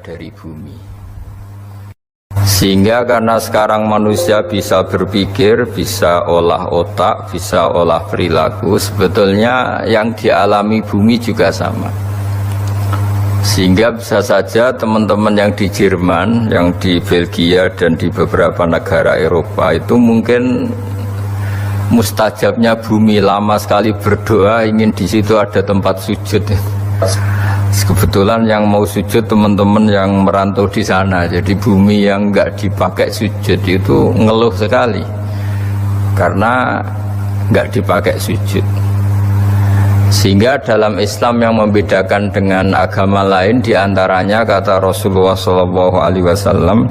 dari bumi. Sehingga karena sekarang manusia bisa berpikir, bisa olah otak, bisa olah perilaku, sebetulnya yang dialami bumi juga sama. Sehingga bisa saja teman-teman yang di Jerman, yang di Belgia dan di beberapa negara Eropa itu mungkin mustajabnya bumi, lama sekali berdoa ingin di situ ada tempat sujud. Kebetulan yang mau sujud teman-teman yang merantau di sana, jadi bumi yang nggak dipakai sujud itu ngeluh sekali karena nggak dipakai sujud. Sehingga dalam Islam yang membedakan dengan agama lain diantaranya kata Rasulullah SAW,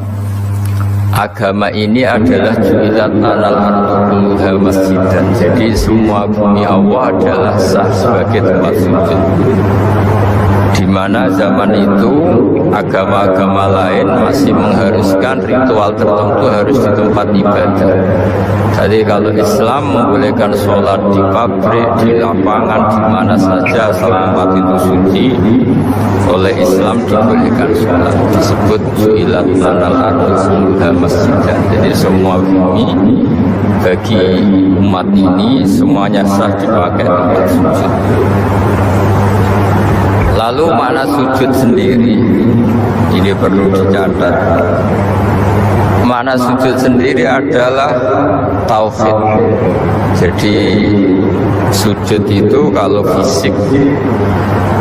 agama ini adalah ju'ilat lanal ardu kulluha masjidan. Jadi semua bumi Allah adalah sah sebagai tempat sujud. Di mana zaman itu agama-agama lain masih mengharuskan ritual tertentu harus di tempat ibadah. Jadi kalau Islam membolehkan sholat di pabrik, di lapangan, di mana saja selama tempat itu suci, oleh Islam dibolehkan sholat. Disebut ju'ilat lanal ardu kulluha masjidan. Jadi semua bumi bagi umat ini semuanya sah dipakai tempat sujud. Lalu makna sujud sendiri ini perlu dicatat. Makna sujud sendiri adalah tauhid. Jadi sujud itu kalau fisik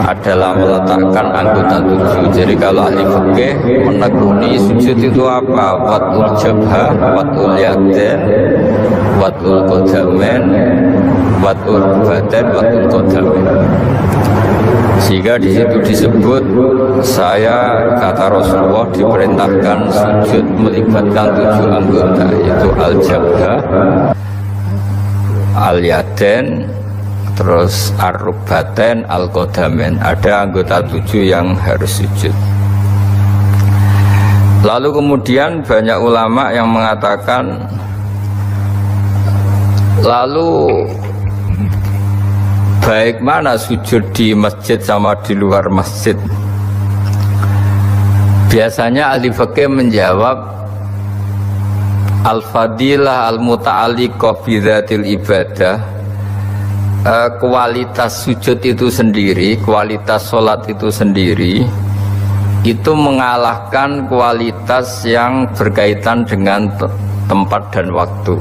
adalah meletakkan anggota tujuh. Jadi kalau ahli fikih menekuni sujud itu apa? Watul jabha, watul yadain, watul qadamain, watul badan, watul qadamain. Sehingga di situ disebut, saya kata Rasulullah diperintahkan sujud melibatkan tujuh anggota, yaitu al-jabha, al-yadain, terus ar-rukbatain, al-qadamain. Ada anggota tujuh yang harus sujud. Lalu kemudian banyak ulama yang mengatakan, lalu baik mana sujud di masjid sama di luar masjid? Biasanya ahli fikih menjawab, al-fadilah al-muta'alliqah bidzatil ibadah, kualitas sujud itu sendiri, kualitas sholat itu sendiri, itu mengalahkan kualitas yang berkaitan dengan tempat dan waktu.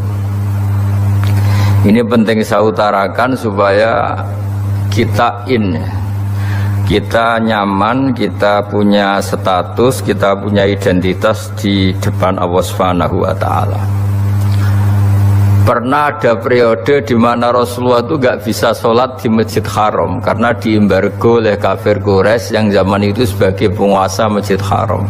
Ini penting saya utarakan supaya kita kita nyaman, kita punya status, kita punya identitas di depan Allah Subhanahu wa Ta'ala. Pernah ada periode di mana Rasulullah itu gak bisa sholat di Masjid Haram karena diembargo oleh kafir Quraisy yang zaman itu sebagai penguasa Masjid Haram.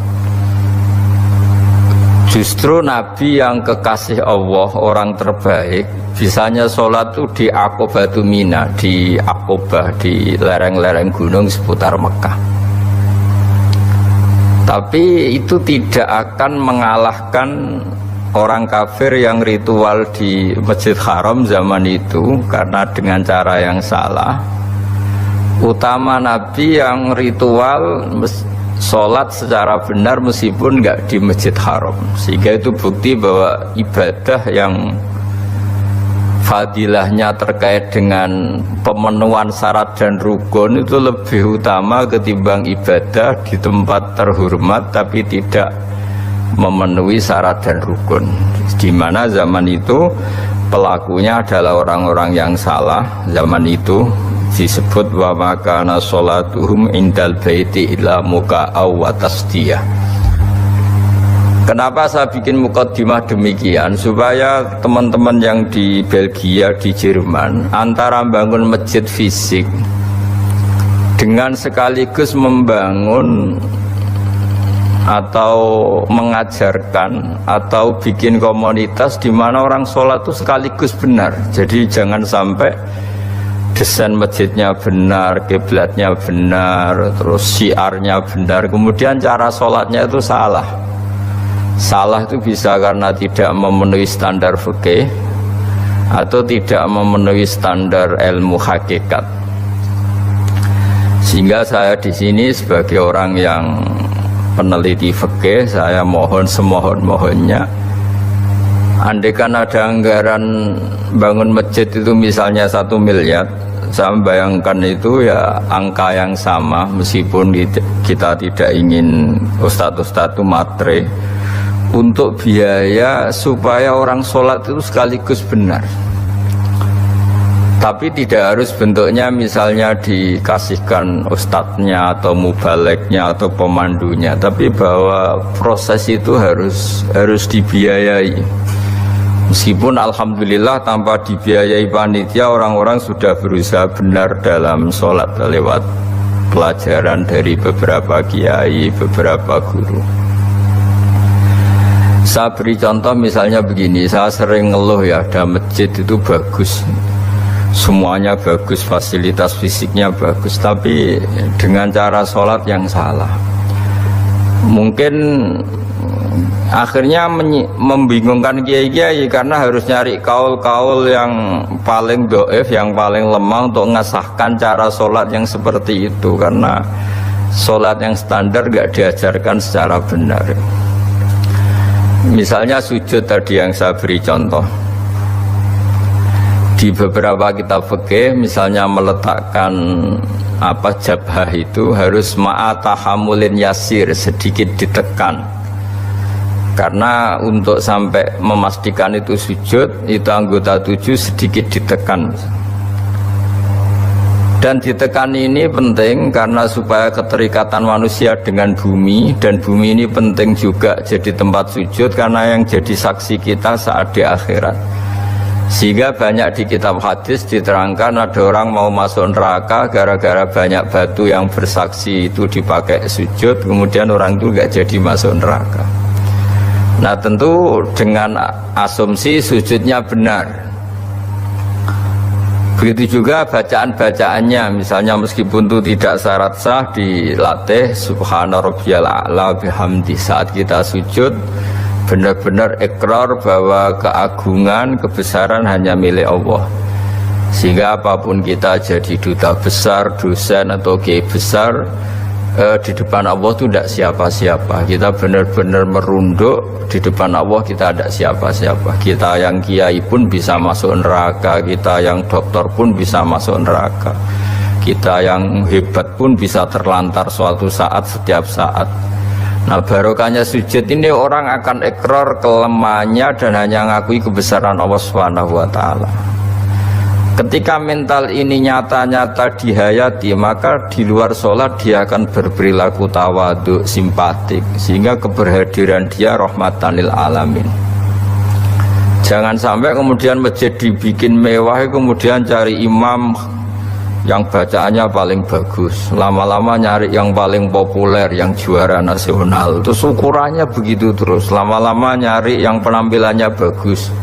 Justru Nabi yang kekasih Allah, orang terbaik, bisanya sholat itu di Aqobatu Mina, di Aqobah, di lereng-lereng gunung seputar Mekah. Tapi itu tidak akan mengalahkan orang kafir yang ritual di Masjid Haram zaman itu, karena dengan cara yang salah. Utama Nabi yang ritual sholat secara benar meskipun nggak di Masjid Haram, sehingga itu bukti bahwa ibadah yang fadilahnya terkait dengan pemenuhan syarat dan rukun itu lebih utama ketimbang ibadah di tempat terhormat tapi tidak memenuhi syarat dan rukun, di mana zaman itu pelakunya adalah orang-orang yang salah. Zaman itu disebut wa makana sholatuhum indal baiti illa muka'aw wa tasdiyah. Kenapa saya bikin mukaddimah demikian? Supaya teman-teman yang di Belgia, di Jerman, antara membangun masjid fisik dengan sekaligus membangun atau mengajarkan atau bikin komunitas di mana orang sholat itu sekaligus benar. Jadi jangan sampai desain masjidnya benar, kiblatnya benar, terus syiarnya benar, kemudian cara sholatnya itu salah. Salah itu bisa karena tidak memenuhi standar fikih atau tidak memenuhi standar ilmu hakikat. Sehingga saya di sini sebagai orang yang peneliti fikih, saya mohon semohon-mohonnya, andaikan ada anggaran bangun masjid itu misalnya 1 miliar, saya membayangkan itu ya angka yang sama, meskipun kita tidak ingin ustadz-ustadz itu matre, untuk biaya supaya orang sholat itu sekaligus benar. Tapi tidak harus bentuknya misalnya dikasihkan ustadznya atau mubaleknya atau pemandunya, tapi bahwa proses itu harus dibiayai. Meskipun alhamdulillah tanpa dibiayai panitia, orang-orang sudah berusaha benar dalam sholat lewat pelajaran dari beberapa kiai, beberapa guru. Saya beri contoh misalnya begini, saya sering ngeluh ya, ada masjid itu bagus, semuanya bagus, fasilitas fisiknya bagus, tapi dengan cara sholat yang salah. Mungkin akhirnya membingungkan kiai-kiai karena harus nyari kaul-kaul yang paling do'if, yang paling lemah untuk mengesahkan cara sholat yang seperti itu, karena sholat yang standar gak diajarkan secara benar. Misalnya sujud tadi yang saya beri contoh, di beberapa kitab fikih misalnya meletakkan jabhah itu harus ma'atahamulin yasir, sedikit ditekan, karena untuk sampai memastikan itu sujud, itu anggota 7 sedikit ditekan. Dan ditekan ini penting karena supaya keterikatan manusia dengan bumi, dan bumi ini penting juga jadi tempat sujud karena yang jadi saksi kita saat di akhirat. Sehingga banyak di kitab hadis diterangkan ada orang mau masuk neraka gara-gara banyak batu yang bersaksi itu dipakai sujud, kemudian orang itu gak jadi masuk neraka. Nah tentu dengan asumsi sujudnya benar. Begitu juga bacaan-bacaannya, misalnya meskipun itu tidak syarat sah, dilatih subhana rabbiyal a'la bihamdi. Saat kita sujud benar-benar ikrar bahwa keagungan, kebesaran hanya milik Allah, sehingga apapun kita jadi duta besar, dosen atau kiai besar, di depan Allah itu tidak siapa-siapa. Kita benar-benar merunduk di depan Allah, kita tidak siapa-siapa. Kita yang kiai pun bisa masuk neraka, kita yang dokter pun bisa masuk neraka, kita yang hebat pun bisa terlantar suatu saat, setiap saat. Nah barokahnya sujud ini, orang akan ikrar kelemahannya dan hanya ngakui kebesaran Allah Subhanahu wa ta'ala. Ketika mental ini nyata-nyata dihayati, maka di luar sholat dia akan berperilaku tawadhu, simpatik, sehingga keberhadiran dia rahmatan lil alamin. Jangan sampai kemudian masjid dibikin mewah, kemudian cari imam yang bacaannya paling bagus, lama-lama nyari yang paling populer, yang juara nasional, terus ukurannya begitu terus, lama-lama nyari yang penampilannya bagus,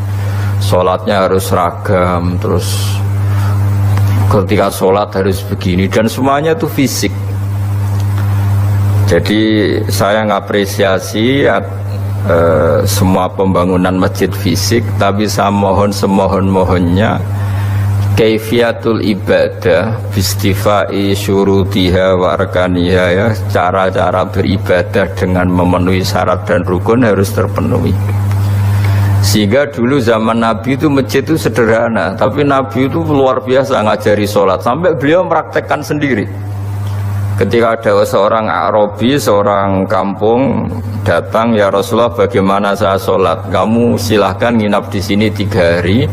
sholatnya harus seragam, terus ketika sholat harus begini, dan semuanya itu fisik. Jadi saya ngapresiasi semua pembangunan masjid fisik, tapi saya mohon semohon-mohonnya kaifiatul ibadah bistifai syurutiha wa arkaniha, ya, cara-cara beribadah dengan memenuhi syarat dan rukun harus terpenuhi. Sehingga dulu zaman Nabi itu masjid itu sederhana, tapi Nabi itu luar biasa ngajari sholat, sampai beliau mempraktekkan sendiri. Ketika ada seorang Arabi, seorang kampung datang, ya Rasulullah bagaimana saya sholat? Kamu silahkan nginap di sini 3 hari,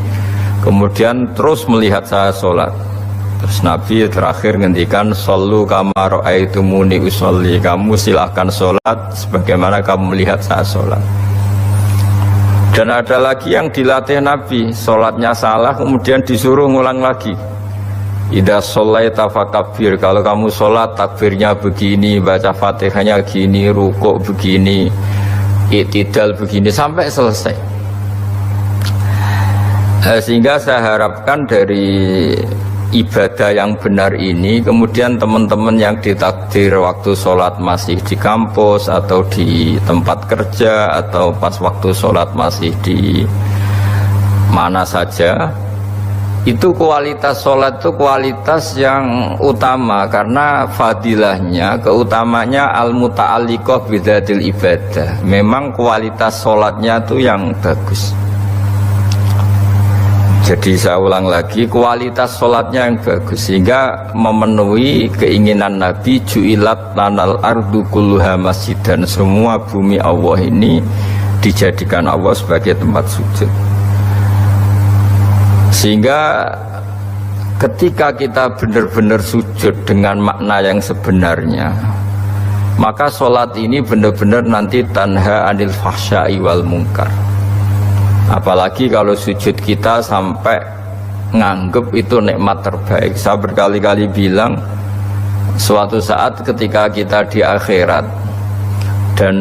kemudian terus melihat saya sholat. Terus Nabi terakhir ngendikan, shollu kama ra'aitumuni usolli, kamu silahkan sholat sebagaimana kamu melihat saya sholat. Dan ada lagi yang dilatih Nabi, sholatnya salah kemudian disuruh ngulang lagi. Idza sholaita fakabbir, kalau kamu sholat takbirnya begini, baca fatihahnya gini, rukuk begini, i'tidal begini, sampai selesai. Sehingga saya harapkan dari ibadah yang benar ini, kemudian teman-teman yang ditakdir waktu sholat masih di kampus atau di tempat kerja atau pas waktu sholat masih di mana saja, Itu kualitas sholat itu kualitas yang utama karena fadilahnya, keutamanya al-muta'alliqah bidzatil ibadah. Memang kualitas sholatnya itu yang bagus. Jadi saya ulang lagi, kualitas sholatnya yang bagus sehingga memenuhi keinginan Nabi, ju'ilat lanal ardu kulluha masjidan. Semua bumi Allah ini dijadikan Allah sebagai tempat sujud. Sehingga ketika kita benar-benar sujud dengan makna yang sebenarnya, maka sholat ini benar-benar nanti tanha anil fahsya'i wal munkar. Apalagi kalau sujud kita sampai nganggep itu nikmat terbaik. Saya berkali-kali bilang, suatu saat ketika kita di akhirat dan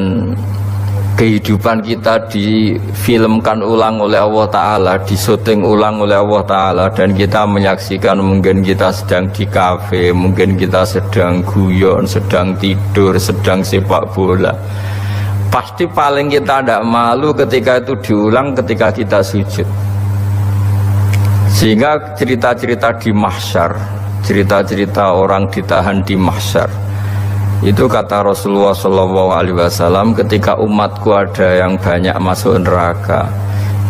kehidupan kita difilmkan ulang oleh Allah Ta'ala, disyuting ulang oleh Allah Ta'ala, dan kita menyaksikan mungkin kita sedang di kafe, mungkin kita sedang guyon, sedang tidur, sedang sepak bola. Pasti paling kita tidak malu ketika itu diulang ketika kita sujud. Sehingga cerita-cerita di mahsyar, cerita-cerita orang ditahan di mahsyar, itu kata Rasulullah SAW, ketika umatku ada yang banyak masuk neraka,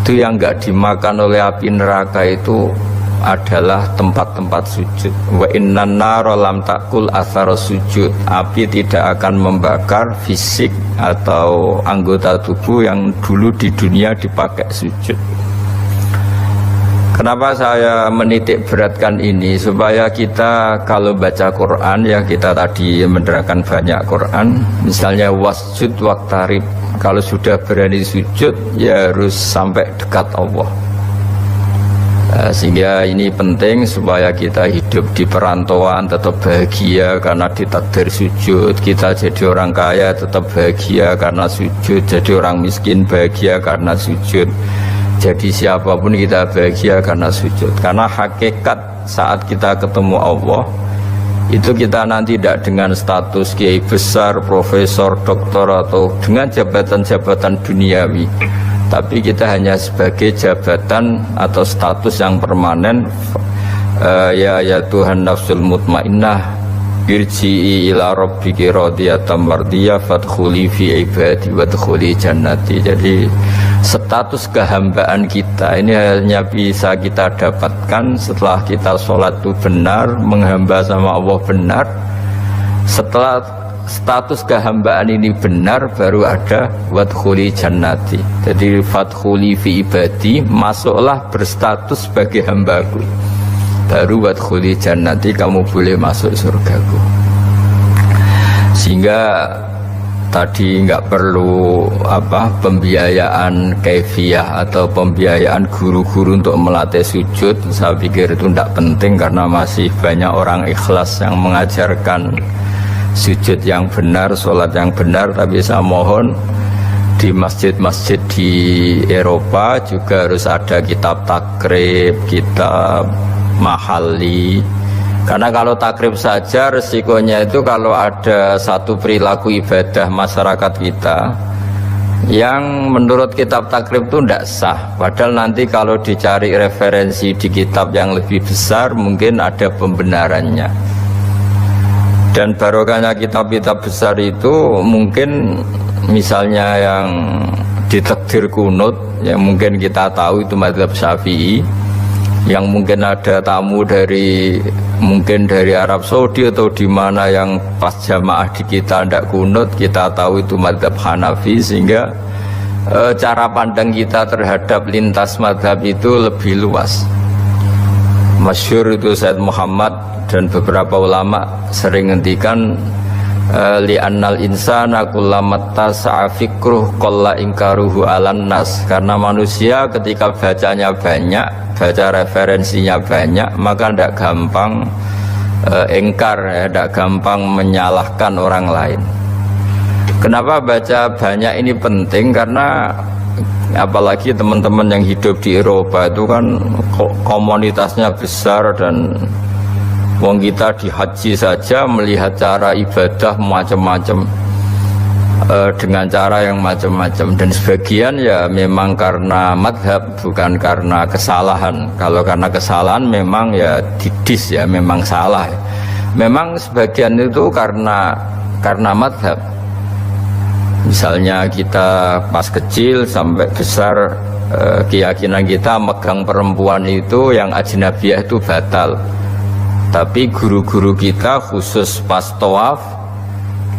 itu yang nggak dimakan oleh api neraka itu adalah tempat-tempat sujud. Wa innan nara lam takul athar sujud. Api tidak akan membakar fisik atau anggota tubuh yang dulu di dunia dipakai sujud. Kenapa saya menitik beratkan ini? Supaya kita kalau baca Quran, ya kita tadi menerangkan banyak Quran, misalnya wasjud waqtarib, kalau sudah berani sujud ya harus sampai dekat Allah. Sehingga ini penting supaya kita hidup di perantauan tetap bahagia karena ditakdir sujud. Kita jadi orang kaya tetap bahagia karena sujud. Jadi orang miskin bahagia karena sujud. Jadi siapapun kita bahagia karena sujud. Karena hakikat saat kita ketemu Allah, itu kita nanti tidak dengan status kiai besar, profesor, doktor, atau dengan jabatan-jabatan duniawi, tapi kita hanya sebagai jabatan atau status yang permanen. Ya Tuhan nafsul mutmainnah irji'i ila rabbiki radiyatan mardiyah fadkhuli fi ibadi wadkhuli jannati. Jadi status kehambaan kita ini hanya bisa kita dapatkan setelah kita sholat itu benar, menghamba sama Allah benar. Setelah status kehambaan ini benar, baru ada wadkhuli jannati. Jadi fadkhuli fi ibadi, masuklah berstatus sebagai hambaku, baru wadkhuli jannati, kamu boleh masuk surgaku. Sehingga tadi nggak perlu pembiayaan kaifiyah atau pembiayaan guru-guru untuk melatih sujud. Saya pikir itu tidak penting karena masih banyak orang ikhlas yang mengajarkan sujud yang benar, sholat yang benar. Tapi saya mohon di masjid-masjid di Eropa juga harus ada kitab takrib, kitab mahali. Karena kalau takrib saja resikonya itu kalau ada satu perilaku ibadah masyarakat kita yang menurut kitab takrib itu tidak sah, padahal nanti kalau dicari referensi di kitab yang lebih besar mungkin ada pembenarannya. Dan barokahnya kitab-kitab besar itu mungkin misalnya yang ditakdir kunut, yang mungkin kita tahu itu mazhab Syafi'i, yang mungkin ada tamu dari mungkin dari Arab Saudi atau di mana yang pas jamaah di kita tidak kunut, kita tahu itu mazhab Hanafi, sehingga cara pandang kita terhadap lintas mazhab itu lebih luas. Masyhur itu Said Muhammad dan beberapa ulama sering ngendikan li'annal insana kullamatta sa'afikruh qalla ingkaruhu alan nas. Karena manusia ketika bacanya banyak, baca referensinya banyak, maka tidak gampang ingkar, tidak gampang menyalahkan orang lain. Kenapa baca banyak ini penting? Karena apalagi teman-teman yang hidup di Eropa itu kan komunitasnya besar, dan wong kita di haji saja melihat cara ibadah macam-macam. dengan cara yang macam-macam, dan sebagian ya memang karena madhab, bukan karena kesalahan. Kalau karena kesalahan memang ya didis, ya memang salah. Memang sebagian itu karena madhab. Misalnya kita pas kecil sampai besar, keyakinan kita megang perempuan itu yang ajnabiyah itu batal. Tapi guru-guru kita khusus pas tawaf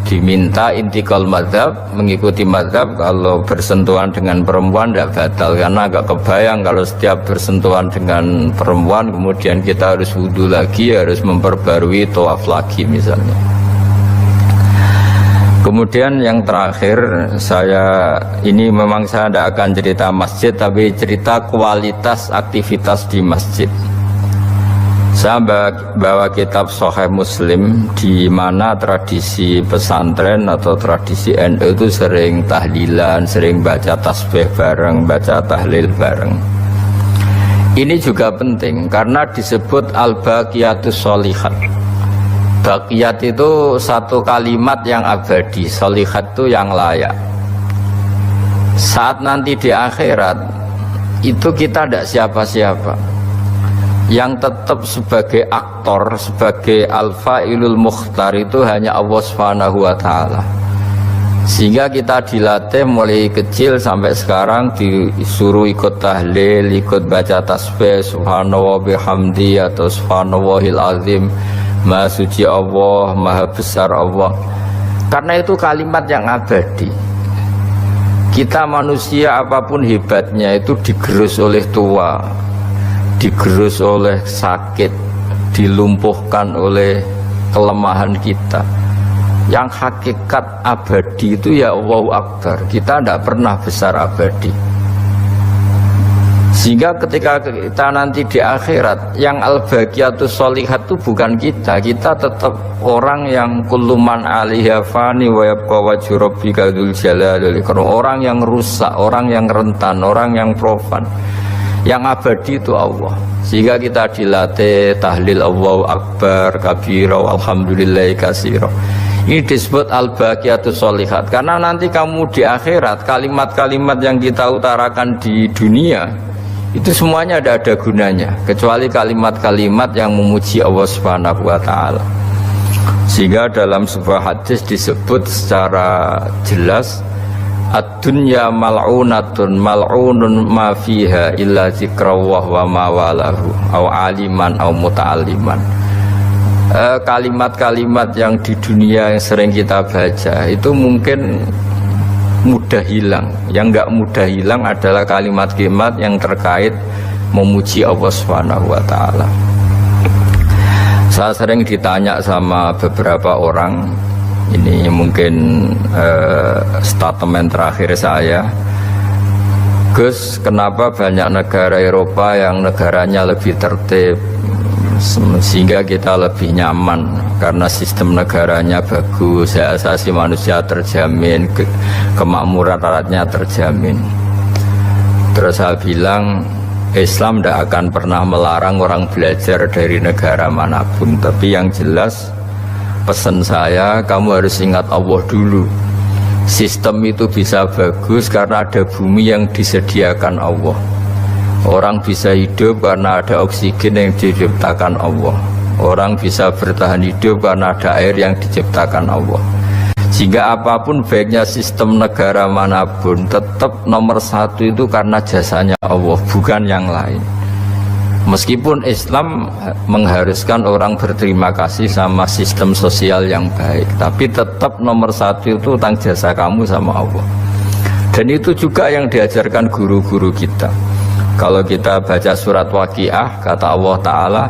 diminta intikal madhab, mengikuti madhab. Kalau bersentuhan dengan perempuan tidak batal, karena agak kebayang kalau setiap bersentuhan dengan perempuan kemudian kita harus wudhu lagi, harus memperbarui tawaf lagi misalnya. Kemudian yang terakhir, ini memang saya tidak akan cerita masjid, tapi cerita kualitas aktivitas di masjid. Saya bawa kitab Sahih Muslim, di mana tradisi pesantren atau tradisi NU itu sering tahlilan, sering baca tasbih bareng, baca tahlil bareng. Ini juga penting karena disebut al-baqiyatus sholihat. Baqiyat itu satu kalimat yang abadi, sholihat itu yang layak. Saat nanti di akhirat itu kita tidak siapa-siapa. Yang tetap sebagai aktor, sebagai al-fa'ilul mukhtar itu hanya Allah Subhanahu wa ta'ala. Sehingga kita dilatih mulai kecil sampai sekarang, disuruh ikut tahlil, ikut baca tasbih subhanallah bihamdi atau subhanallahil azim, maha suci Allah, maha besar Allah. Karena itu kalimat yang abadi. Kita manusia apapun hebatnya itu digerus oleh tua, digerus oleh sakit, dilumpuhkan oleh kelemahan kita. Yang hakikat abadi itu ya Allahu Akbar. Kita tidak pernah besar abadi. Sehingga ketika kita nanti di akhirat, yang al-baqiyatus sholihat itu bukan kita. Kita tetap orang yang kulluman alaiha fani wa yabqa wajhu rabbika dzul jalali wal ikram. Orang yang rusak, orang yang rentan, orang yang profan. Yang abadi itu Allah. Sehingga kita dilatih tahlil Allahu Akbar kabira walhamdulillahi katsira. Ini disebut al-baqiyatus sholihat. Karena nanti kamu di akhirat, kalimat-kalimat yang kita utarakan di dunia itu semuanya tidak ada gunanya kecuali kalimat-kalimat yang memuji Allah Subhanahu wa ta'ala. Sehingga dalam sebuah hadis disebut secara jelas, ad-dunya mal'unatun mal'unun ma fiha illa zikrawah wa ma walahu au aliman au muta'aliman. Kalimat-kalimat yang di dunia yang sering kita baca itu mungkin mudah hilang. Yang enggak mudah hilang adalah kalimat-kalimat yang terkait memuji Allah Subhanahu wa ta'ala. Saya sering ditanya sama beberapa orang, ini mungkin statement terakhir saya, Gus, kenapa banyak negara Eropa yang negaranya lebih tertib sehingga kita lebih nyaman karena sistem negaranya bagus, hak asasi manusia terjamin, kemakmuran rakyatnya terjamin. Terus saya bilang, Islam tidak akan pernah melarang orang belajar dari negara manapun, tapi yang jelas pesan saya, kamu harus ingat Allah dulu. Sistem itu bisa bagus karena ada bumi yang disediakan Allah. Orang bisa hidup karena ada oksigen yang diciptakan Allah. Orang bisa bertahan hidup karena ada air yang diciptakan Allah. Sehingga apapun baiknya sistem negara manapun, tetap nomor satu itu karena jasanya Allah, bukan yang lain. Meskipun Islam mengharuskan orang berterima kasih sama sistem sosial yang baik, tapi tetap nomor satu itu tentang jasa kamu sama Allah. Dan itu juga yang diajarkan guru-guru kita. Kalau kita baca surat Waqiah, kata Allah Ta'ala,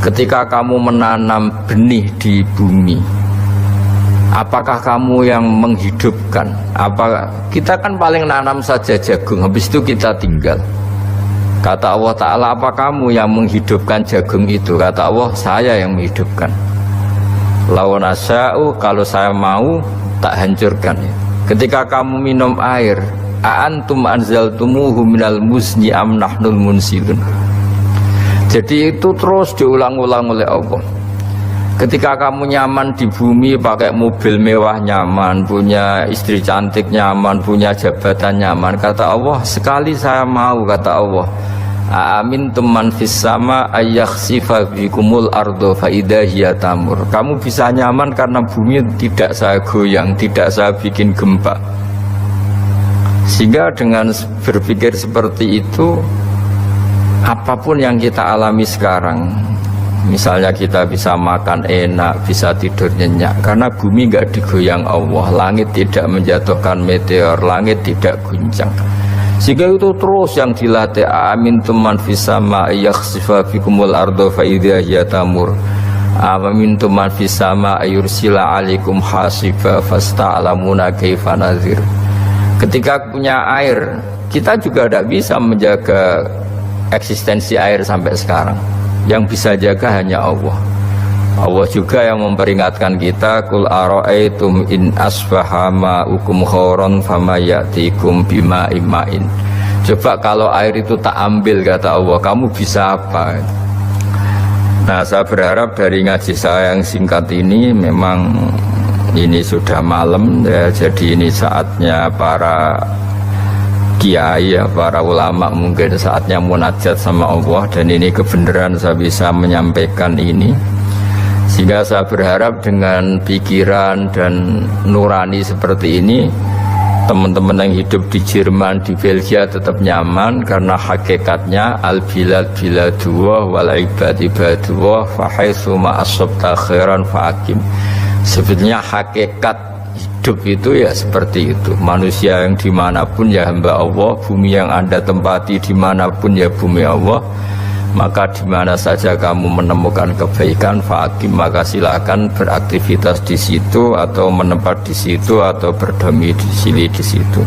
ketika kamu menanam benih di bumi, apakah kamu yang menghidupkan? Kita kan paling nanam saja jagung, habis itu kita tinggal. Kata Allah Ta'ala, apa kamu yang menghidupkan jagung itu? Kata Allah, saya yang menghidupkan. Law nasya'u, kalau saya mau, tak hancurkan. Ketika kamu minum air, a'antum anzaltumuhu minal muzni am nahnul munsilun. Jadi itu terus diulang-ulang oleh Allah. Ketika kamu nyaman di bumi, pakai mobil mewah nyaman, punya istri cantik nyaman, punya jabatan nyaman, kata Allah, sekali saya mau, kata Allah, amin teman fis sama ayakhsifa bikumul ardo fa idza hiya tamur. Kamu bisa nyaman karena bumi tidak saya goyang, tidak saya bikin gempa. Sehingga dengan berpikir seperti itu, apapun yang kita alami sekarang, misalnya kita bisa makan enak, bisa tidur nyenyak, karena bumi nggak digoyang Allah, langit tidak menjatuhkan meteor, langit tidak guncang. Sehingga itu terus yang dilatih, amin tuman fisama yakhsifa bikumul ardo fa idza hiya tamur, amin tuman fisama yursila alaikum hasiba fasta'lamuna kaifa nazir. Ketika punya air, kita juga tidak bisa menjaga eksistensi air sampai sekarang. Yang bisa jaga hanya Allah. Allah juga yang memperingatkan kita, kul ara'aitum in asbaha ma'ukum khauran fama ya'tikum bima'in ma'in. Coba kalau air itu tak ambil, kata Allah, kamu bisa apa? Nah, saya berharap dari ngaji saya yang singkat ini, memang ini sudah malam ya, jadi ini saatnya para kiai ya, para ulama mungkin saatnya munajat sama Allah, dan ini kebenaran saya bisa menyampaikan ini, sehingga saya berharap dengan pikiran dan nurani seperti ini, teman-teman yang hidup di Jerman, di Belgia tetap nyaman, karena hakikatnya al bilad biladullah wal ibad ibadullah fa haitsu ma asabta khairan fa aqim. Sebetulnya hakikat hidup itu ya seperti itu. Manusia yang dimanapun ya hamba Allah, bumi yang Anda tempati dimanapun ya bumi Allah. Maka dimana saja kamu menemukan kebaikan, fa'akim, maka silakan beraktivitas di situ, atau menempat di situ, atau berdomisili di situ.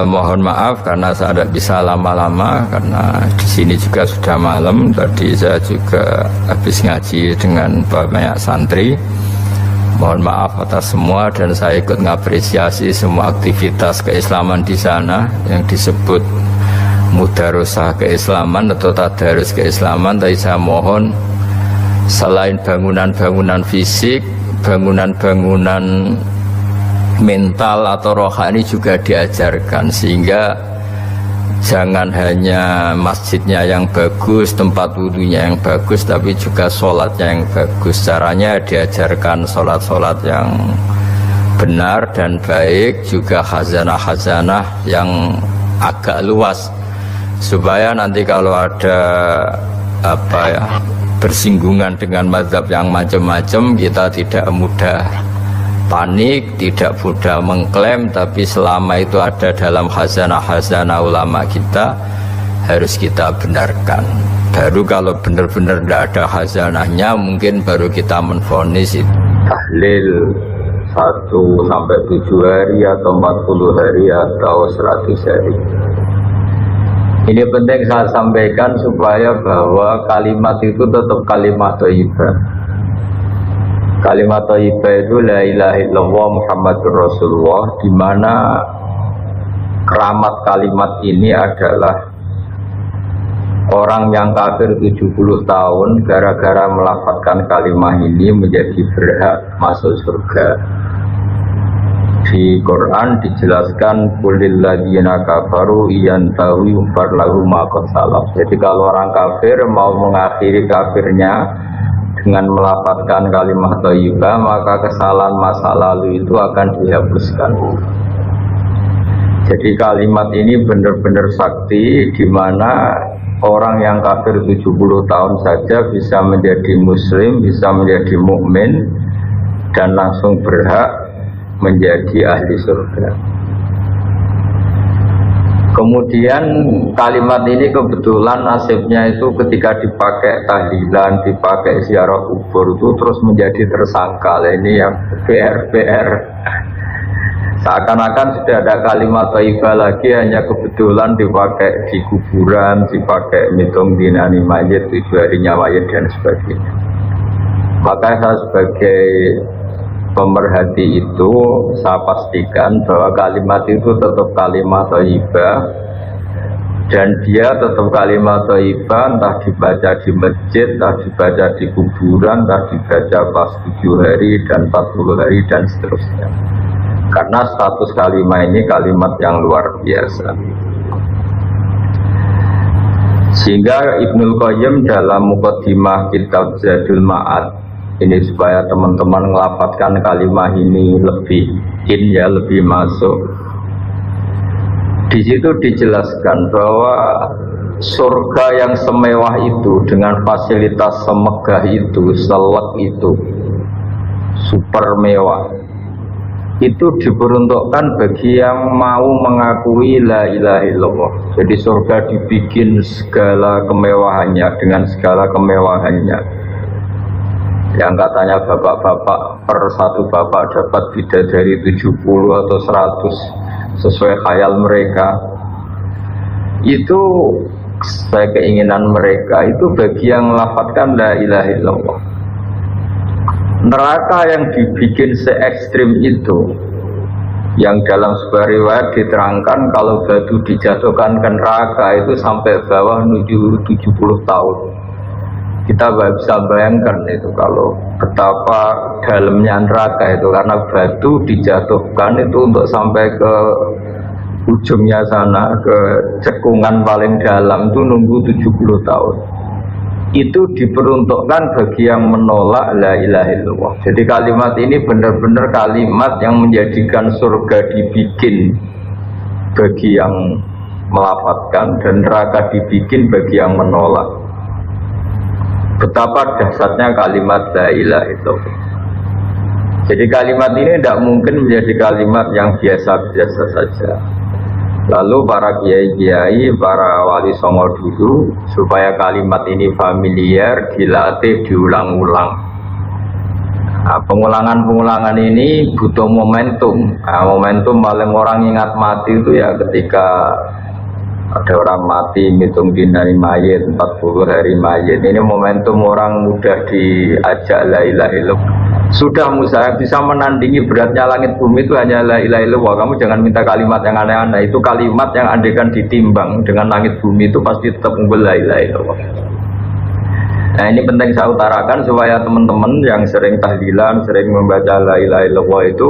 Mohon maaf karena saya tidak bisa lama-lama, karena di sini juga sudah malam. Tadi saya juga habis ngaji dengan banyak santri. Mohon maaf atas semua, dan saya ikut mengapresiasi semua aktivitas keislaman di sana yang disebut mudarosah keislaman atau tadarus keislaman. Tapi saya mohon, selain bangunan-bangunan fisik, bangunan-bangunan mental atau rohani juga diajarkan, sehingga jangan hanya masjidnya yang bagus, tempat wudhunya yang bagus, tapi juga sholatnya yang bagus. Caranya diajarkan sholat-sholat yang benar dan baik, juga khazanah-khazanah yang agak luas, supaya nanti kalau ada bersinggungan dengan mazhab yang macam-macam, kita tidak mudah panik, tidak mudah mengklaim, tapi selama itu ada dalam khazanah-khazanah ulama kita, harus kita benarkan. Baru kalau benar-benar tidak ada khazanahnya, mungkin baru kita menvonis itu. Tahlil 1 sampai 7 hari atau 40 hari atau 100 hari. Ini penting saya sampaikan supaya bahwa kalimat itu tetap kalimat thayyibah. Kalimat thayyibah itu la ilaha illallah Muhammadur Rasulullah, di mana keramat kalimat ini adalah orang yang kafir 70 tahun gara-gara melafazkan kalimat ini menjadi berhak masuk surga. Di Quran dijelaskan kulil ladzina kafaru yantahu yufar lahum ma qad salaf. Jadi kalau orang kafir mau mengakhiri kafirnya dengan melafazkan kalimat thayyibah, maka kesalahan masa lalu itu akan dihapuskan. Jadi kalimat ini benar-benar sakti, di mana orang yang kafir 70 tahun saja bisa menjadi muslim, bisa menjadi mukmin, dan langsung berhak menjadi ahli surga. Kemudian kalimat ini kebetulan nasibnya itu ketika dipakai tahlilan, dipakai ziarah kubur itu terus menjadi tersangka. Ini yang PR. Seakan-akan sudah ada kalimat thayyibah lagi, hanya kebetulan dipakai di kuburan, dipakai mitung dinani mayit, 7 harinya mayit dan sebagainya. Maka saya sebagai pemerhati itu, saya pastikan bahwa kalimat itu tetap kalimat thayyibah, dan dia tetap kalimat thayyibah, entah dibaca di masjid, entah dibaca di kuburan, entah dibaca pas 7 hari dan 40 hari dan seterusnya. Karena status kalimat ini kalimat yang luar biasa. Sehingga Ibnul Qayyim dalam Muqaddimah kitab Zadul Ma'ad ini supaya teman-teman ngelafadzkan kalimat ini lebih lebih masuk. Di situ dijelaskan bahwa surga yang semewah itu dengan fasilitas semegah itu, selek itu, super mewah, itu diperuntukkan bagi yang mau mengakui la ilaha illallah. Jadi surga dibikin segala kemewahannya dengan segala kemewahannya. Yang katanya bapak-bapak per satu bapak dapat bidadari 70 atau 100 sesuai khayal mereka, itu sesuai keinginan mereka, itu bagi yang melafadzkan la ilaha illallah. Neraka yang dibikin se-ekstrim itu, yang dalam sebuah riwayat diterangkan kalau batu dijatuhkan ke neraka itu sampai bawah menuju 70 tahun. Kita bisa bayangkan itu kalau betapa dalamnya neraka itu, karena batu dijatuhkan itu untuk sampai ke ujungnya sana, ke cekungan paling dalam itu nunggu 70 tahun. Itu diperuntukkan bagi yang menolak la ilaha illallah. Jadi kalimat ini benar-benar kalimat yang menjadikan surga dibikin bagi yang melafadzkan dan neraka dibikin bagi yang menolak. Betapa dahsyatnya kalimat la ilaha illallah. Jadi kalimat ini tidak mungkin menjadi kalimat yang biasa-biasa saja. Lalu para kiai-kiai, para wali songo dulu, supaya kalimat ini familiar, dilatih, diulang-ulang. Nah, pengulangan-pengulangan ini butuh momentum. Nah, momentum paling orang ingat mati itu ya ketika ada orang mati, ngitung dinari mayit, 40 hari mayit. Ini momentum orang mudah diajak la ilaha illallah. Sudah Musa bisa menandingi beratnya langit bumi itu hanya la ilaha illallah. Kamu jangan minta kalimat yang aneh-aneh. Itu kalimat yang andaikan ditimbang dengan langit bumi itu pasti tetap unggul la ilaha illallah. Nah ini penting saya utarakan supaya teman-teman yang sering tahlilan, sering membaca la ilaha illallah itu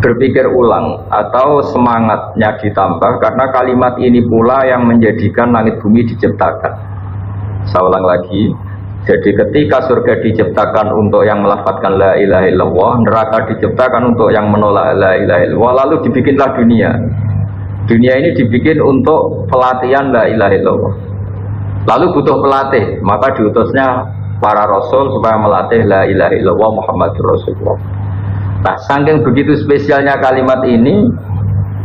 berpikir ulang atau semangatnya ditambah, karena kalimat ini pula yang menjadikan langit bumi diciptakan. Saya ulang lagi. Jadi ketika surga diciptakan untuk yang melafadzkan la ilaha illallah, neraka diciptakan untuk yang menolak la ilaha illallah, lalu dibikinlah dunia. Dunia ini dibikin untuk pelatihan la ilaha illallah. Lalu butuh pelatih, maka diutusnya para rasul supaya melatih la ilaha illallah Muhammadur Rasulullah. Nah, saking begitu spesialnya kalimat ini,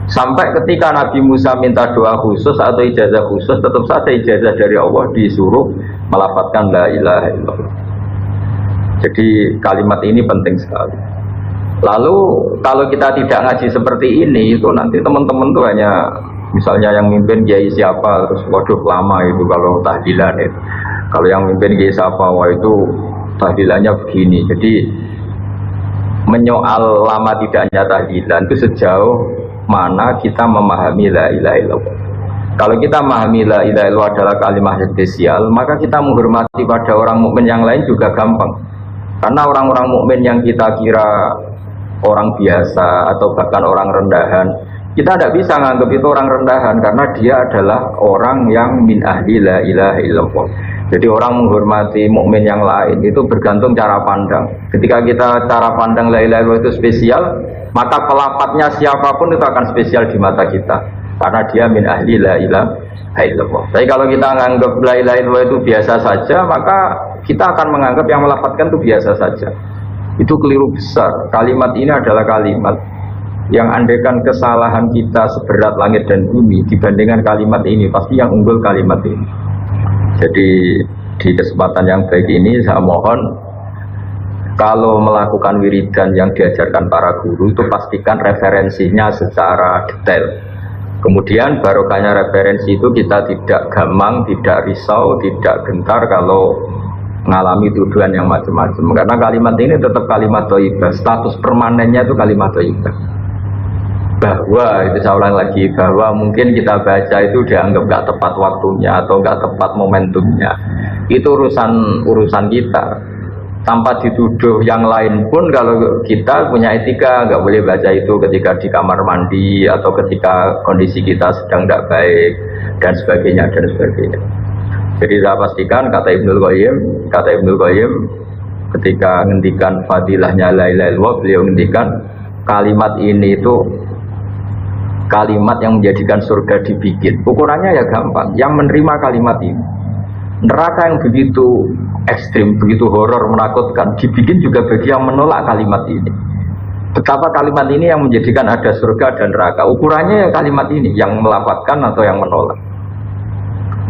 sampai ketika Nabi Musa minta doa khusus atau ijazah khusus, tetap saja ijazah dari Allah disuruh melafadzkan la ilaha illallah. Jadi kalimat ini penting sekali. Lalu kalau kita tidak ngaji seperti ini, itu nanti teman-teman tuh hanya misalnya yang mimpin kiai siapa, terus waduh lama itu kalau tahlilan itu. Kalau yang mimpin kiai siapa, wah itu tahlilannya begini. Jadi menyoal lama tidaknya tahlilan itu sejauh mana kita memahami la ilaha illallah. Kalau kita memahami la ilaha illallah adalah kalimat spesial, maka kita menghormati pada orang mukmin yang lain juga gampang. Karena orang-orang mukmin yang kita kira orang biasa atau bahkan orang rendahan, kita tidak bisa menganggap itu orang rendahan karena dia adalah orang yang min ahli la ilaha illallah. Jadi orang menghormati mukmin yang lain itu bergantung cara pandang. Ketika kita cara pandang la ilaha illallah itu spesial, maka pelafadznya siapapun itu akan spesial di mata kita karena dia min ahli la ilaha illallah. Tapi kalau kita menganggap la ilaha illallah itu biasa saja, maka kita akan menganggap yang melafadzkan itu biasa saja. Itu keliru besar. Kalimat ini adalah kalimat yang andaikan kesalahan kita seberat langit dan bumi dibandingkan kalimat ini, pasti yang unggul kalimat ini. Jadi di kesempatan yang baik ini saya mohon, kalau melakukan wiridan yang diajarkan para guru itu pastikan referensinya secara detail. Kemudian barokahnya referensi itu kita tidak gamang, tidak risau, tidak gentar kalau mengalami tuduhan yang macam-macam. Karena kalimat ini tetap kalimat thayyibah, status permanennya itu kalimat thayyibah. bahwa itu saya ulang lagi bahwa mungkin kita baca itu dianggap nggak tepat waktunya atau nggak tepat momentumnya, itu urusan kita tanpa dituduh yang lain pun. Kalau kita punya etika nggak boleh baca itu ketika di kamar mandi atau ketika kondisi kita sedang tidak baik dan sebagainya. Jadi saya pastikan kata Ibnul Qayyim ketika ngendikan fadilahnya la ilaha illallah, beliau ngendikan kalimat ini itu kalimat yang menjadikan surga dibikin. Ukurannya ya gampang, yang menerima kalimat ini. Neraka yang begitu ekstrim, begitu horor, menakutkan, dibikin juga bagi yang menolak kalimat ini. Betapa kalimat ini yang menjadikan ada surga dan neraka. Ukurannya ya kalimat ini, yang melafazkan atau yang menolak.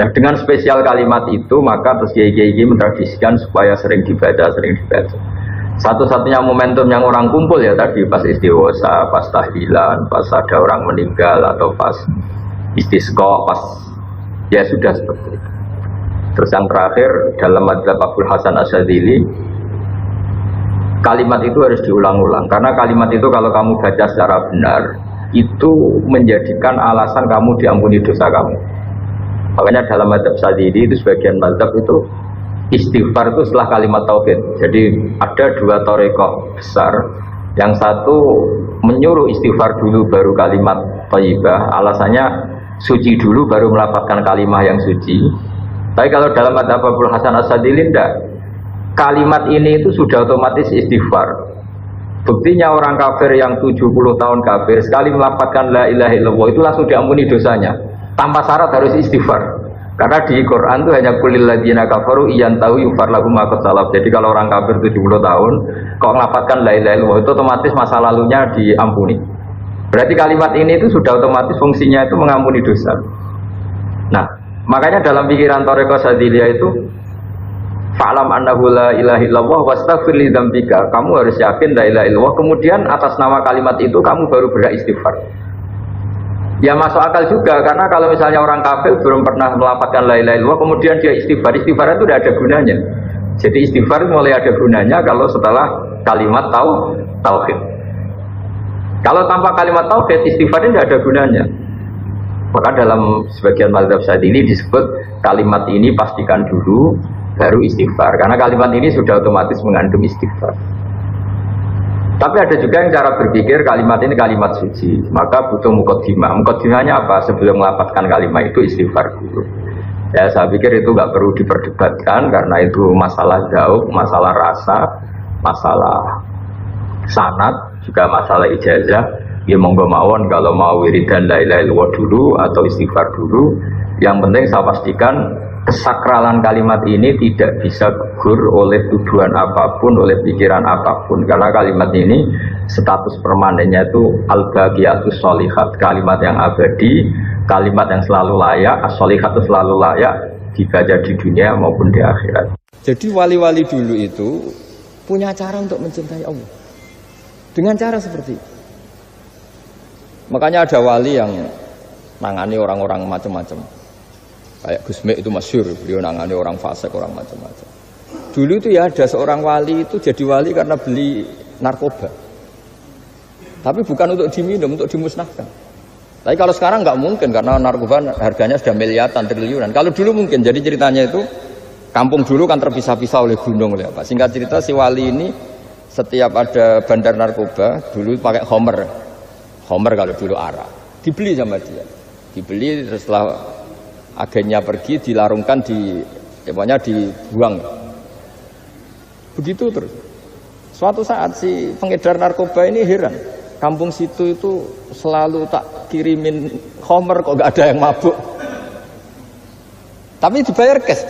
Nah, dengan spesial kalimat itu, maka terus kiai-kiai mentradisikan supaya sering dibaca. Satu-satunya momentum yang orang kumpul ya tadi pas istighosa, pas tahlilan, pas ada orang meninggal atau pas istisqa, pas ya sudah seperti itu. Terus yang terakhir dalam Madzhab Abul Hasan Asyadzili, kalimat itu harus diulang-ulang karena kalimat itu kalau kamu baca secara benar itu menjadikan alasan kamu diampuni dosa kamu. Makanya dalam Madzhab Asyadzili itu sebagian madzhab itu istighfar itu setelah kalimat tauhid. Jadi ada dua thariqah besar. Yang satu menyuruh istighfar dulu baru kalimat thayyibah. Alasannya suci dulu baru melafazkan kalimat yang suci. Tapi kalau dalam madzhab Abul Hasan Asyadzili tidak. Kalimat ini itu sudah otomatis istighfar. Buktinya orang kafir yang 70 tahun kafir sekali melafazkan la ilaha illallah itu langsung diampuni dosanya. Tanpa syarat harus istighfar. Karena di Quran itu hanya kulil ladzina kafaru iyan tahu yufar lahum ma qad salaf. Jadi kalau orang kafir 70 tahun kok ngelafadzkan la ilaha illallah itu otomatis masa lalunya diampuni. Berarti kalimat ini itu sudah otomatis fungsinya itu mengampuni dosa. Nah, makanya dalam pikiran Thariqah Syadziliyah itu fa'lam annahu la ilaha illallah wastaghfir li dzambika. Kamu harus yakin la ilaha illallah, kemudian atas nama kalimat itu kamu baru berhak istighfar. Ya masuk akal juga, karena kalau misalnya orang kafir belum pernah melafazkan la ilaha illallah kemudian dia istighfar itu tidak ada gunanya. Jadi istighfar mulai ada gunanya kalau setelah kalimat tauhid. Kalau tanpa kalimat tauhid istighfar tidak ada gunanya. Maka dalam sebagian mazhab Syadzili disebut kalimat ini pastikan dulu baru istighfar, karena kalimat ini sudah otomatis mengandung istighfar. Tapi ada juga yang cara berpikir kalimat ini kalimat suci, maka butuh muqaddimah. Muqaddimahnya apa? Sebelum melafazkan kalimat itu istighfar dulu. Ya saya pikir itu nggak perlu diperdebatkan karena itu masalah jauh, masalah rasa, masalah sanad, juga masalah ijazah. Ya monggo mawon kalau mau wiridan la ilaha illallah dulu atau istighfar dulu. Yang penting saya pastikan kesakralan kalimat ini tidak bisa gugur oleh tuduhan apapun, oleh pikiran apapun, karena kalimat ini status permanennya itu al-baqiyatus sholihat, kalimat yang abadi, kalimat yang selalu layak, as-sholihat itu selalu layak dibaca di dunia maupun di akhirat. Jadi wali-wali dulu itu punya cara untuk mencintai Allah dengan cara seperti itu. Makanya ada wali yang nangani orang-orang macam-macam. Kayak Gusme itu masyhur, beliau nangani orang fasik, orang macam-macam. Dulu itu ya ada seorang wali itu jadi wali karena beli narkoba. Tapi bukan untuk diminum, untuk dimusnahkan. Tapi kalau sekarang nggak mungkin karena narkoba harganya sudah miliaran, triliunan. Kalau dulu mungkin. Jadi ceritanya itu kampung dulu kan terpisah-pisah oleh gunung, oleh apa. Singkat cerita si wali ini setiap ada bandar narkoba dulu pakai homer kalau dulu arak. Dibeli sama dia. Dibeli setelah agennya pergi dilarungkan pokoknya dibuang. Begitu terus. Suatu saat si pengedar narkoba ini heran, kampung situ itu selalu tak kirimin homer kok gak ada yang mabuk. Tapi dibayar cash.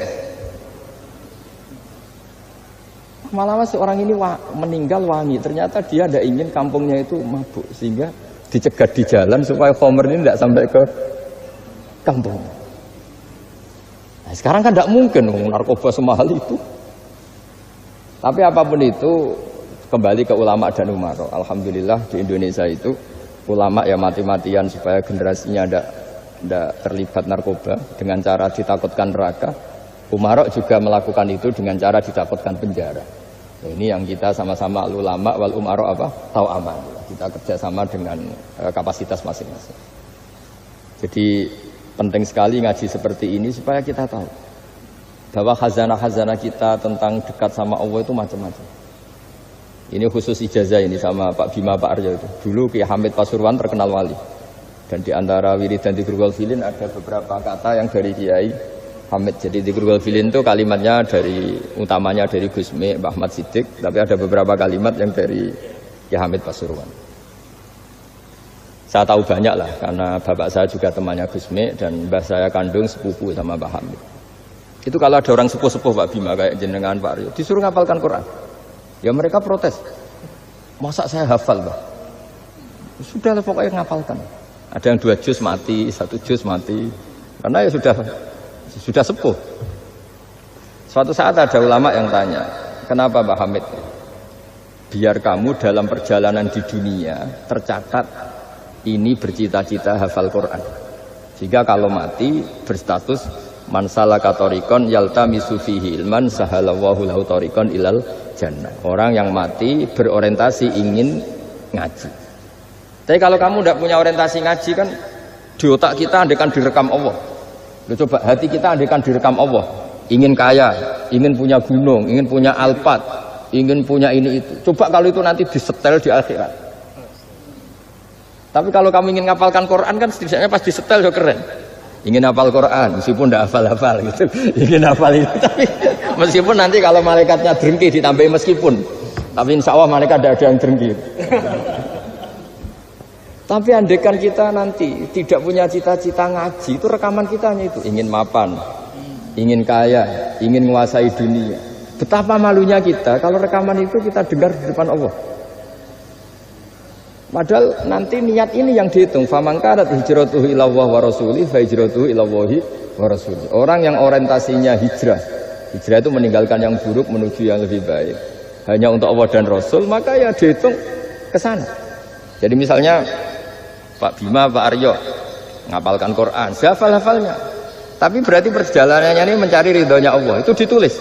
Malah si orang ini meninggal wangi, ternyata dia tidak ingin kampungnya itu mabuk sehingga dicegat di jalan supaya homer ini tidak sampai ke kampung. Nah, sekarang kan tidak mungkin narkoba semahal itu. Tapi apapun itu kembali ke ulama dan umaro. Alhamdulillah di Indonesia itu ulama ya mati-matian supaya generasinya tidak terlibat narkoba dengan cara ditakutkan neraka. Umaro juga melakukan itu dengan cara ditakutkan penjara. Ini yang kita sama-sama ulama wal umaro apa? Tahu aman. Kita kerjasama dengan kapasitas masing-masing. Jadi penting sekali ngaji seperti ini supaya kita tahu bahwa khazanah-khazanah kita tentang dekat sama Allah itu macam-macam. Ini khusus ijazah ini sama Pak Bima Pak Aryo itu. Dulu Ki Hamid Pasuruan terkenal wali. Dan di antara wiridan Dzikrul Filin ada beberapa kata yang dari Kiai Hamid. Jadi Dzikrul Filin itu kalimatnya dari utamanya dari Gusmi Mbah Ahmad Siddiq, tapi ada beberapa kalimat yang dari Ki Hamid Pasuruan. Saya tahu banyak lah karena bapak saya juga temannya Gusmi dan mbah saya kandung sepupu sama Mbah Hamid. Itu kalau ada orang sepuh-sepuh Pak Bima kayak jenengan Pak Aryo disuruh ngapalkan Quran, ya mereka protes. Masa saya hafal Mbah? Sudah lah pokoknya ngapalkan. Ada yang 2 juz mati, 1 juz mati, karena ya sudah sepuh. Suatu saat ada ulama yang tanya, kenapa Mbah Hamid? Biar kamu dalam perjalanan di dunia tercatat ini bercita-cita hafal Quran. Jika kalau mati berstatus man salaka thoriqan yaltamisu fihi ilman sahalallahu lahu thoriqan ilal jannah. Orang yang mati berorientasi ingin ngaji. Tapi kalau kamu tidak punya orientasi ngaji kan di otak kita andekan direkam Allah. Loh, coba hati kita andekan direkam Allah. Ingin kaya, ingin punya gunung, ingin punya alpat, ingin punya ini itu. Coba kalau itu nanti disetel di akhirat. Tapi kalau kamu ingin ngapalkan Quran kan setidaknya pas disetel ya keren. Ingin hafal Quran meskipun tidak hafal-hafal gitu. Ingin hafal itu tapi meskipun nanti kalau malaikatnya drengki ditambahi meskipun. Tapi insya Allah malaikat tidak ada yang drengki. Tapi andekan kita nanti tidak punya cita-cita ngaji, itu rekaman kita hanya itu. Ingin mapan, ingin kaya, ingin menguasai dunia. Betapa malunya kita kalau rekaman itu kita dengar di depan Allah. Padahal nanti niat ini yang dihitung. Faman kanat hijratuhu ilallah wa rasulih fa hijratuhu ilallahi wa rasulih. Orang yang orientasinya hijrah. Hijrah itu meninggalkan yang buruk menuju yang lebih baik. Hanya untuk Allah dan Rasul, maka ya dihitung ke sana. Jadi misalnya Pak Bima, Pak Aryo ngapalkan Quran, hafal-hafalnya. Tapi berarti perjalanannya ini mencari ridhonya Allah, itu ditulis.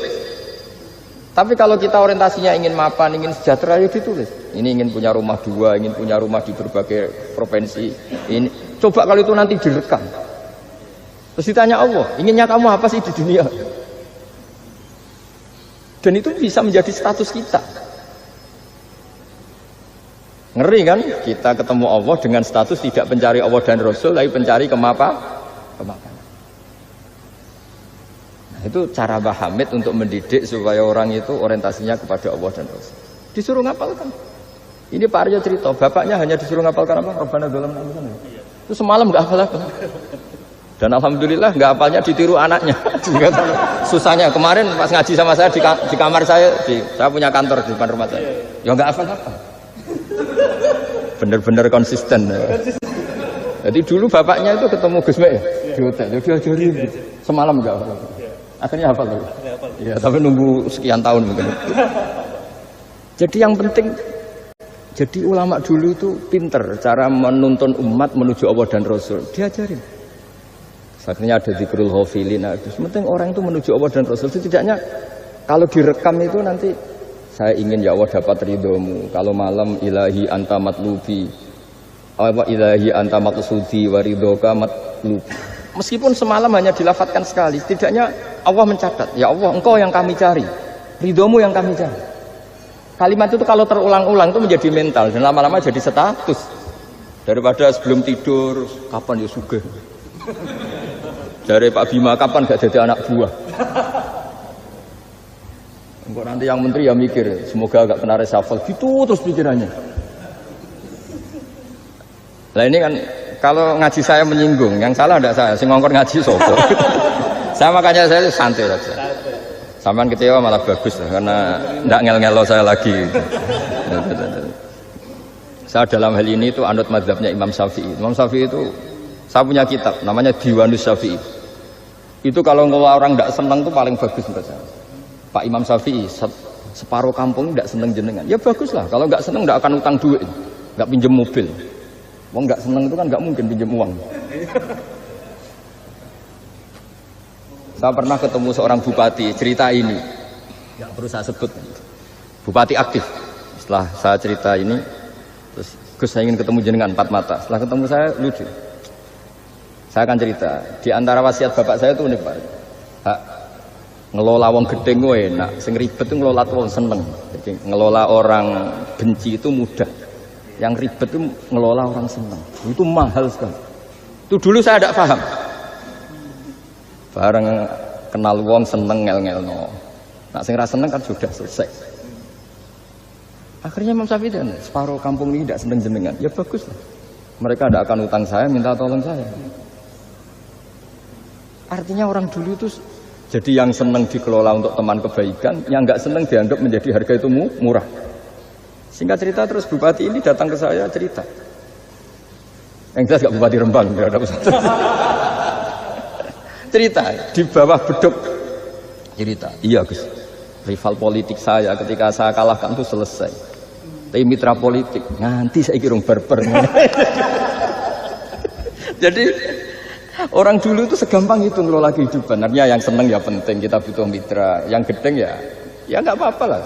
Tapi kalau kita orientasinya ingin mapan, ingin sejahtera, ya ditulis. Ini ingin punya rumah 2, ingin punya rumah di berbagai provinsi. Ini coba kalau itu nanti direkam. Terus ditanya Allah, inginnya kamu apa sih di dunia? Dan itu bisa menjadi status kita. Ngeri kan? Kita ketemu Allah dengan status tidak pencari Allah dan Rasul, tapi pencari kemapanan. Nah, itu cara Mbah Hamid untuk mendidik supaya orang itu orientasinya kepada Allah dan Rasul. Disuruh ngapalkan. Ini Pak Aryo cerita, bapaknya hanya disuruh ngapalkan apa? Rabbana dzalamna anfusana. Itu semalam nggak hafal. Dan alhamdulillah nggak hafalnya ditiru anaknya. Susahnya kemarin pas ngaji sama saya di kamar saya, saya punya kantor di depan rumah saya. Ya nggak hafal-hafal. Bener-bener konsisten. Jadi dulu bapaknya itu ketemu Gus Mek ya, di hotel. Dia diajarin semalam enggak hafal. Akhirnya hafal loh. Ya, tapi nunggu sekian tahun mungkin. Jadi yang penting, jadi ulama dulu itu pinter cara menuntun umat menuju Allah dan Rasul. Diajarin. Akhirnya ada Dzikrul Ghafilin. Itu penting orang itu menuju Allah dan Rasul. Setidaknya kalau direkam itu nanti saya ingin ya Allah dapat ridhomu. Kalau malam ilahi anta matlubi, wa ilahi anta matsudi wa ridhoka matlubi. Meskipun semalam hanya dilafatkan sekali, setidaknya Allah mencatat, ya Allah engkau yang kami cari, ridhomu yang kami cari. Kalimat itu kalau terulang-ulang itu menjadi mental dan lama-lama jadi status. Daripada sebelum tidur, kapan ya sugih. Dari Pak Bima, kapan gak jadi anak buah. Engkau nanti yang menteri ya mikir, semoga agak kena reshuffle gitu terus pikirannya. Nah ini kan kalau ngaji saya menyinggung, yang salah tidak saya, sing ngongkor ngaji sopo. Saya makanya saya santai saja. Sampean kecewa malah bagus karena tidak ngel-ngelo saya lagi. Saya dalam hal ini itu anut mazhabnya Imam Syafi'i. Imam Syafi'i itu saya punya kitab namanya Diwanus Syafi'i. Itu kalau orang tidak senang itu paling bagus menurut saya. Pak Imam Syafi'i separuh kampung tidak senang jenengan, ya bagus lah. Kalau nggak senang nggak akan utang duit, nggak pinjem mobil. Wong nggak senang itu kan nggak mungkin pinjem uang. Saya pernah ketemu seorang bupati cerita ini, nggak perlu saya sebut. bupati aktif. Setelah saya cerita ini, terus Gus saya ingin ketemu jenengan empat mata. Setelah ketemu saya lucu. Saya akan cerita. Di antara wasiat bapak saya itu unik Pak. Hak ngelola wong gedeng enak, sing ribet itu ngelola wong seneng. Jadi ngelola orang benci itu mudah. Yang ribet itu ngelola orang seneng. Itu mahal sekali. Itu dulu saya tidak paham. Bareng kenal wong seneng ngel-ngelno. Nah sing ra seneng kan sudah selesai. Akhirnya Imam Syafi'i dan separuh kampung ini tidak seneng jenengan. Ya bagus lah. Mereka tidak akan utang saya, minta tolong saya. Artinya orang dulu itu jadi yang seneng dikelola untuk teman kebaikan, yang nggak seneng dianggap menjadi harga itu murah. Singkat cerita terus bupati ini datang ke saya cerita. Yang jelas gak bupati Rembang, nggak ada usaha. Cerita di bawah beduk. Cerita, iya Gus. Rival politik saya ketika saya kalahkan itu selesai. Tapi mitra politik nanti saya kirung berber. Jadi orang dulu itu segampang itu ngelola kehidupan. Artinya yang seneng ya penting, kita butuh mitra. Yang gedeng ya nggak apa-apa lah.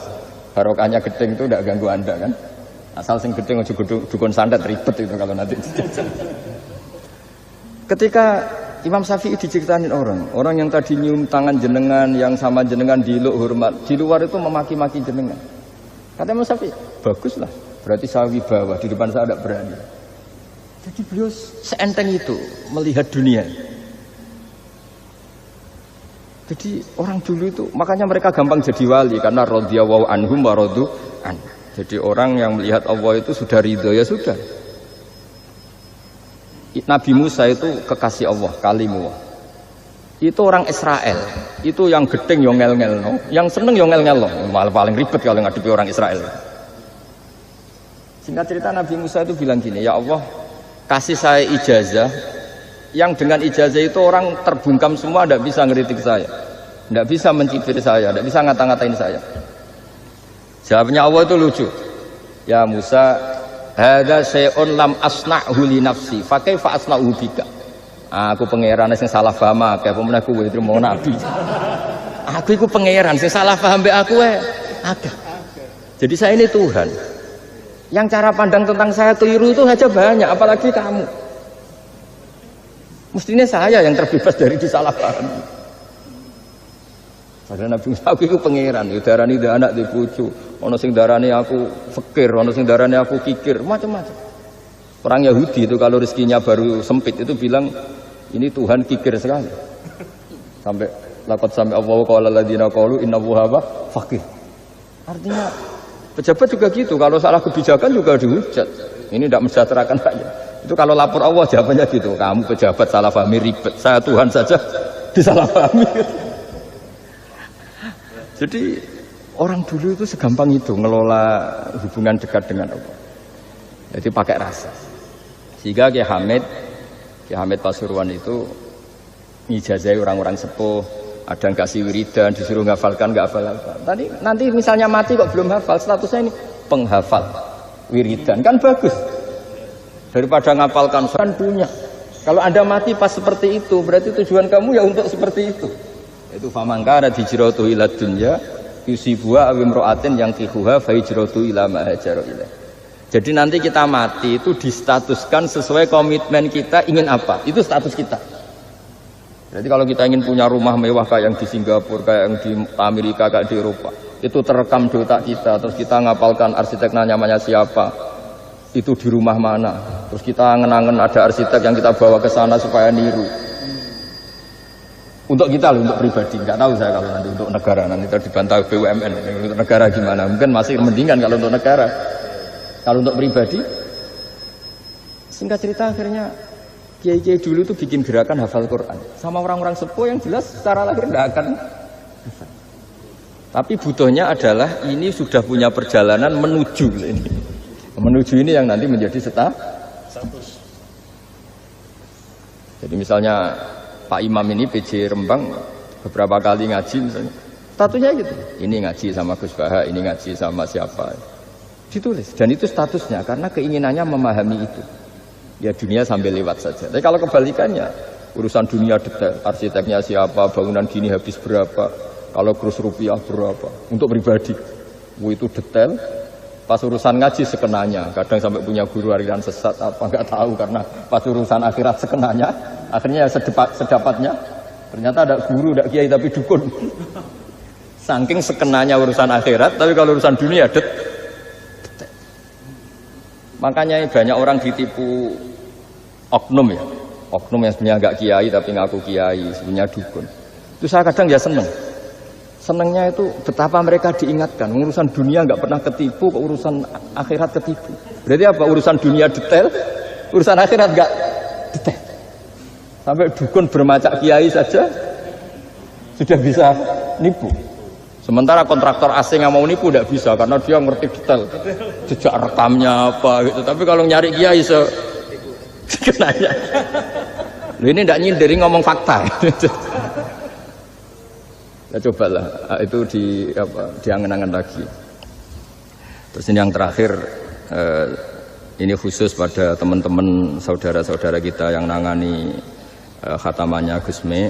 Barokahnya gedeng itu tidak ganggu anda kan. Asal sing gedeng aja dukun sandat ribet itu kalau nanti. Ketika Imam Syafi'i diceritain orang yang tadi nyium tangan jenengan, yang sama jenengan diluk hormat, di luar itu memaki-maki jenengan. Kata Imam Syafi'i, baguslah, berarti saya wibawa, di depan saya tidak berani. Jadi beliau seenteng itu melihat dunia. Jadi orang dulu itu, makanya mereka gampang jadi wali karena radhiyallahu anhum wa radu an. Jadi orang yang melihat Allah itu sudah ridho ya sudah. Nabi Musa itu kekasih Allah, kalimullah. Itu orang Israel, itu yang gedeng yang ngel-ngel, no? Yang seneng yang ngel-ngel, no? Malah paling ribet kalau ngadepi orang Israel. Singkat cerita Nabi Musa itu bilang gini, ya Allah, kasih saya ijazah, yang dengan ijazah itu orang terbungkam semua, tidak bisa ngeritik saya, tidak bisa mencibir saya, tidak bisa ngata-ngatain saya. Jawabnya Allah itu lucu, ya Musa, hadza syai'un lam asna'hu li nafsi fa kaifa asna'u bika. Aku pangeran sing salah paham akeh pemen aku kowe trimo nabi. Aku iku pangeran sing salah paham mbek aku akeh. Jadi saya ini Tuhan. Yang cara pandang tentang saya keliru itu saja banyak, apalagi kamu. Mestinya saya yang terbebas dari disalah paham. Padahal Nabi Musa aku iku pangeran, ya darani anak di bojo, ono sing darani aku fakir, ono sing darani aku kikir, macam-macam. Orang Yahudi itu kalau rezekinya baru sempit itu bilang ini Tuhan kikir sekali. Sampai laqad sampai Allah qala alladziina qalu inna Allaha faqir. Artinya pejabat juga gitu, kalau salah kebijakan juga dihujat. Ini tidak mensejahterakan rakyat. Itu kalau lapor Allah jawabannya gitu, kamu pejabat salah pahami ribet, saya Tuhan saja disalahpahami. Jadi orang dulu itu segampang itu ngelola hubungan dekat dengan Allah. Jadi pakai rasa. Sehingga Kiai Hamid Pasuruan itu ngijazai orang-orang sepuh, ada yang kasih wiridan, disuruh ngafalkan, nggak hafal-hafal. Tadi nanti misalnya mati kok belum hafal, statusnya ini penghafal wiridan, kan bagus. Daripada ngapalkan kan punya. Kalau Anda mati pas seperti itu, berarti tujuan kamu ya untuk seperti itu. Itu famangkara hijratu ila dunya yusibuha aw imra'atin yang tihuha fa hijratu ila ma hajara ilaih. Jadi nanti kita mati itu distatuskan sesuai komitmen kita ingin apa, itu status kita. Jadi kalau kita ingin punya rumah mewah kayak yang di Singapura, kayak yang di Amerika, kayak di Eropa, itu terekam di otak kita, terus kita ngapalkan arsiteknya namanya siapa, itu di rumah mana, terus kita ngenangen ada arsitek yang kita bawa ke sana supaya niru. Untuk kita loh, untuk pribadi, nggak tahu saya kalau nanti untuk negara, nanti dibantah BUMN, untuk negara gimana, mungkin masih mendingan kalau untuk negara. Kalau untuk pribadi, singkat cerita akhirnya kiai-kiai dulu itu bikin gerakan hafal Quran sama orang-orang sepuh yang jelas secara lahir tidak akan hafal. Tapi butuhnya adalah ini sudah punya perjalanan menuju ini. Menuju ini yang nanti menjadi status. Jadi misalnya Pak Imam ini PJ Rembang beberapa kali ngaji misalnya, statusnya gitu. Ini ngaji sama Gus Baha, ini ngaji sama siapa. Ditulis, dan itu statusnya karena keinginannya memahami itu. Ya dunia sambil lewat saja. Tapi kalau kebalikannya, urusan dunia detail, arsiteknya siapa, bangunan gini habis berapa, kalau kurus rupiah berapa, untuk pribadi. Itu detail. Pas urusan ngaji sekenanya, kadang sampai punya guru aliran sesat apa nggak tahu karena pas urusan akhirat sekenanya, akhirnya sedapatnya. Ternyata ada guru, ada kiai tapi dukun. Saking sekenanya urusan akhirat, tapi kalau urusan dunia detail. Makanya banyak orang ditipu oknum ya, oknum yang sebenarnya nggak kiai tapi ngaku kiai, sebenarnya dukun. Itu saya kadang ya senengnya itu betapa mereka diingatkan urusan dunia nggak pernah ketipu, kok urusan akhirat ketipu. Berarti apa? Urusan dunia detail, urusan akhirat nggak detail. Sampai dukun bermacak kiai saja sudah bisa nipu. Sementara kontraktor asing yang mau nipu tidak bisa karena dia ngerti detail, jejak rekamnya apa gitu. Tapi kalau nyari kiai sekenanya, ini tidak nyindiri ngomong fakta. Ya cobalah itu diangen-angen lagi. Terus ini yang terakhir, ini khusus pada teman-teman saudara-saudara kita yang nangani khatamannya Gusme.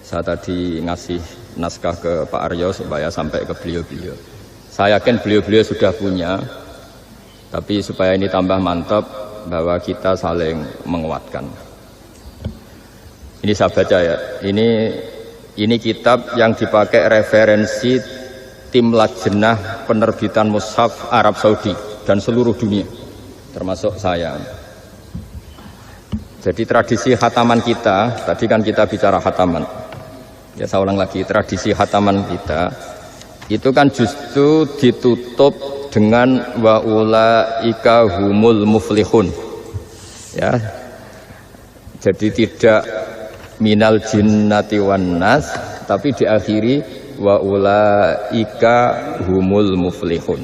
Saya tadi ngasih naskah ke Pak Aryo supaya sampai ke beliau-beliau. Saya yakin beliau-beliau sudah punya, tapi supaya ini tambah mantap bahwa kita saling menguatkan. Ini saya baca ya. Ini kitab yang dipakai referensi tim lajnah penerbitan mushaf Arab Saudi dan seluruh dunia, termasuk saya. Jadi tradisi khataman kita, tadi kan kita bicara khataman. Ya saya ulang lagi, tradisi khataman kita itu kan justru ditutup dengan wa ulaika humul muflihun. Ya. Jadi tidak minal jinnati wan nas, tapi diakhiri wa ulaika humul muflihun.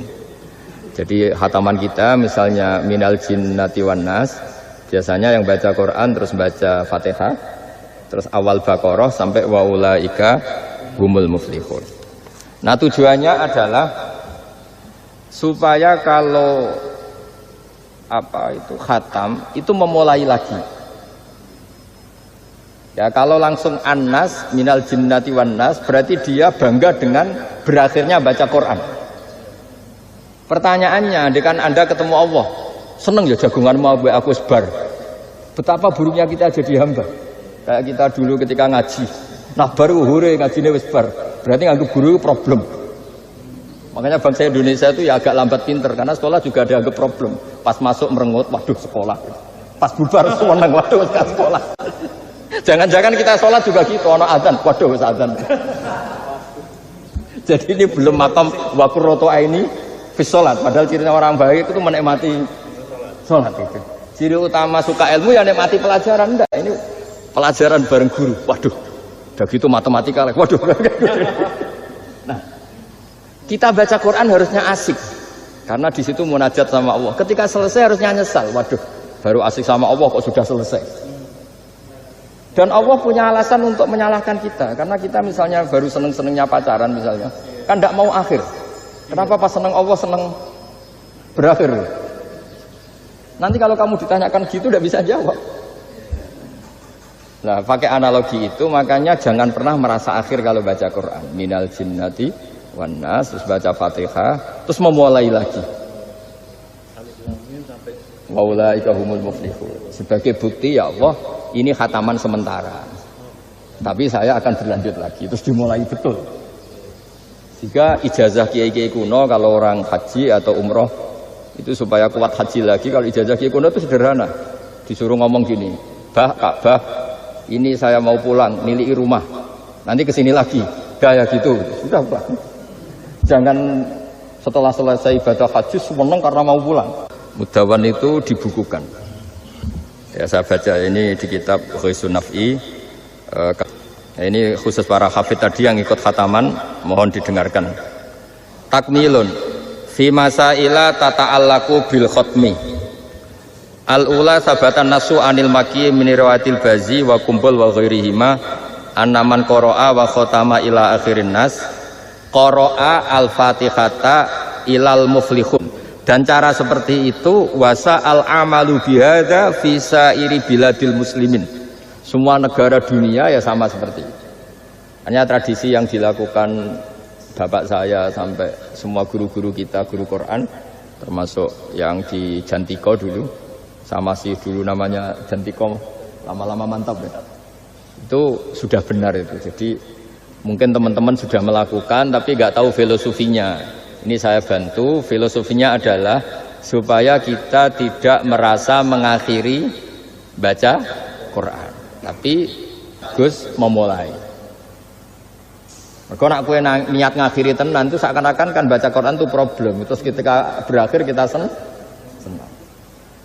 Jadi khataman kita misalnya minal jinnati wan nas, biasanya yang baca Quran terus baca Fatihah, terus awal Baqarah sampai wa ulaika humul muflihun. Nah, tujuannya adalah supaya kalau khatam itu memulai lagi. Ya, kalau langsung An-Nas minal jinnati wan nas berarti dia bangga dengan berakhirnya baca Quran. Pertanyaannya, dengan Anda ketemu Allah, seneng ya jagunganmu aku sebar. Betapa buruknya kita jadi hamba. Kayak kita dulu ketika ngaji. Nah, baru hore ngajine wis bar. Berarti nganggep guru problem. Makanya bangsa Indonesia itu ya agak lambat pinter karena sekolah juga ada anggap problem. Pas masuk merengut, waduh sekolah. Pas bubar seneng, waduh sekolah. Jangan-jangan kita sholat juga gitu, ono adzan, waduh wis adzan. Jadi ini belum makam wa qurratu aini fi sholat. Padahal cirinya orang baik itu menikmati sholat itu. Ciri utama suka ilmu ya nikmati pelajaran. Enggak, ini pelajaran bareng guru. Waduh, udah gitu matematika lagi. Waduh. Nah, kita baca Quran harusnya asik. Karena di situ munajat sama Allah. Ketika selesai harusnya nyesal. Waduh, baru asik sama Allah kok sudah selesai. Dan Allah punya alasan untuk menyalahkan kita. Karena kita misalnya baru seneng-senengnya pacaran misalnya. Kan tidak mau akhir. Kenapa pas seneng Allah seneng berakhir? Nanti kalau kamu ditanyakan gitu tidak bisa jawab. Nah, pakai analogi itu makanya jangan pernah merasa akhir kalau baca Quran. Minal jinnati wan nas, terus baca Fatihah, terus memulai lagi. Wa ulaika humul muflihun. Sebagai bukti ya Allah, ini khataman sementara. Tapi saya akan berlanjut lagi, terus dimulai betul. Jika ijazah kiai-kiai kuno kalau orang haji atau umroh itu supaya kuat haji lagi, kalau ijazah kiai kuno itu sederhana. Disuruh ngomong gini, "Bah, Ka'bah, ini saya mau pulang, nilai rumah. Nanti kesini lagi." Kayak gitu. Sudah, Pak. Jangan setelah selesai ibadah haji seneng karena mau pulang. Mudawan itu dibukukan. Ya, saya baca ini di kitab Ghisun Naf'i. Ini khusus para hafid tadi yang ikut khataman, mohon didengarkan. Takmilun fi masaila tata'allaku bil khatmi. Al-ula sabatan nasu anil maki min riwayatil bazi wa kumpul wa ghairihima annaman qara'a wa khatama ila akhirin nas qara'a al-fatihata ilal muflihun. Dan cara seperti itu wasa al-amalu bihadza fi sairi biladil muslimin. Semua negara dunia ya sama seperti itu. Hanya tradisi yang dilakukan bapak saya sampai semua guru-guru kita, guru Quran, termasuk yang di Jantiko dulu, sama si dulu namanya Jantiko, lama-lama mantap ya. Itu sudah benar itu. Jadi mungkin teman-teman sudah melakukan tapi nggak tahu filosofinya. Ini saya bantu. Filosofinya adalah supaya kita tidak merasa mengakhiri baca Quran, tapi Gus memulai. Kalau nak kue niat ngakhiri tenan itu seakan-akan kan baca Quran itu problem. Terus ketika berakhir kita senang.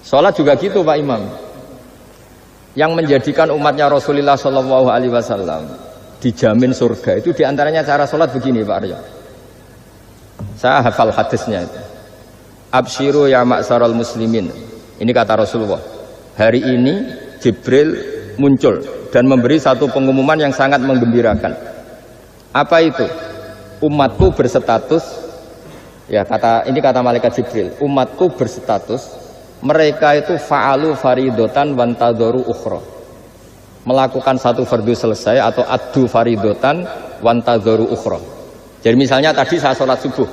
Sholat juga gitu Pak Imam. Yang menjadikan umatnya Rasulullah Shallallahu Alaihi Wasallam dijamin surga itu diantaranya cara sholat begini Pak Aryo. Saya hafal hadisnya itu. Absyiru ya ma'syaral muslimin. Ini kata Rasulullah. Hari ini Jibril muncul dan memberi satu pengumuman yang sangat menggembirakan. Apa itu? Umatku berstatus, ya ini kata malaikat Jibril. Umatku berstatus, mereka itu fa'alu faridotan wantadoru ukhra. Melakukan satu fardu selesai atau addu faridotan wantadoru ukhra. Jadi misalnya tadi saya sholat subuh,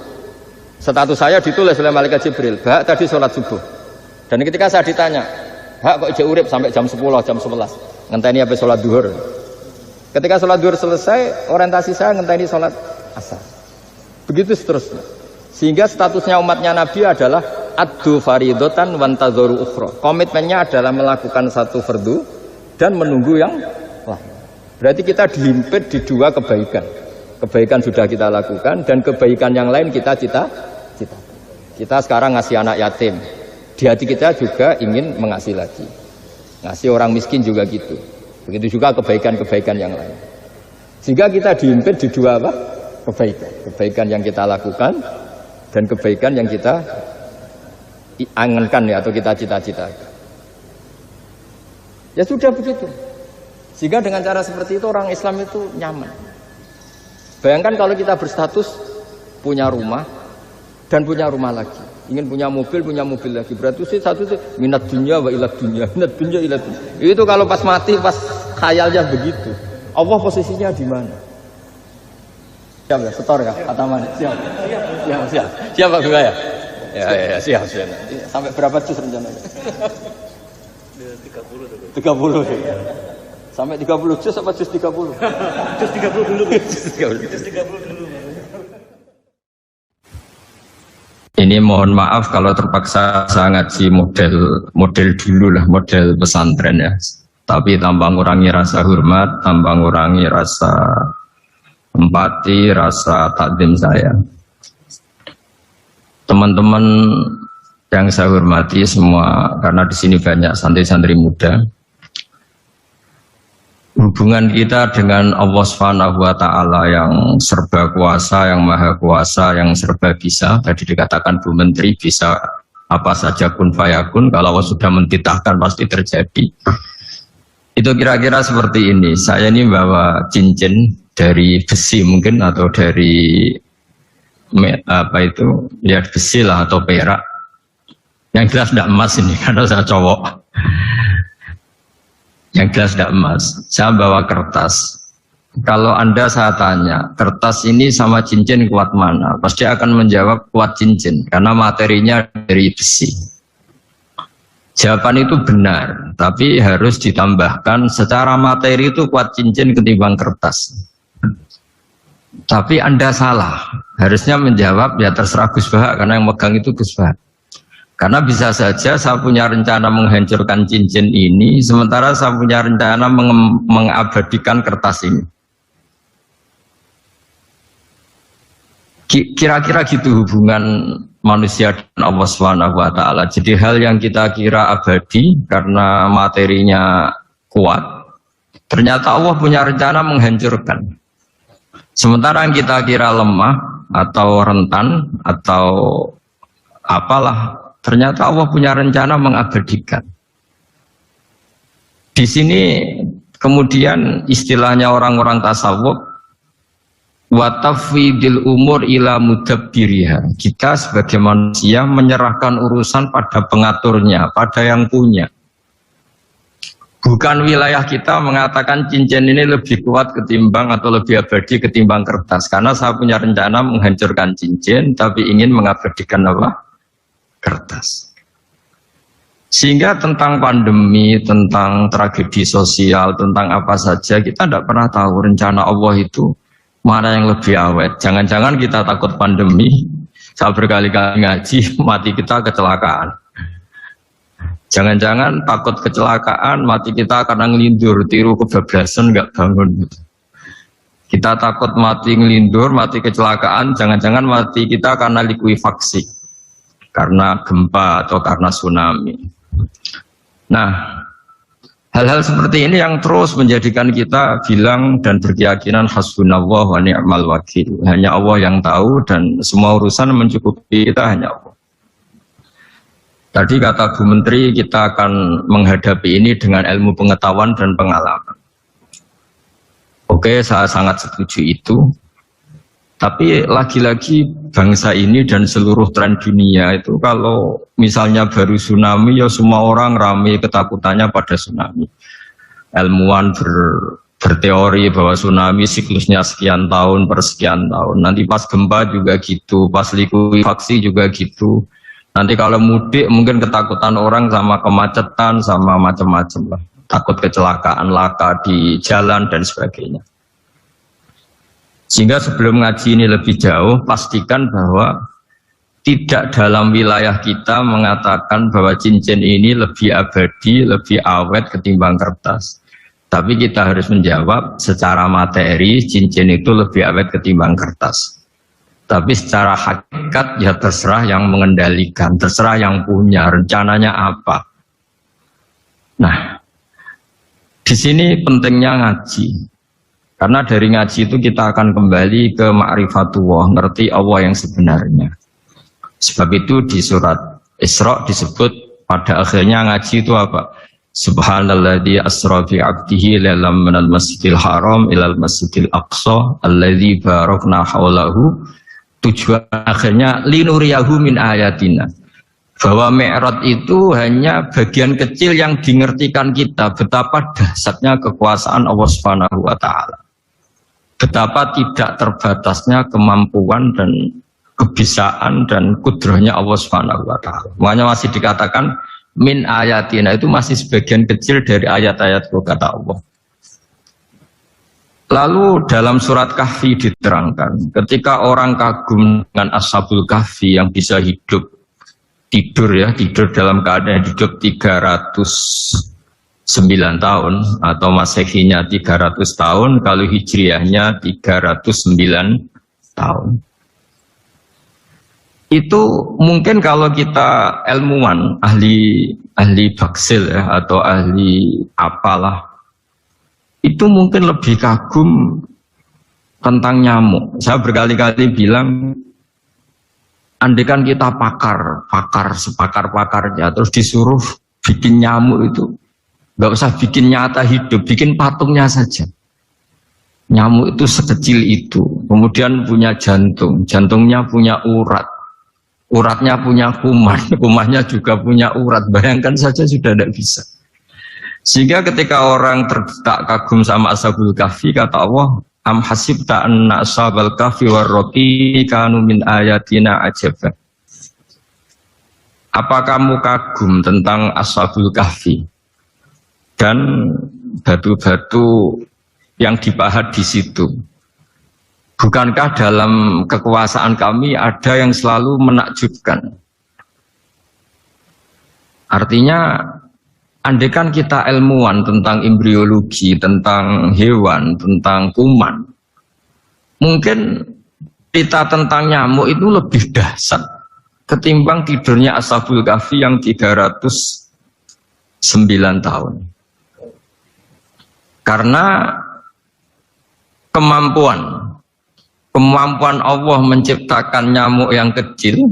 status saya ditulis oleh malaikat Jibril, Hak tadi sholat subuh. Dan ketika saya ditanya, Hak kok jauh urip sampai jam 10, jam 11, ngenteni apa sholat duhur. Ketika sholat duhur selesai, orientasi saya ngenteni sholat asar. Begitu seterusnya. Sehingga statusnya umatnya Nabi adalah addu faridotan wantadoru ukhra. Komitmennya adalah melakukan satu fardu dan menunggu yang lain. Berarti kita dihimpit di dua kebaikan. Kebaikan sudah kita lakukan dan kebaikan yang lain kita cita. Kita sekarang ngasih anak yatim. Di hati kita juga ingin mengasih lagi. Ngasih orang miskin juga gitu. Begitu juga kebaikan-kebaikan yang lain. Sehingga kita dihimpit di dua apa? Kebaikan. Kebaikan yang kita lakukan dan kebaikan yang kita angankan ya, atau kita cita-citakan. Ya sudah begitu. Sehingga dengan cara seperti itu orang Islam itu nyaman. Bayangkan kalau kita berstatus punya rumah dan punya rumah lagi, ingin punya mobil lagi, berarti satu itu minat dunia wa ilat dunia, minat dunia ilat dunia. Itu kalau pas mati, pas khayalnya begitu, Allah posisinya di mana? Siap ya, setor ya, kata mana? Siap Pak Bunga ya? Ya, siap. Sampai berapa juz rencananya? 30 ya. Sampai 30 juz apa juz 30? Juz 30 dulu. Juz 30 dulu. Ini mohon maaf kalau terpaksa saya ngaji model dulu lah, model pesantren ya. Tapi tanpa ngurangi rasa hormat, tanpa ngurangi rasa empati, rasa takdim saya. Teman-teman yang saya hormati semua, karena di sini banyak santri-santri muda. Hubungan kita dengan Allah Subhanahu wa Ta'ala yang serba kuasa, yang maha kuasa, yang serba bisa. Tadi dikatakan Bu Menteri bisa apa saja kun fayakun, kalau Allah sudah mentitahkan pasti terjadi. Itu kira-kira seperti ini. Saya ini bawa cincin dari besi mungkin, atau dari apa itu, ya besi lah atau perak. Yang jelas tidak emas ini, karena saya cowok. Yang jelas tidak emas. Saya bawa kertas. Kalau Anda saya tanya, kertas ini sama cincin kuat mana? Pasti akan menjawab kuat cincin, karena materinya dari besi. Jawaban itu benar, tapi harus ditambahkan secara materi itu kuat cincin ketimbang kertas. Tapi Anda salah. Harusnya menjawab, ya terserah Gus Bahak, karena yang megang itu Gus Bahak. Karena bisa saja saya punya rencana menghancurkan cincin ini, sementara saya punya rencana mengabadikan kertas ini. Kira-kira gitu hubungan manusia dan Allah Subhanahu wa Ta'ala. Jadi hal yang kita kira abadi karena materinya kuat, ternyata Allah punya rencana menghancurkan. Sementara yang kita kira lemah atau rentan atau apalah, ternyata Allah punya rencana mengabadikan. Di sini kemudian istilahnya orang-orang tasawuf, wa tafwidil umur ila mudabbiriha. Kita sebagai manusia menyerahkan urusan pada pengaturnya, pada yang punya. Bukan wilayah kita mengatakan cincin ini lebih kuat ketimbang atau lebih abadi ketimbang kertas. Karena saya punya rencana menghancurkan cincin, tapi ingin mengabadikan apa? Kertas. Sehingga tentang pandemi, tentang tragedi sosial, tentang apa saja, kita tidak pernah tahu rencana Allah itu mana yang lebih awet. Jangan-jangan kita takut pandemi, saya berkali-kali ngaji, mati kita kecelakaan. Jangan-jangan takut kecelakaan, mati kita karena ngelindur, tiru kebablasan, nggak bangun. Kita takut mati ngelindur, mati kecelakaan, jangan-jangan mati kita karena likuifaksi, karena gempa atau karena tsunami. Nah, hal-hal seperti ini yang terus menjadikan kita bilang dan berkeyakinan hasbunallah wa ni'mal wakil. Hanya Allah yang tahu dan semua urusan mencukupi kita hanya Allah. Tadi kata Bu Menteri kita akan menghadapi ini dengan ilmu pengetahuan dan pengalaman. Oke, saya sangat setuju itu. Tapi lagi-lagi bangsa ini dan seluruh tren dunia itu kalau misalnya baru tsunami ya semua orang ramai ketakutannya pada tsunami. Ilmuwan berteori bahwa tsunami siklusnya sekian tahun per sekian tahun. Nanti pas gempa juga gitu, pas likuifaksi juga gitu. Nanti kalau mudik mungkin ketakutan orang sama kemacetan, sama macam-macam lah. Takut kecelakaan, laka di jalan dan sebagainya. Sehingga sebelum ngaji ini lebih jauh, pastikan bahwa tidak dalam wilayah kita mengatakan bahwa cincin ini lebih abadi, lebih awet ketimbang kertas. Tapi kita harus menjawab secara materi, cincin itu lebih awet ketimbang kertas. Tapi secara hakikat ya terserah yang mengendalikan, terserah yang punya, rencananya apa. Nah, di sini pentingnya ngaji. Karena dari ngaji itu kita akan kembali ke ma'rifatullah, ngerti Allah yang sebenarnya. Sebab itu di surat Isra disebut pada akhirnya ngaji itu apa? Subhanalladzi asra bi 'abdihi lailam minal masjidil haram ilal masjidil aqsa alladzi barakna haulahu. Tujuan akhirnya linuriyahu min ayatina, bahwa Mi'raj itu hanya bagian kecil yang dingertikan kita betapa dahsyatnya kekuasaan Allah Subhanahu wa taala, betapa tidak terbatasnya kemampuan dan kebisaan dan kudrahnya Allah Subhanahu wa taala. Makanya masih dikatakan min ayatina, itu masih sebagian kecil dari ayat-ayat kata Allah. Lalu dalam surat Kahfi diterangkan, ketika orang kagum dengan Ashabul Kahfi yang bisa hidup, tidur dalam keadaan hidup 309 tahun, atau Masehinya 300 tahun, kalau Hijriahnya 309 tahun. Itu mungkin kalau kita ilmuwan, ahli baksil ya, atau ahli apalah, itu mungkin lebih kagum tentang nyamuk. Saya berkali-kali bilang, andaikan kita sepakar-pakarnya, terus disuruh bikin nyamuk itu, nggak usah bikin nyata hidup, bikin patungnya saja. Nyamuk itu sekecil itu, kemudian punya jantung, jantungnya punya urat, uratnya punya kuman, kumannya juga punya urat. Bayangkan saja sudah tidak bisa. Sehingga ketika orang terdetak kagum sama Ashabul Kahfi, kata Allah, am hasibta anna ashabal kahfi warraqi kanu min ayatina ajaba. Apa kamu kagum tentang Ashabul Kahfi dan batu-batu yang dipahat di situ? Bukankah dalam kekuasaan kami ada yang selalu menakjubkan? Artinya, andaikan kita ilmuwan tentang embriologi, tentang hewan, tentang kuman, mungkin kita tentang nyamuk itu lebih dahsyat ketimbang tidurnya Ashabul Kahfi yang 309 tahun. Karena kemampuan Allah menciptakan nyamuk yang kecil,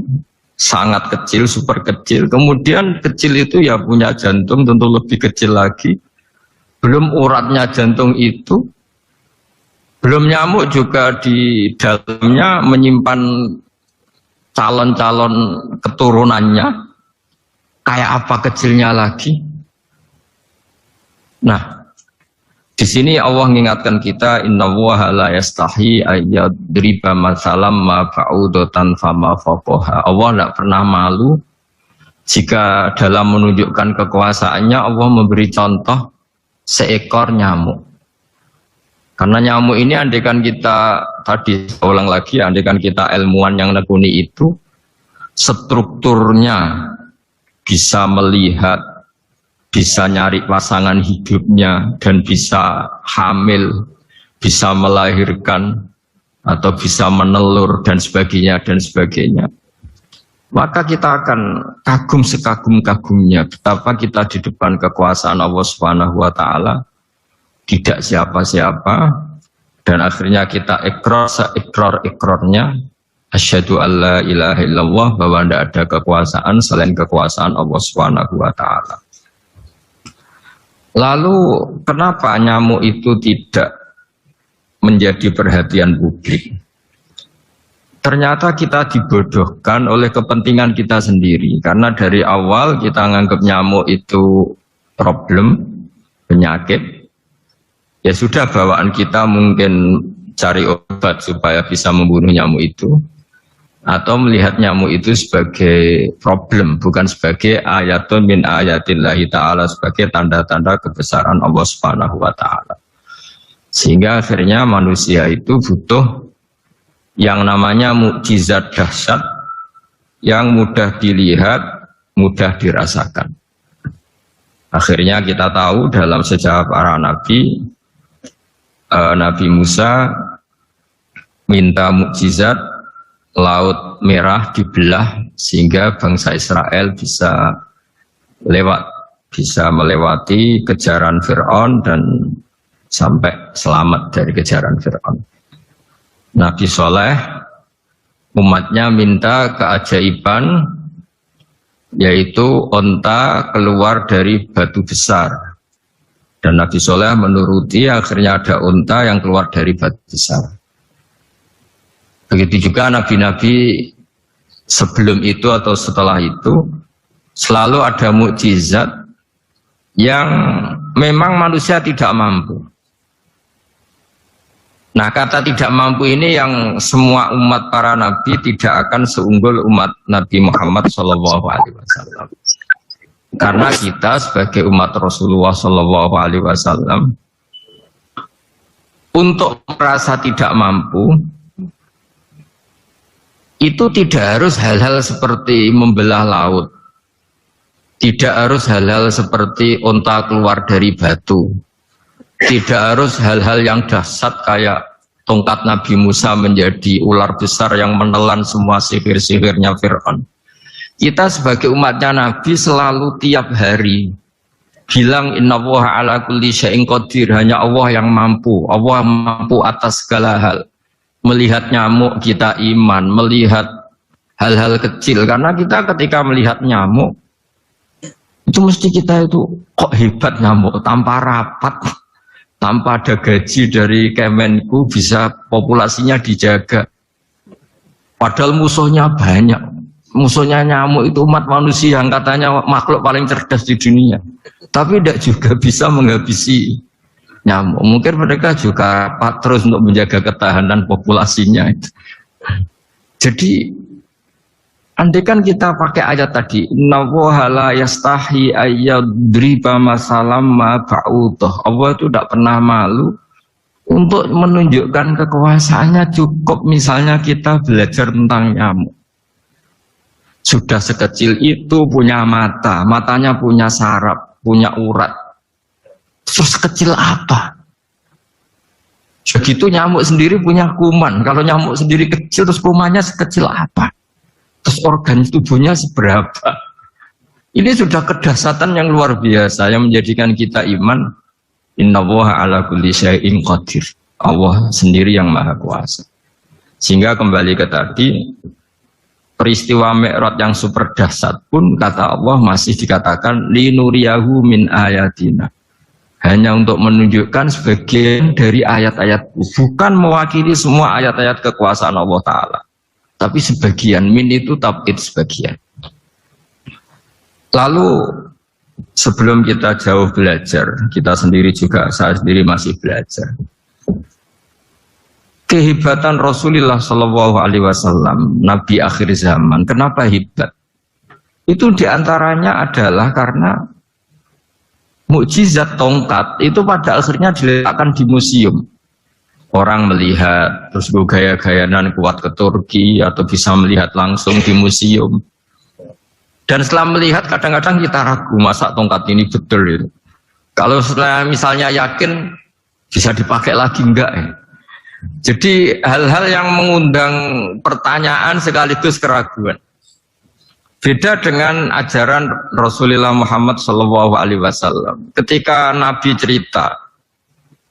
sangat kecil, super kecil. Kemudian kecil itu ya punya jantung, tentu lebih kecil lagi. Belum uratnya jantung itu, belum nyamuk juga di dalamnya menyimpan calon-calon keturunannya. Kayak apa kecilnya lagi? Nah, di sini Allah mengingatkan kita, innallaha la yastahi ayyadriba matsalam ma ba'udatan fama fawqaha. Allah tidak pernah malu jika dalam menunjukkan kekuasaannya Allah memberi contoh seekor nyamuk. Karena nyamuk ini andaikan kita, tadi saya ulang lagi, andaikan kita ilmuwan yang nekuni itu, strukturnya bisa melihat, bisa nyari pasangan hidupnya, dan bisa hamil, bisa melahirkan, atau bisa menelur, dan sebagainya, dan sebagainya. Maka kita akan kagum sekagum-kagumnya betapa kita di depan kekuasaan Allah Subhanahu wa Ta'ala tidak siapa-siapa, dan akhirnya kita ikrar-ikrarnya asyhadu alla ilaha illallah, bahwa tidak ada kekuasaan selain kekuasaan Allah Subhanahu wa Ta'ala. Lalu kenapa nyamuk itu tidak menjadi perhatian publik? Ternyata kita dibodohkan oleh kepentingan kita sendiri. Karena dari awal kita menganggap nyamuk itu problem, penyakit. Ya sudah, bawaan kita mungkin cari obat supaya bisa membunuh nyamuk itu. Atau melihat nyamuk itu sebagai problem, bukan sebagai ayatun min ayatillahi ta'ala, sebagai tanda-tanda kebesaran Allah Subhanahu wa Ta'ala. Sehingga akhirnya manusia itu butuh yang namanya mukjizat dahsyat yang mudah dilihat, mudah dirasakan. Akhirnya kita tahu dalam sejarah para nabi, Nabi Musa minta mukjizat Laut Merah dibelah sehingga bangsa Israel bisa melewati kejaran Fir'aun dan sampai selamat dari kejaran Fir'aun. Nabi Soleh umatnya minta keajaiban, yaitu onta keluar dari batu besar, dan Nabi Soleh menuruti, akhirnya ada onta yang keluar dari batu besar. Begitu juga nabi-nabi sebelum itu atau setelah itu selalu ada mukjizat yang memang manusia tidak mampu. Nah, kata tidak mampu ini yang semua umat para nabi tidak akan seunggul umat Nabi Muhammad SAW. Karena kita sebagai umat Rasulullah SAW untuk merasa tidak mampu itu tidak harus hal-hal seperti membelah laut, tidak harus hal-hal seperti onta keluar dari batu, tidak harus hal-hal yang dahsyat kayak tongkat Nabi Musa menjadi ular besar yang menelan semua sihir-sihirnya Fir'aun. Kita sebagai umatnya Nabi selalu tiap hari bilang innallaha ala kulli syai'in qadir, hanya Allah yang mampu, Allah mampu atas segala hal. Melihat nyamuk kita iman, melihat hal-hal kecil, karena kita ketika melihat nyamuk itu mesti kita itu kok hebat nyamuk, tanpa rapat, tanpa ada gaji dari Kemenku bisa populasinya dijaga. Padahal musuhnya banyak, musuhnya nyamuk itu umat manusia yang katanya makhluk paling cerdas di dunia, tapi tidak juga bisa menghabisi nyamuk. Mungkin mereka juga rapat terus untuk menjaga ketahanan populasinya. Jadi andaikan kita pakai ayat tadi, innallaha la yastahi ayyadriba masalam ma ba'udah, Allah itu tidak pernah malu untuk menunjukkan kekuasaannya. Cukup misalnya kita belajar tentang nyamuk, sudah sekecil itu punya mata, matanya punya saraf, punya urat. Terus kecil apa? Begitu nyamuk sendiri punya kuman. Kalau nyamuk sendiri kecil, terus kumannya sekecil apa? Terus organ tubuhnya seberapa? Ini sudah kedahsyatan yang luar biasa yang menjadikan kita iman. Innallaha ala kulli syai'in qadir. Allah sendiri yang maha kuasa. Sehingga kembali ke tadi, peristiwa Mi'raj yang super dahsyat pun kata Allah masih dikatakan linuriyahu min ayatina. Hanya untuk menunjukkan sebagian dari ayat-ayat, bukan mewakili semua ayat-ayat kekuasaan Allah Ta'ala, tapi sebagian, min itu tabid sebagian. Lalu sebelum kita jauh belajar, kita sendiri juga, saya sendiri masih belajar. Kehebatan Rasulullah Shallallahu Alaihi Wasallam, Nabi akhir zaman. Kenapa hebat? Itu diantaranya adalah karena mukjizat tongkat itu pada akhirnya diletakkan di museum. Orang melihat, terus gaya-gayaan kuat ke Turki atau bisa melihat langsung di museum. Dan setelah melihat kadang-kadang kita ragu, masa tongkat ini betul itu. Kalau setelah misalnya yakin bisa dipakai lagi enggak ya? Jadi hal-hal yang mengundang pertanyaan sekaligus keraguan. Beda dengan ajaran Rasulullah Muhammad SAW. Ketika Nabi cerita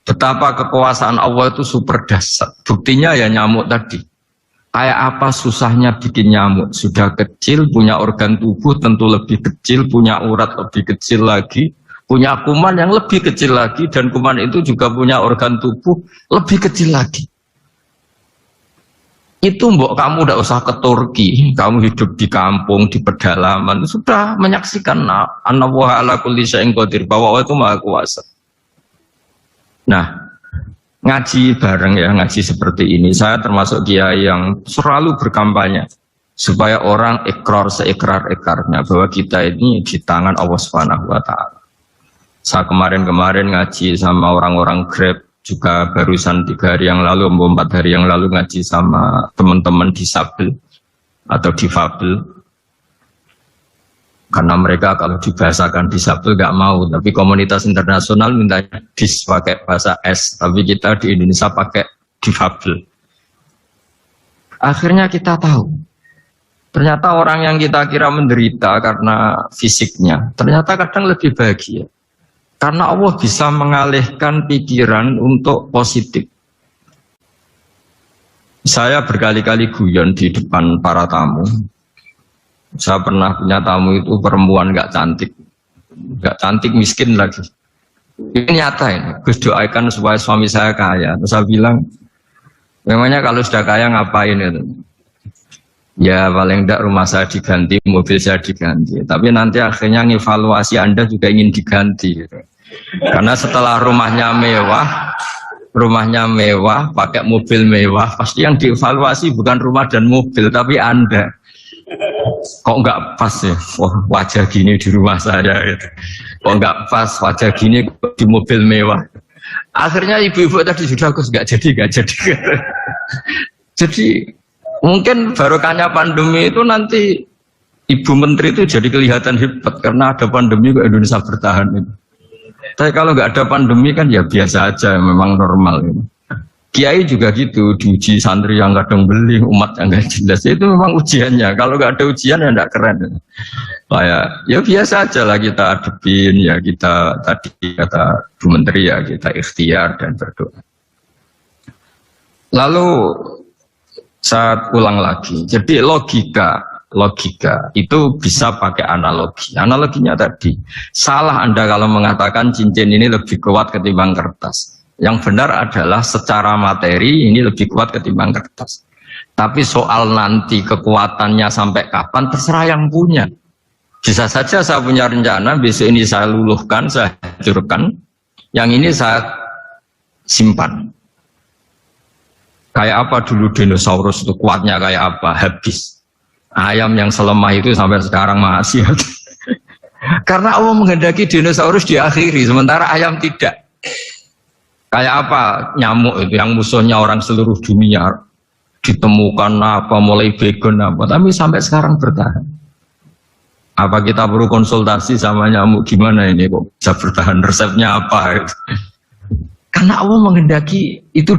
betapa kekuasaan Allah itu super dahsyat. Buktinya ya nyamuk tadi. Kayak apa susahnya bikin nyamuk. Sudah kecil, punya organ tubuh tentu lebih kecil, punya urat lebih kecil lagi, punya kuman yang lebih kecil lagi, dan kuman itu juga punya organ tubuh lebih kecil lagi. Itu mbok kamu udah usah ke Turki, kamu hidup di kampung, di pedalaman, sudah menyaksikan Anallaha ala kulli syai'in qadir, bahwa Allah itu maha kuasa. Nah, ngaji bareng ya, ngaji seperti ini. Saya termasuk kiai yang selalu berkampanye supaya orang ikrar seikrar-ikrarnya bahwa kita ini di tangan Allah Subhanahu wa taala. Saya kemarin-kemarin ngaji sama orang-orang Grab, juga barusan 3 hari yang lalu, 4 hari yang lalu ngaji sama teman-teman disabel atau difabel. Karena mereka kalau dibahasakan disabel nggak mau, tapi komunitas internasional minta dis pakai bahasa S, tapi kita di Indonesia pakai difabel. Akhirnya kita tahu, ternyata orang yang kita kira menderita karena fisiknya, ternyata kadang lebih bahagia. Karena Allah bisa mengalihkan pikiran untuk positif. Saya berkali-kali guyon di depan para tamu. Saya pernah punya tamu itu perempuan nggak cantik miskin lagi. Ini nyata ini. Gus doakan supaya suami saya kaya. Terus saya bilang, memangnya kalau sudah kaya ngapain itu? Ya paling tidak rumah saya diganti, mobil saya diganti. Tapi nanti akhirnya evaluasi Anda juga ingin diganti. Gitu. Karena setelah rumahnya mewah, pakai mobil mewah, pasti yang dievaluasi bukan rumah dan mobil, tapi Anda. Kok nggak pas ya? Wajah gini di rumah saya. Gitu. Kok nggak pas wajah gini di mobil mewah. Akhirnya ibu-ibu tadi sudah nggak jadi. Jadi mungkin barokahnya pandemi itu nanti Ibu Menteri itu jadi kelihatan hebat karena ada pandemi kok Indonesia bertahan itu. Tapi kalau nggak ada pandemi kan ya biasa aja, memang normal. Gitu. Kiai juga gitu, diuji santri yang kadang beli, umat yang nggak jelas itu memang ujiannya. Kalau nggak ada ujian ya nggak keren. Kayak ya biasa aja lah kita adepin, ya kita tadi kata Bu Menteri ya kita ikhtiar dan berdoa. Lalu saya ulang lagi, jadi logika itu bisa pakai analogi. Analoginya tadi, salah Anda kalau mengatakan cincin ini lebih kuat ketimbang kertas. Yang benar adalah secara materi ini lebih kuat ketimbang kertas. Tapi soal nanti kekuatannya sampai kapan terserah yang punya. Bisa saja saya punya rencana besok ini saya luluhkan, saya hancurkan, yang ini saya simpan. Kayak apa dulu dinosaurus itu kuatnya kayak apa? Habis. Ayam yang selemah itu sampai sekarang masih ada. Karena Allah menghendaki dinosaurus diakhiri, sementara ayam tidak. Kayak apa nyamuk itu yang musuhnya orang seluruh dunia, ditemukan apa, mulai vegan apa, tapi sampai sekarang bertahan. Apa kita perlu konsultasi sama nyamuk gimana ini kok bisa bertahan, resepnya apa? Karena Allah menghendaki itu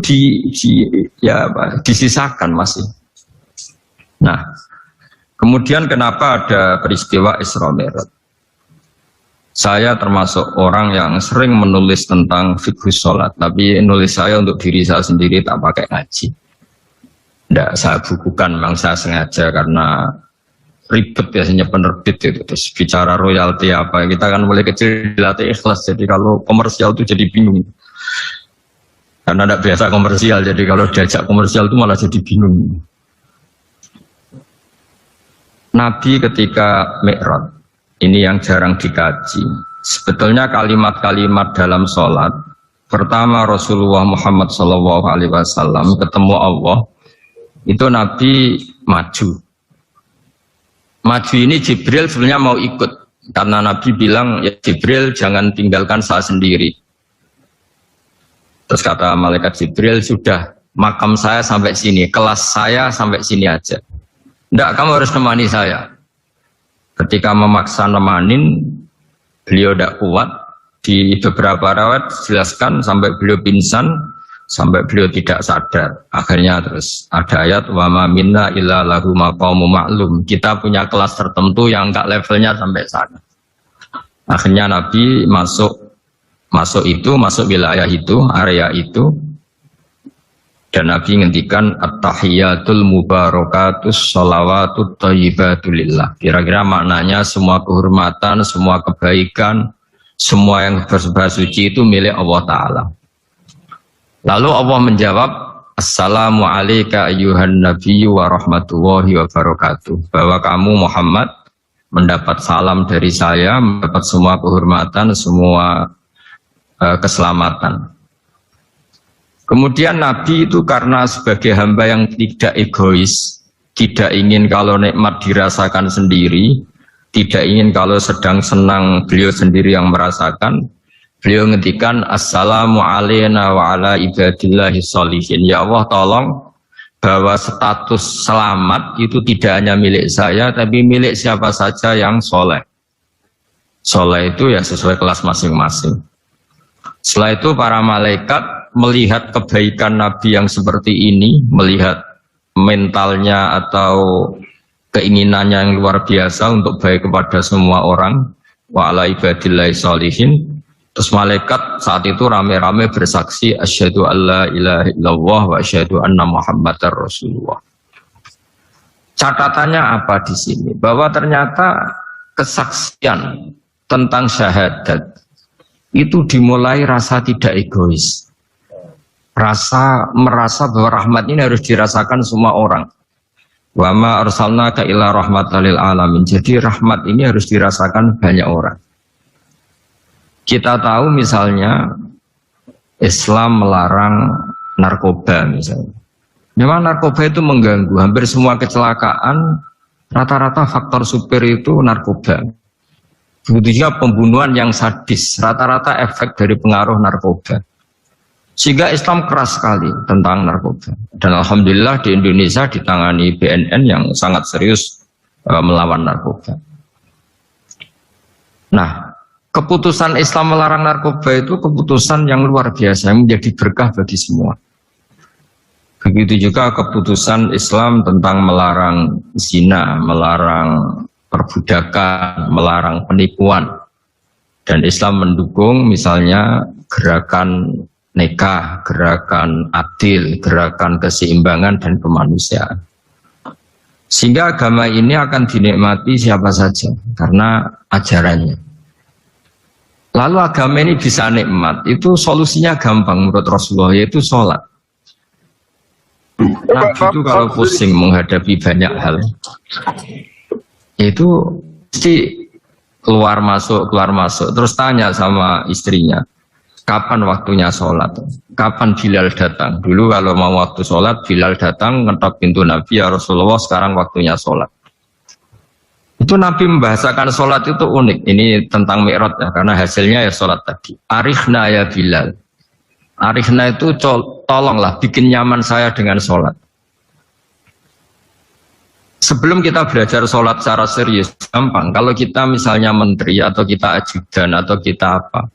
disisakan masih. Nah, kemudian kenapa ada peristiwa Isra Mi'raj? Saya termasuk orang yang sering menulis tentang fikih sholat, tapi nulis saya untuk diri saya sendiri tak pakai ngaji. Tidak saya bukukan, memang saya sengaja karena ribet biasanya penerbit itu. Terus bicara royalti apa, kita kan mulai kecil dilatih ikhlas, jadi kalau komersial itu jadi bingung. Karena tidak biasa komersial, jadi kalau diajak komersial itu malah jadi bingung. Nabi ketika Mi'raj ini yang jarang dikaji. Sebetulnya kalimat-kalimat dalam sholat, pertama Rasulullah Muhammad SAW ketemu Allah, itu Nabi maju. Maju ini Jibril sebenarnya mau ikut, karena Nabi bilang, ya Jibril jangan tinggalkan saya sendiri. Terus kata malaikat Jibril, sudah makam saya sampai sini, kelas saya sampai sini aja. Enggak, kamu harus nemani saya. Ketika memaksa nemanin, beliau tidak kuat. Di beberapa rawat jelaskan sampai beliau pingsan, sampai beliau tidak sadar. Akhirnya terus ada ayat wa ma minna illa lahu maqamun ma'lum. Kita punya kelas tertentu yang enggak levelnya sampai sana. Akhirnya Nabi masuk wilayah itu, area itu. Dan Nabi ngendikan at-tahiyatul mubarakatus sholawatut thayyibatul lillah. Kira-kira maknanya semua kehormatan, semua kebaikan, semua yang bersembah suci itu milik Allah Ta'ala. Lalu Allah menjawab, assalamu alayka ayyuhan nabiyyu wa rahmatullahi wa barakatuh. Bahwa kamu Muhammad mendapat salam dari saya, mendapat semua kehormatan, semua keselamatan. Kemudian Nabi itu karena sebagai hamba yang tidak egois, tidak ingin kalau nikmat dirasakan sendiri, tidak ingin kalau sedang senang beliau sendiri yang merasakan, beliau ngendikan assalamu alayna wa ala ibadillahi sholihin. Ya Allah, tolong bahwa status selamat itu tidak hanya milik saya, tapi milik siapa saja yang soleh. Soleh itu ya sesuai kelas masing-masing. Setelah itu para malaikat melihat kebaikan Nabi yang seperti ini, melihat mentalnya atau keinginannya yang luar biasa untuk baik kepada semua orang, wa ala ibadillahi sholihin. Terus malaikat saat itu rame-rame bersaksi asyhadu alla ilaha illallah wa asyhadu anna muhammadar rasulullah. Catatannya apa di sini? Bahwa ternyata kesaksian tentang syahadat itu dimulai rasa tidak egois. Merasa bahwa rahmat ini harus dirasakan semua orang. Wa ma arsalnaka illa rahmatan lil alamin. Jadi rahmat ini harus dirasakan banyak orang. Kita tahu misalnya Islam melarang narkoba misalnya. Memang narkoba itu mengganggu. Hampir semua kecelakaan rata-rata faktor supir itu narkoba. Begitu juga pembunuhan yang sadis, rata-rata efek dari pengaruh narkoba. Sehingga Islam keras sekali tentang narkoba. Dan alhamdulillah di Indonesia ditangani BNN yang sangat serius melawan narkoba. Nah, keputusan Islam melarang narkoba itu keputusan yang luar biasa, yang menjadi berkah bagi semua. Begitu juga keputusan Islam tentang melarang zina, melarang perbudakan, melarang penipuan. Dan Islam mendukung misalnya gerakan nikah, gerakan adil, gerakan keseimbangan dan kemanusiaan. Sehingga agama ini akan dinikmati siapa saja karena ajarannya. Lalu agama ini bisa nikmat, itu solusinya gampang menurut Rasulullah, yaitu sholat. Nabi itu kalau pusing menghadapi banyak hal, itu mesti keluar masuk, terus tanya sama istrinya, kapan waktunya sholat, kapan Bilal datang. Dulu kalau mau waktu sholat, Bilal datang ngetok pintu Nabi, ya Rasulullah sekarang waktunya sholat. Itu Nabi membahasakan sholat itu unik. Ini tentang Mi'raj ya, karena hasilnya ya sholat tadi. Arikhna ya Bilal. Arikhna itu tolonglah bikin nyaman saya dengan sholat. Sebelum kita belajar sholat secara serius, gampang. Kalau kita misalnya menteri atau kita ajudan atau kita apa,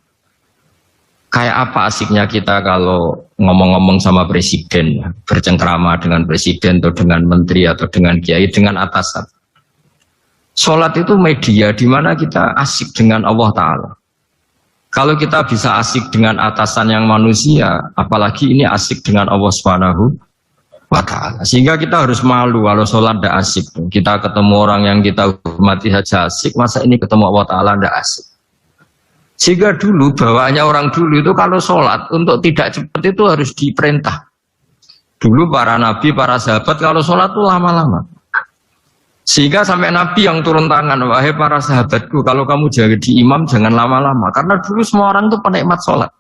kayak apa asiknya kita kalau ngomong-ngomong sama presiden, bercengkrama dengan presiden atau dengan menteri atau dengan kiai, dengan atasan. Sholat itu media di mana kita asik dengan Allah Ta'ala. Kalau kita bisa asik dengan atasan yang manusia, apalagi ini asik dengan Allah Subhanahu wa Ta'ala. Sehingga kita harus malu kalau sholat tidak asik. Kita ketemu orang yang kita hormati saja asik, masa ini ketemu Allah Ta'ala tidak asik. Sehingga dulu, bawaannya orang dulu itu kalau sholat, untuk tidak cepat itu harus diperintah. Dulu para nabi, para sahabat kalau sholat itu lama-lama. Sehingga sampai Nabi yang turun tangan, wahai para sahabatku, kalau kamu jadi imam jangan lama-lama. Karena dulu semua orang itu penikmat sholat.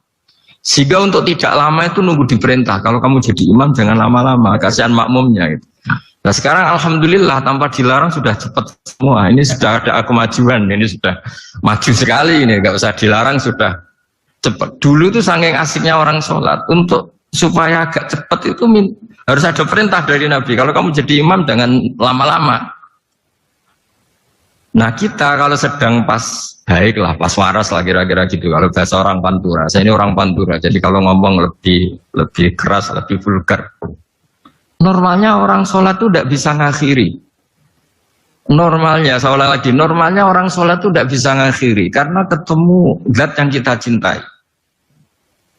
Sehingga untuk tidak lama itu nunggu diperintah. Kalau kamu jadi imam jangan lama-lama, kasihan makmumnya. Gitu. Nah sekarang alhamdulillah tanpa dilarang sudah cepat semua. Ini sudah ada kemajuan, ini sudah maju sekali ini. Gak usah dilarang sudah cepat. Dulu itu saking asiknya orang sholat, untuk supaya agak cepat itu harus ada perintah dari Nabi. Kalau kamu jadi imam jangan lama-lama. Nah kita kalau sedang pas baiklah, pas waras lah kira-kira gitu. Kalau bahasa orang Pantura, saya ini orang Pantura, jadi kalau ngomong lebih keras, lebih vulgar. Normalnya orang sholat itu tidak bisa ngakhiri. Normalnya, saya ulang lagi, normalnya orang sholat itu tidak bisa ngakhiri karena ketemu zat yang kita cintai.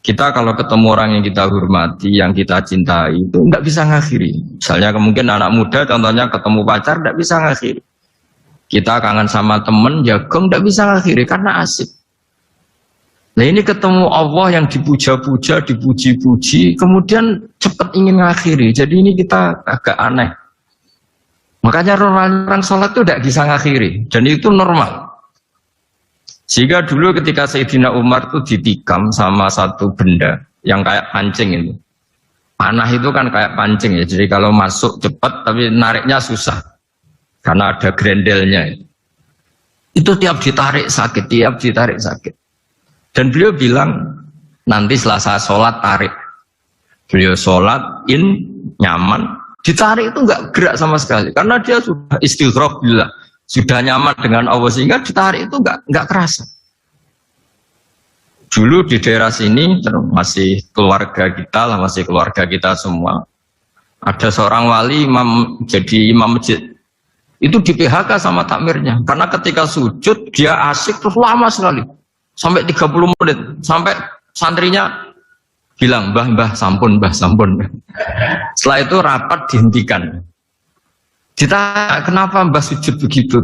Kita kalau ketemu orang yang kita hormati, yang kita cintai itu tidak bisa ngakhiri. Misalnya mungkin anak muda, contohnya ketemu pacar tidak bisa ngakhiri. Kita kangen sama temen, jagung, tidak bisa ngakhiri karena asik. Nah ini ketemu Allah yang dipuja-puja, dipuji-puji, kemudian cepat ingin ngakhiri. Jadi ini kita agak aneh. Makanya orang sholat itu tidak bisa ngakhiri. Dan itu normal. Sehingga dulu ketika Sayyidina Umar itu ditikam sama satu benda yang kayak pancing itu. Panah itu kan kayak pancing ya. Jadi kalau masuk cepat tapi nariknya susah. Karena ada grendelnya. Itu tiap ditarik sakit, tiap ditarik sakit. Dan beliau bilang, nanti setelah saya sholat tarik. Beliau sholat, nyaman. Ditarik itu enggak gerak sama sekali. Karena dia sudah istighraq billah. Sudah nyaman dengan Allah, sehingga ditarik itu enggak kerasa. Dulu di daerah sini, masih keluarga kita lah, masih keluarga kita semua. Ada seorang wali, jadi imam masjid. Itu di PHK sama takmirnya. Karena ketika sujud, dia asik terus lama sekali. Sampai 30 menit. Sampai santrinya bilang, mbah sampun. Setelah itu rapat dihentikan. Ditanya, kenapa mbah sujud begitu?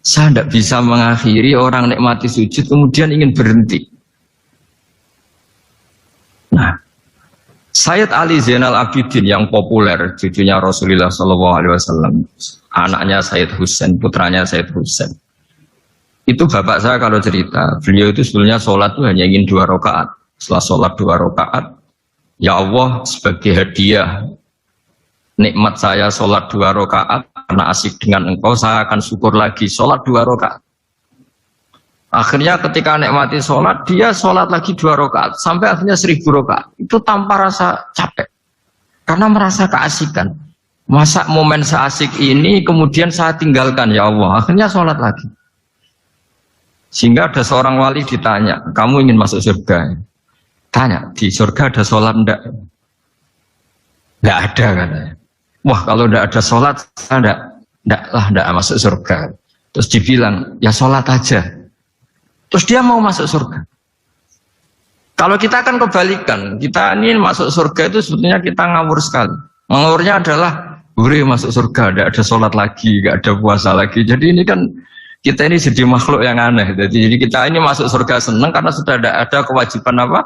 Saya tidak bisa mengakhiri orang nikmati sujud, kemudian ingin berhenti. Nah, Sayyid Ali Zainal Abidin yang populer, cucunya Rasulullah SAW, anaknya Sayyid Husain, putranya Sayyid Husain. Itu bapak saya kalau cerita, beliau itu sebetulnya sholat itu hanya ingin 2 rakaat. Setelah sholat 2 rakaat, ya Allah sebagai hadiah nikmat saya sholat 2 rakaat karena asik dengan engkau, saya akan syukur lagi sholat 2 rakaat. Akhirnya ketika nikmati sholat, dia sholat lagi 2 rakaat sampai akhirnya 1000 rakaat. Itu tanpa rasa capek, karena merasa keasikan. Masa momen seasik ini kemudian saya tinggalkan, ya Allah. Akhirnya sholat lagi. Sehingga ada seorang wali ditanya, kamu ingin masuk surga? Tanya, di surga ada sholat enggak? Enggak ada katanya. Wah kalau enggak ada sholat, saya enggak masuk surga. Terus dibilang, ya sholat aja. Terus dia mau masuk surga. Kalau kita kan kebalikan, kita ini masuk surga itu sebetulnya kita ngawur sekali. Ngawurnya adalah, masuk surga, ada sholat lagi, gak ada puasa lagi. Jadi ini kan, kita ini jadi makhluk yang aneh. Jadi kita ini masuk surga senang karena sudah ada kewajiban apa?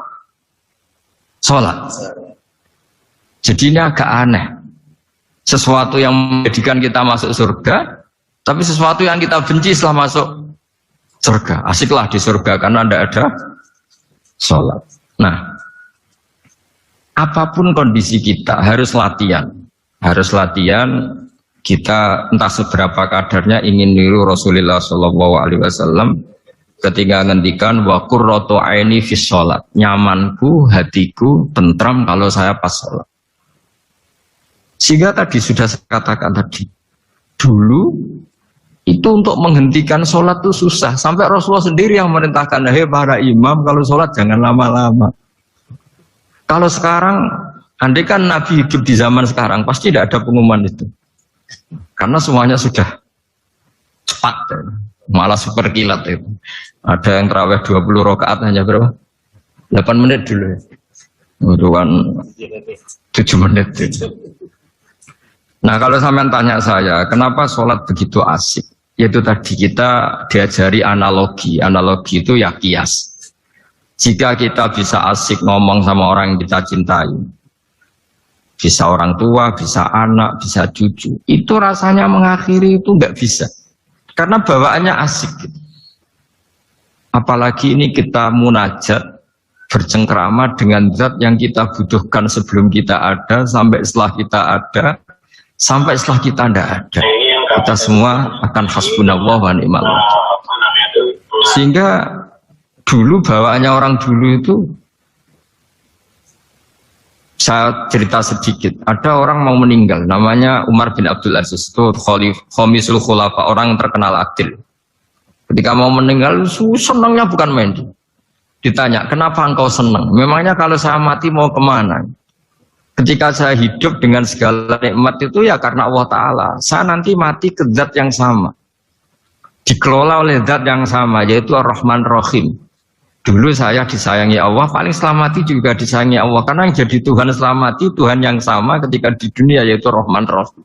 Sholat. Jadi ini agak aneh. Sesuatu yang menjadikan kita masuk surga, tapi sesuatu yang kita benci setelah masuk surga. Asiklah di surga karena tidak ada sholat. Nah, apapun kondisi kita harus latihan. Harus latihan kita entah seberapa kadarnya ingin niru Rasulullah SAW ketika ngendikan wa qurratu aini fis sholat. Nyamanku, hatiku tentram kalau saya pas sholat. Sehingga tadi sudah saya katakan tadi, dulu itu untuk menghentikan sholat itu susah. Sampai Rasulullah sendiri yang merintahkan, hei para imam kalau sholat jangan lama-lama. Kalau sekarang, andai kan Nabi hidup di zaman sekarang, pasti tidak ada pengumuman itu. Karena semuanya sudah cepat, malah super kilat itu. Ada yang terawih 20 rakaat hanya berapa? 8 menit dulu. Itu kan 7 menit itu. Nah kalau sampean tanya saya, kenapa sholat begitu asik? Yaitu tadi kita diajari analogi. Analogi itu ya kias. Jika kita bisa asik ngomong sama orang yang kita cintai, Bisa orang tua, bisa anak, bisa cucu. Itu rasanya mengakhiri itu nggak bisa. Karena bawaannya asik. Apalagi ini kita munajat, bercengkrama dengan zat yang kita butuhkan sebelum kita ada, sampai setelah kita ada, sampai setelah kita tidak ada. Kita semua akan hasbunallah wa ni'mal wakil. Sehingga dulu bawaannya orang dulu itu, saya cerita sedikit. Ada orang mau meninggal, namanya Umar bin Abdul Aziz, itu Khomisul Khulafa, orang terkenal adil. Ketika mau meninggal, senangnya bukan main. Ditanya, kenapa engkau senang? Memangnya kalau saya mati mau kemana? Ketika saya hidup dengan segala nikmat itu ya karena Allah Ta'ala. Saya nanti mati ke zat yang sama. Dikelola oleh zat yang sama, yaitu Ar-Rahman Rahim. Dulu saya disayangi Allah, paling selamati juga disayangi Allah. Karena yang jadi Tuhan selamati, Tuhan yang sama ketika di dunia, yaitu Rahman Rahim.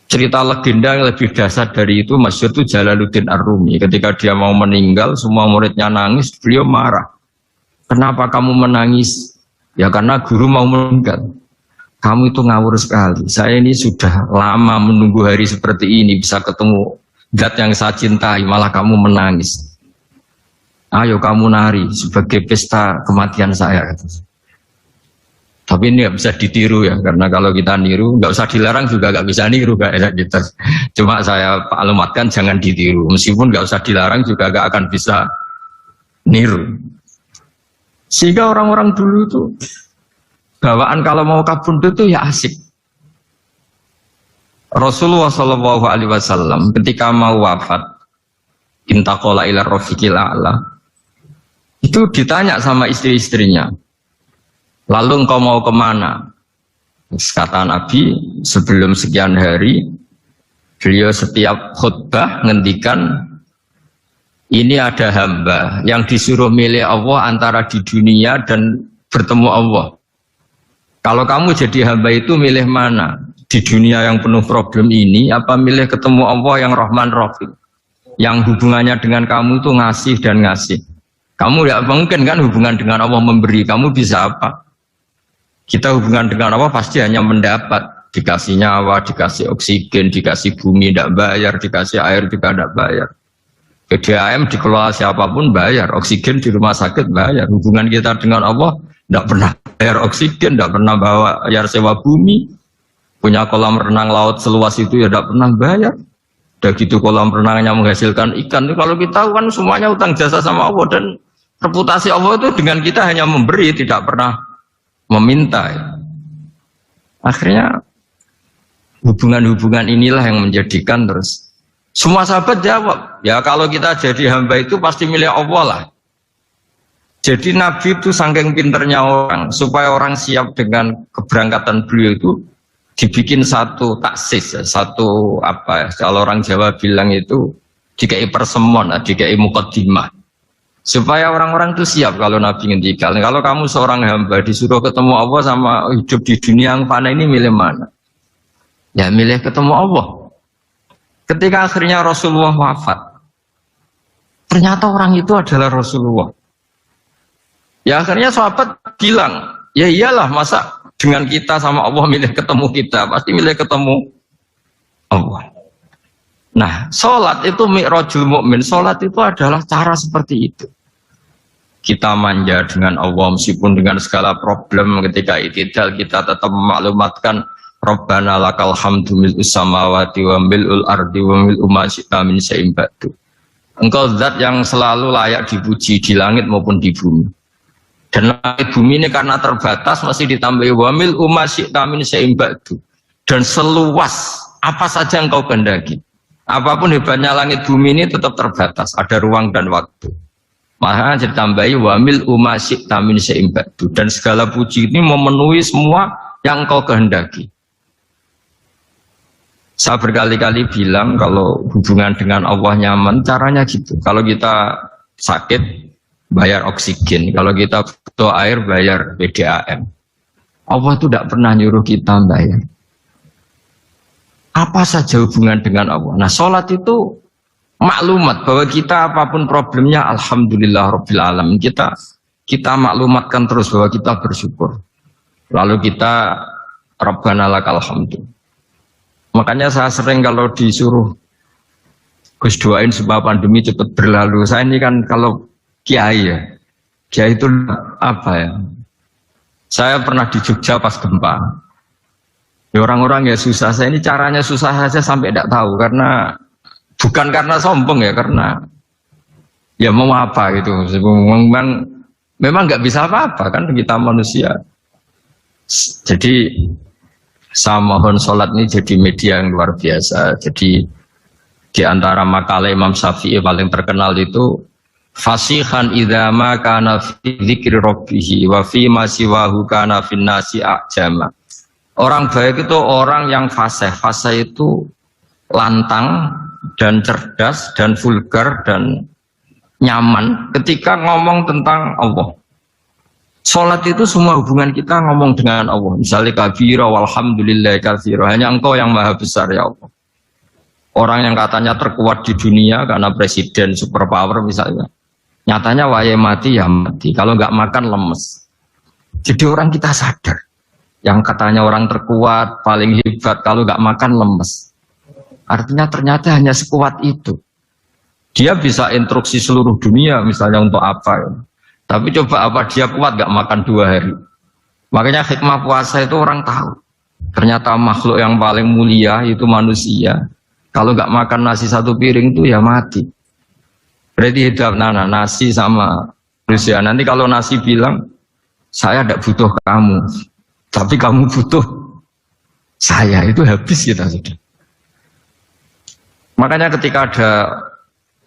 Cerita legenda yang lebih dasar dari itu, masyhur itu Jalaluddin Ar-Rumi. Ketika dia mau meninggal, semua muridnya nangis, beliau marah. Kenapa kamu menangis? Ya karena guru mau meninggal. Kamu itu ngawur sekali. Saya ini sudah lama menunggu hari seperti ini, bisa ketemu zat yang saya cintai, malah kamu menangis. Ayo kamu nari sebagai pesta kematian saya. Tapi ini nggak bisa ditiru ya, karena kalau kita niru, nggak usah dilarang juga nggak bisa niru kayak gitu. Cuma saya maklumatkan jangan ditiru, meskipun nggak usah dilarang juga nggak akan bisa niru. Sehingga orang-orang dulu itu bawaan kalau mau kabundut itu ya asik. Rasulullah Shallallahu Alaihi Wasallam ketika mau wafat, intaqala ila rafiqil a'la, itu ditanya sama istri-istrinya, lalu engkau mau kemana? Kata Nabi, sebelum sekian hari, beliau setiap khutbah ngendikan, ini ada hamba yang disuruh milih Allah antara di dunia dan bertemu Allah. Kalau kamu jadi hamba itu milih mana? Di dunia yang penuh problem ini, apa milih ketemu Allah yang Rahman Rahim? Yang hubungannya dengan kamu itu ngasih dan ngasih. Kamu tidak mungkin kan hubungan dengan Allah memberi, kamu bisa apa? Kita hubungan dengan Allah pasti hanya mendapat, dikasih nyawa, dikasih oksigen, dikasih bumi tidak bayar, dikasih air juga tidak bayar. PDAM dikelola siapapun bayar, oksigen di rumah sakit bayar. Hubungan kita dengan Allah tidak pernah bayar oksigen, tidak pernah bayar sewa bumi, punya kolam renang laut seluas itu ya tidak pernah bayar. Udah gitu kolam renangnya menghasilkan ikan. Kalau kita kan semuanya utang jasa sama Allah, dan reputasi Allah itu dengan kita hanya memberi, tidak pernah meminta. Akhirnya hubungan-hubungan inilah yang menjadikan terus semua sahabat jawab, ya kalau kita jadi hamba itu pasti milik Allah lah. Jadi Nabi itu saking pinternya orang, supaya orang siap dengan keberangkatan beliau itu dibikin satu taksis, satu apa ya, kalau orang Jawa bilang itu dikai persemon, dikai mukaddimah. Supaya orang-orang itu siap kalau Nabi ngendikan. Kalau kamu seorang hamba disuruh ketemu Allah sama hidup di dunia yang fana ini, milih mana? Ya milih ketemu Allah. Ketika akhirnya Rasulullah wafat, ternyata orang itu adalah Rasulullah. Ya akhirnya sahabat bilang, ya iyalah masa dengan kita sama Allah milih ketemu kita, pasti milih ketemu Allah. Nah, sholat itu mi'rajul mu'min, sholat itu adalah cara seperti itu. Kita manja dengan Allah meskipun dengan segala problem, ketika i'tidal kita tetap memaklumatkan Rabbana lakal hamdu mil'us samawati wa mil'ul ardi wa mil'u ma syi'ta min syai'in ba'du. Engkau zat yang selalu layak dipuji di langit maupun di bumi. Dan langit bumi ini karena terbatas masih ditambahi wa mil'u ma syi'ta min syai'in ba'du. Dan seluas apa saja engkau kehendaki. Apapun hebatnya langit bumi ini tetap terbatas, ada ruang dan waktu. Maka ditambahi wa mil'u ma syi'ta min syai'in ba'du. Dan segala puji ini memenuhi semua yang engkau kehendaki. Saya berkali-kali bilang kalau hubungan dengan Allah nyaman, caranya gitu. Kalau kita sakit, bayar oksigen. Kalau kita butuh air, bayar PDAM. Allah itu tidak pernah nyuruh kita bayar. Apa saja hubungan dengan Allah. Nah, sholat itu maklumat bahwa kita apapun problemnya, alhamdulillah rabbil alamin. Kita maklumatkan terus bahwa kita bersyukur. Lalu kita Rabbana lakal hamdu. Makanya saya sering kalau disuruh Gus doain supaya pandemi cepat berlalu. Saya ini kan kalau kiai ya, kiai itu apa ya? Saya pernah di Jogja pas gempa. Ya orang-orang ya susah. Saya ini caranya susah saja sampai tidak tahu karena bukan karena sombong ya, karena ya mau apa gitu. Memang nggak bisa apa-apa kan kita manusia. Jadi saya mohon sholat ini jadi media yang luar biasa. Jadi di antara makalah Imam Syafi'i paling terkenal itu fasihan idza ma kana fi dzikri rabbih wa fi ma siwahu kana fin nasi a'jama. Orang baik itu orang yang fasih. Fasih itu lantang dan cerdas dan vulgar dan nyaman ketika ngomong tentang Allah. Sholat itu semua hubungan kita ngomong dengan Allah. Misalnya kabira walhamdulillah katsira. Hanya Engkau yang maha besar ya Allah. Orang yang katanya terkuat di dunia karena presiden superpower misalnya. Nyatanya waya mati ya mati. Kalau nggak makan lemes. Jadi orang kita sadar. Yang katanya orang terkuat, paling hebat. Kalau nggak makan lemes. Artinya ternyata hanya sekuat itu. Dia bisa instruksi seluruh dunia misalnya untuk apa ya. Tapi coba apa dia kuat gak makan 2 hari. Makanya hikmah puasa itu orang tahu. Ternyata makhluk yang paling mulia itu manusia. Kalau gak makan nasi 1 piring itu ya mati. Berarti hidup nasi sama manusia. Nanti kalau nasi bilang, saya tidak butuh kamu. Tapi kamu butuh saya. Itu habis kita sudah. Makanya ketika ada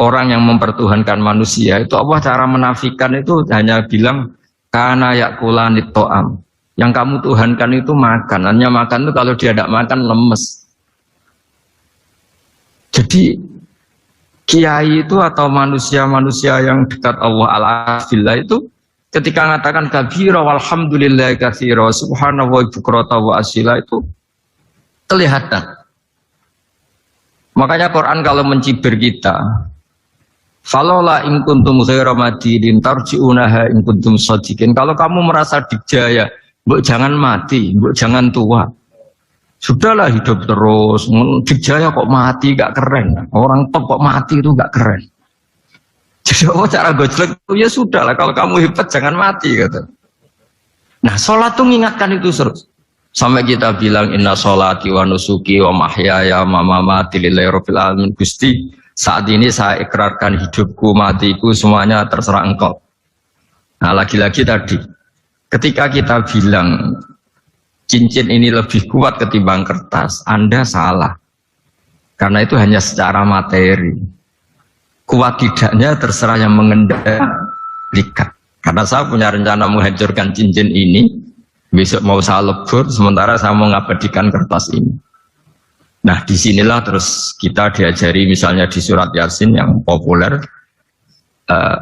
orang yang mempertuhankan manusia itu Allah cara menafikan itu hanya bilang kana yakulanit to'am. Yang kamu tuhankan itu makan. Hanya makan itu kalau dia tidak makan lemes. Jadi kiai itu atau manusia-manusia yang dekat Allah al-afillah itu ketika mengatakan kabira walhamdulillah katsira subhanahu wa bukrata wa asila itu kelihatan. Makanya Quran kalau mencibir kita falola in kuntum ghaira madidin tarji'unaha in kuntum shadiqin. Kalau kamu merasa dijaya, mbok jangan mati, mbok jangan tua. Sudahlah hidup terus. Dijaya kok mati gak keren. Orang top kok mati itu gak keren. Jadi cara gojlek itu ya sudahlah. Kalau kamu hebat jangan mati kata. Nah, sholat tuh mengingatkan itu terus. Sampai kita bilang inna sholati wa nusuki wa mahyaya wa mamati lillahi rabbil alamin. Gusti, saat ini saya ikrarkan hidupku, matiku, semuanya terserah Engkau. Nah lagi-lagi tadi, ketika kita bilang cincin ini lebih kuat ketimbang kertas, Anda salah. Karena itu hanya secara materi. Kuat tidaknya terserah yang mengendalikan. Karena saya punya rencana menghancurkan cincin ini, besok mau saya lebur, sementara saya mau mengabadikan kertas ini. Nah disinilah terus kita diajari misalnya di surat Yasin yang populer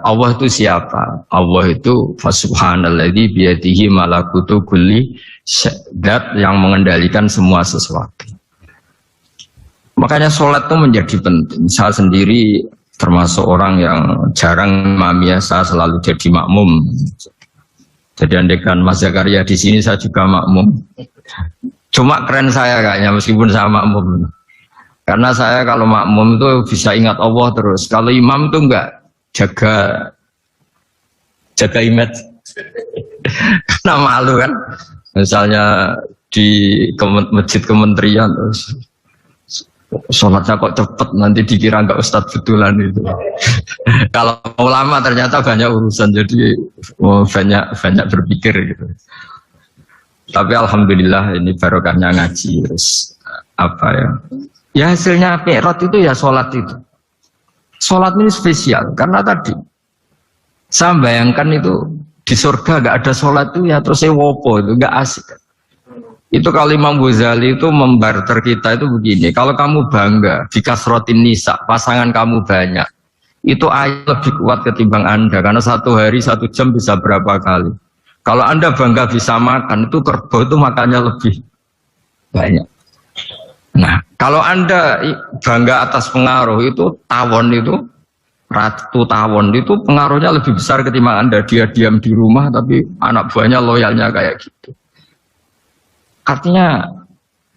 Allah itu siapa? Allah itu fasubhanalladzi biyadihi malakutu kulli zat yang mengendalikan semua sesuatu. Makanya sholat itu menjadi penting. Saya sendiri termasuk orang yang jarang imamiyah, saya selalu jadi makmum. Jadi andekan Mas Zakaria di sini saya juga makmum. Cuma keren saya kayaknya meskipun saya makmum. Karena saya kalau makmum itu bisa ingat Allah terus. Kalau imam itu enggak jaga image. Karena malu kan. Misalnya di masjid kementerian terus sholatnya kok cepet nanti dikira enggak ustadz betulan itu. Kalau ulama ternyata banyak urusan jadi banyak berpikir gitu. Tapi alhamdulillah ini barokahnya ngaji terus apa ya? Ya hasilnya mi'raj itu ya sholat itu. Sholat ini spesial karena tadi saya bayangkan itu di surga gak ada sholat itu ya terus wopo itu gak asik. Itu kalau Imam Ghazali itu membarter kita itu begini. Kalau kamu bangga di kasrotin nisa pasangan kamu banyak, itu ayat lebih kuat ketimbang Anda karena 1 hari 1 jam bisa berapa kali. Kalau Anda bangga bisa makan, itu kerbau itu makannya lebih banyak. Nah, kalau Anda bangga atas pengaruh itu, Ratu Tawon itu pengaruhnya lebih besar ketimbang Anda. Dia diam di rumah, tapi anak buahnya loyalnya kayak gitu. Artinya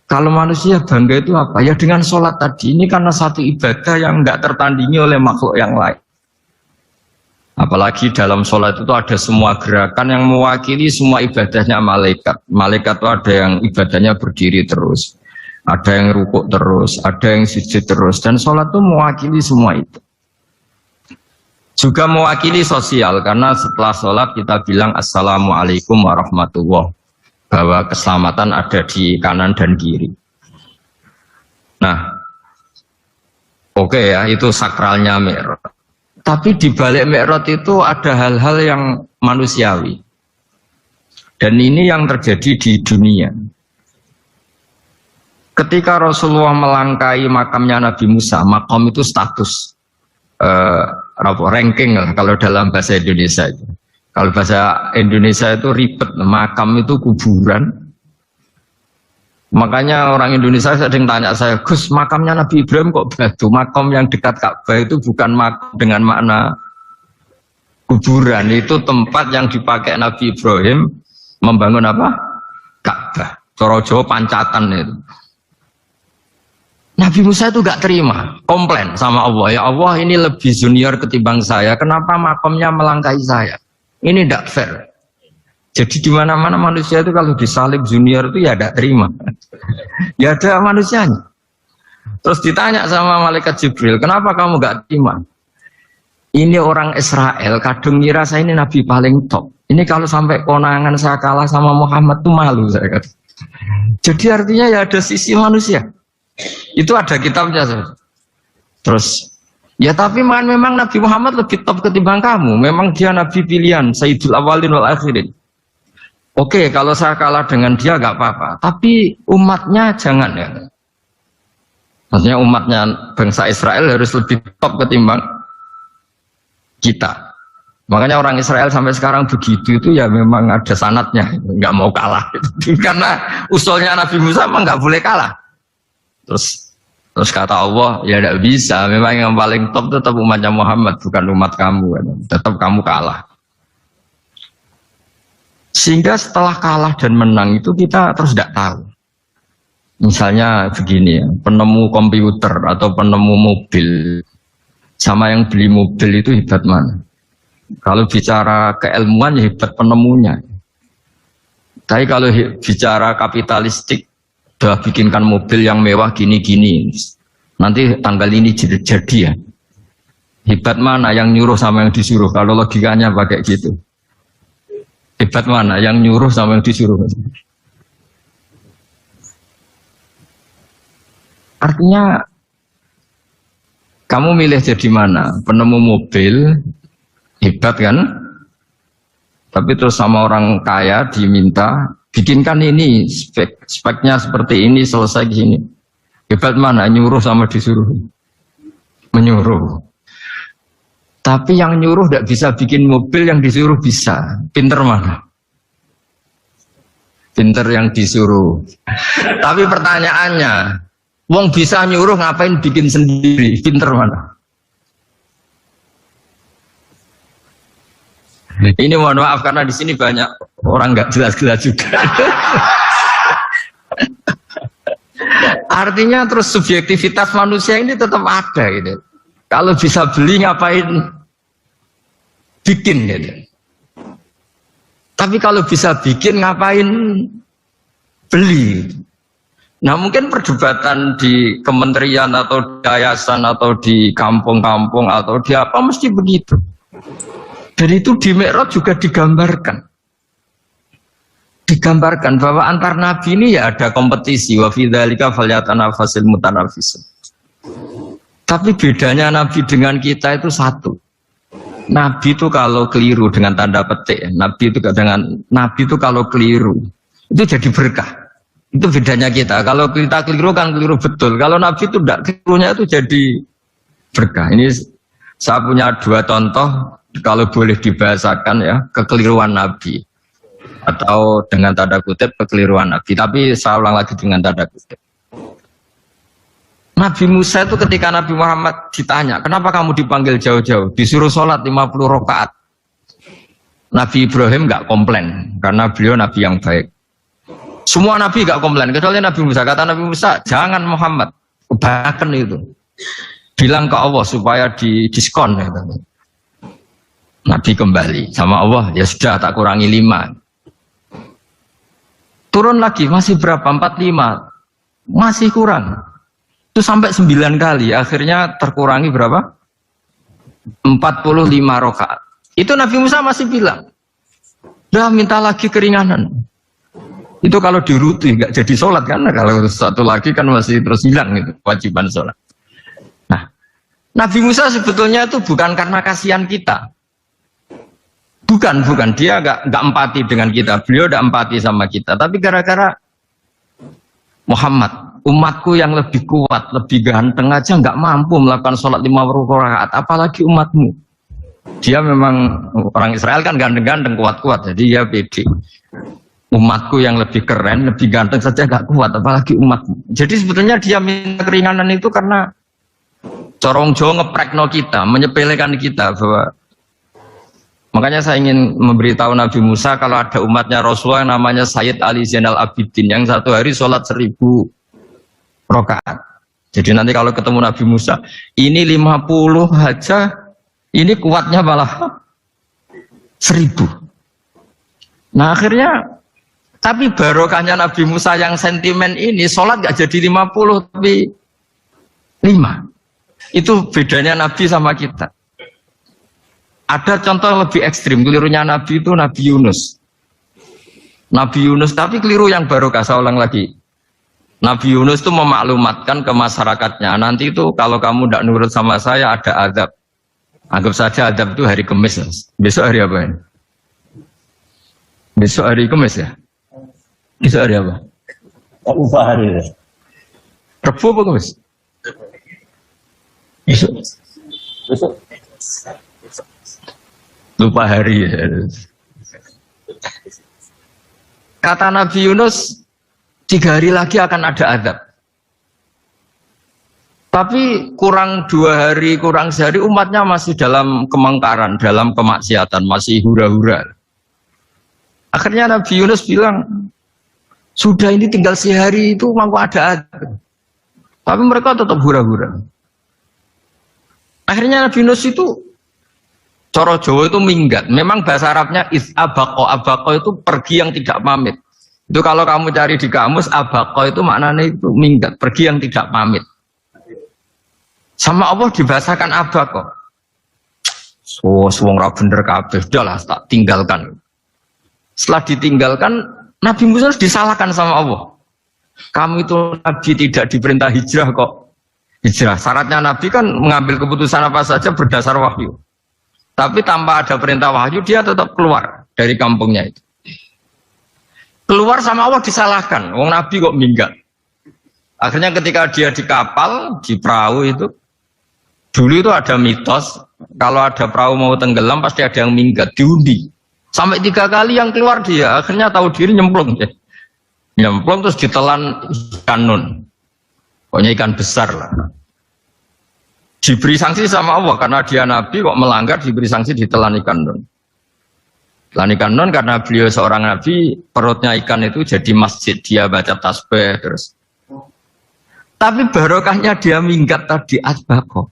kalau manusia bangga itu apa? Ya dengan sholat tadi. Ini karena satu ibadah yang nggak tertandingi oleh makhluk yang lain. Apalagi dalam sholat itu ada semua gerakan yang mewakili semua ibadahnya malaikat. Malaikat itu ada yang ibadahnya berdiri terus, ada yang rukuk terus, ada yang sujud terus. Dan sholat itu mewakili semua itu. Juga mewakili sosial, karena setelah sholat kita bilang Assalamualaikum warahmatullahi wabarakatuh. Bahwa keselamatan ada di kanan dan kiri. Nah, oke ya, itu sakralnya Mi'raj. Tapi di balik Mi'raj itu ada hal-hal yang manusiawi. Dan ini yang terjadi di dunia. Ketika Rasulullah melangkai makamnya Nabi Musa, makam itu status ranking kalau dalam bahasa Indonesia itu. Kalau bahasa Indonesia itu ribet, makam itu kuburan. Makanya orang Indonesia sering tanya saya, Gus, makamnya Nabi Ibrahim kok batu? Makam yang dekat Ka'bah itu bukan makam dengan makna kuburan. Itu tempat yang dipakai Nabi Ibrahim membangun apa? Ka'bah. Cara Jawa pancatan itu. Nabi Musa itu gak terima, komplain sama Allah. Ya Allah, ini lebih junior ketimbang saya. Kenapa makamnya melangkai saya? Ini tidak fair. Jadi di mana-mana manusia itu kalau disalib junior itu ya tidak terima. Ya ada manusianya. Terus ditanya sama malaikat Jibril, kenapa kamu gak terima? Ini orang Israel, kadang ngira saya ini nabi paling top. Ini kalau sampai konangan saya kalah sama Muhammad tuh malu saya kata. Jadi artinya ya ada sisi manusia. Itu ada kitabnya. Terus ya tapi memang Nabi Muhammad lebih top ketimbang kamu. Memang dia Nabi pilihan, Sayyidul Awalin wal Akhirin. Oke, kalau saya kalah dengan dia gak apa-apa. Tapi umatnya jangan ya. Maksudnya umatnya bangsa Israel harus lebih top ketimbang kita. Makanya orang Israel sampai sekarang begitu itu ya memang ada sanatnya. Gak mau kalah. Karena usulnya Nabi Musa memang gak boleh kalah. Terus kata Allah, ya tidak bisa. Memang yang paling top tetap umatnya Muhammad, bukan umat kamu. Tetap kamu kalah. Sehingga setelah kalah dan menang itu kita terus tidak tahu. Misalnya begini ya, penemu komputer atau penemu mobil sama yang beli mobil itu hebat mana? Kalau bicara keilmuan ya hebat penemunya. Tapi kalau bicara kapitalistik, udah bikinkan mobil yang mewah gini-gini. Nanti tanggal ini jadi ya. Hebat mana yang nyuruh sama yang disuruh? Kalau logikanya pakai gitu. Hebat mana yang nyuruh sama yang disuruh? Artinya kamu milih jadi mana? Penemu mobil hebat kan? Tapi terus sama orang kaya diminta bikinkan ini speknya seperti ini selesai gini. Hebat mana nyuruh sama disuruh? Menyuruh. Tapi yang nyuruh tidak bisa bikin mobil, yang disuruh bisa. Pinter mana? Pinter yang disuruh. Tapi pertanyaannya, wong bisa nyuruh ngapain bikin sendiri? Pinter mana? Ini mohon maaf karena di sini banyak orang nggak jelas-jelas juga. Artinya terus subjektivitas manusia ini tetap ada gitu. Kalau bisa beli ngapain bikin gitu. Tapi kalau bisa bikin ngapain beli. Nah mungkin perdebatan di kementerian atau di yayasan atau di kampung-kampung atau di apa mesti begitu. Dan itu di Mi'raj juga digambarkan. Digambarkan bahwa antar nabi ini ya ada kompetisi. Wa fi dzalika falyatanafasil mutanafisun. Tapi bedanya nabi dengan kita itu satu. Nabi itu kalau keliru dengan tanda petik, nabi itu kalau keliru itu jadi berkah. Itu bedanya kita. Kalau kita keliru kan keliru betul. Kalau nabi itu tidak, kelirunya itu jadi berkah. Ini saya punya dua contoh kalau boleh dibahasakan ya, kekeliruan nabi atau dengan tanda kutip kekeliruan nabi. Tapi saya ulang lagi dengan tanda kutip. Nabi Musa itu ketika Nabi Muhammad ditanya, kenapa kamu dipanggil jauh-jauh? Disuruh sholat 50 rakaat. Nabi Ibrahim nggak komplain, karena beliau Nabi yang baik. Semua nabi gak komplain, kecuali Nabi Musa. Kata Nabi Musa, jangan Muhammad, bahkan itu. Bilang ke Allah supaya diskon. Ya. Nabi kembali sama Allah, ya sudah tak kurangi 5. Turun lagi, masih berapa? 45. Masih kurang. Itu sampai 9 kali, akhirnya terkurangi berapa? 45 rakaat. Itu Nabi Musa masih bilang, udah minta lagi keringanan. Itu kalau diruti nggak jadi sholat kan? Kalau satu lagi kan masih terus hilang itu kewajiban sholat. Nah, Nabi Musa sebetulnya itu bukan karena kasihan kita, bukan dia nggak empati dengan kita, beliau udah empati sama kita, tapi gara-gara Muhammad, umatku yang lebih kuat, lebih ganteng aja nggak mampu melakukan sholat 5 rakaat, apalagi umatmu. Dia memang orang Israel kan ganteng-ganteng, kuat-kuat, jadi dia pede. Umatku yang lebih keren, lebih ganteng saja gak kuat, apalagi umatmu. Jadi sebetulnya dia minta keringanan itu karena corong Jawa ngeprekno kita, menyepelekan kita bahwa. Makanya saya ingin memberitahu Nabi Musa kalau ada umatnya Rasulullah yang namanya Sayyid Ali Zainal Abidin yang satu hari sholat 1000 rakaat. Jadi nanti kalau ketemu Nabi Musa, ini 50 aja, ini kuatnya malah 1000. Nah akhirnya. Tapi barokahnya Nabi Musa yang sentimen ini, sholat gak jadi 50, tapi 5. Itu bedanya Nabi sama kita. Ada contoh lebih ekstrim, kelirunya Nabi itu Nabi Yunus. Nabi Yunus, tapi keliru yang barokah, saya ulang lagi. Nabi Yunus itu memaklumatkan ke masyarakatnya, nanti itu kalau kamu tidak nurut sama saya ada azab. Anggap saja azab itu hari Kamis. Besok hari apa ini? Besok hari Kamis ya? Besok hari apa? Lupa hari ini. Rebu apa Kamis? Besok. Lupa hari ya. Kata Nabi Yunus, 3 hari lagi akan ada azab. Tapi kurang 2 hari, kurang sehari umatnya masih dalam kemungkaran, dalam kemaksiatan, masih hura-hura. Akhirnya Nabi Yunus bilang, sudah ini tinggal sehari itu mau ada azab. Tapi mereka tetap hura-hura. Akhirnya Nabi Yunus itu coro Jawa itu minggat. Memang bahasa Arabnya abaqo. Abaqo itu pergi yang tidak pamit. Itu kalau kamu cari di kamus, abaqo itu maknanya itu minggat, pergi yang tidak pamit. Sama Allah dibahasakan abaqo. So, wong ra bener kabeh, udahlah tak tinggalkan. Setelah ditinggalkan, Nabi Musa disalahkan sama Allah. Kamu itu Nabi tidak diperintah hijrah kok. Hijrah, syaratnya Nabi kan mengambil keputusan apa saja berdasar wahyu. Tapi tanpa ada perintah wahyu, dia tetap keluar dari kampungnya itu. Keluar sama Allah disalahkan. Wong Nabi kok minggat. Akhirnya ketika dia di kapal, di perahu itu, dulu itu ada mitos, kalau ada perahu mau tenggelam pasti ada yang minggat, diundi. Sampai 3 kali yang keluar dia, akhirnya tahu diri nyemplung. Nyemplung terus ditelan ikan nun. Pokoknya ikan besar lah. Diberi sanksi sama Allah, karena dia Nabi kok melanggar, diberi sanksi ditelan ikan nun. Telan ikan nun karena beliau seorang Nabi, perutnya ikan itu jadi masjid, dia baca tasbih terus. Tapi barokahnya dia minggat tadi asbaqo.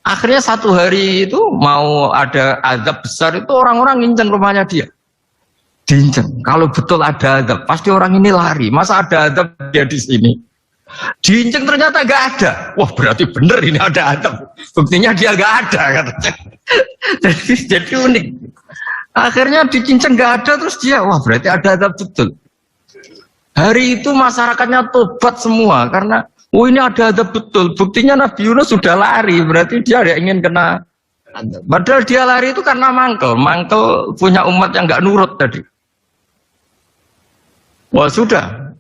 Akhirnya 1 hari itu mau ada azab besar itu orang-orang nginceng rumahnya dia. Diinceng. Kalau betul ada azab, pasti orang ini lari. Masa ada azab dia di sini? Diinceng ternyata gak ada. Wah berarti bener ini ada azab. Buktinya dia gak ada katanya. jadi unik. Akhirnya dicinceng gak ada terus dia, wah berarti ada azab betul. Hari itu masyarakatnya tobat semua karena oh ini ada azab betul. Buktinya Nabi Yunus sudah lari, berarti dia ada ingin kena. Padahal dia lari itu karena mangkel punya umat yang nggak nurut tadi. Wah sudah.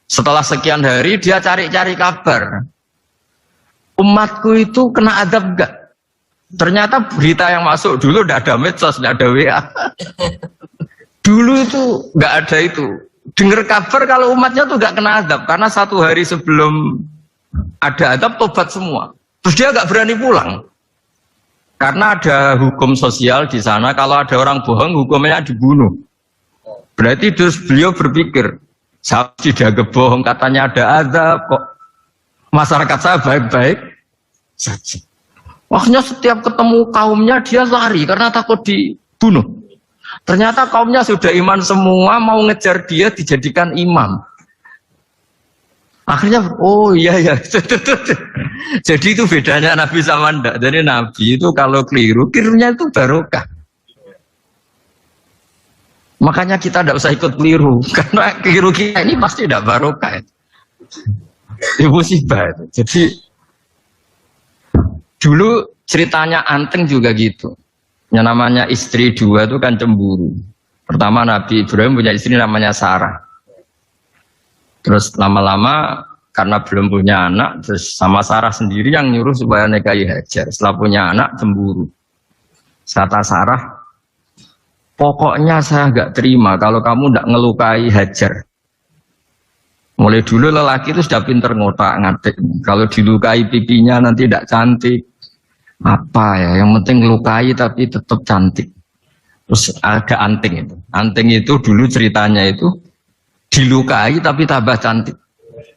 Setelah sekian hari dia cari-cari kabar. Umatku itu kena azab enggak? Ternyata berita yang masuk dulu tidak ada medsos, tidak ada WA. Dulu itu nggak ada itu. Dengar kabar kalau umatnya tuh gak kena azab karena 1 hari sebelum ada azab tobat semua. Terus dia gak berani pulang karena ada hukum sosial di sana. Kalau ada orang bohong hukumnya dibunuh. Berarti terus beliau berpikir Saya tidak bohong, katanya ada azab kok. Masyarakat saya baik-baik saja. Makanya setiap ketemu kaumnya dia lari karena takut dibunuh. Ternyata kaumnya sudah iman semua, mau ngejar dia dijadikan imam. Akhirnya, oh iya ya. Jadi itu bedanya Nabi sama ndak. Jadi Nabi itu kalau kelirunya itu barokah. Makanya kita tidak usah ikut keliru, karena keliru kita ini pasti tidak barokah. Itu musibah. Jadi dulu ceritanya Anteng juga gitu. Yang namanya istri dua itu kan cemburu. Pertama Nabi Ibrahim punya istri namanya Sarah. Terus lama-lama karena belum punya anak, terus sama Sarah sendiri yang nyuruh supaya nikahi Hajar. Setelah punya anak cemburu. Kata Sarah, pokoknya saya nggak terima kalau kamu nggak ngelukai Hajar. Mulai dulu lelaki itu sudah pinter ngotak-ngatik. Kalau dilukai pipinya nanti tidak cantik. Apa ya? Yang penting lukai tapi tetap cantik. Terus ada anting itu. Anting itu dulu ceritanya itu dilukai tapi tambah cantik.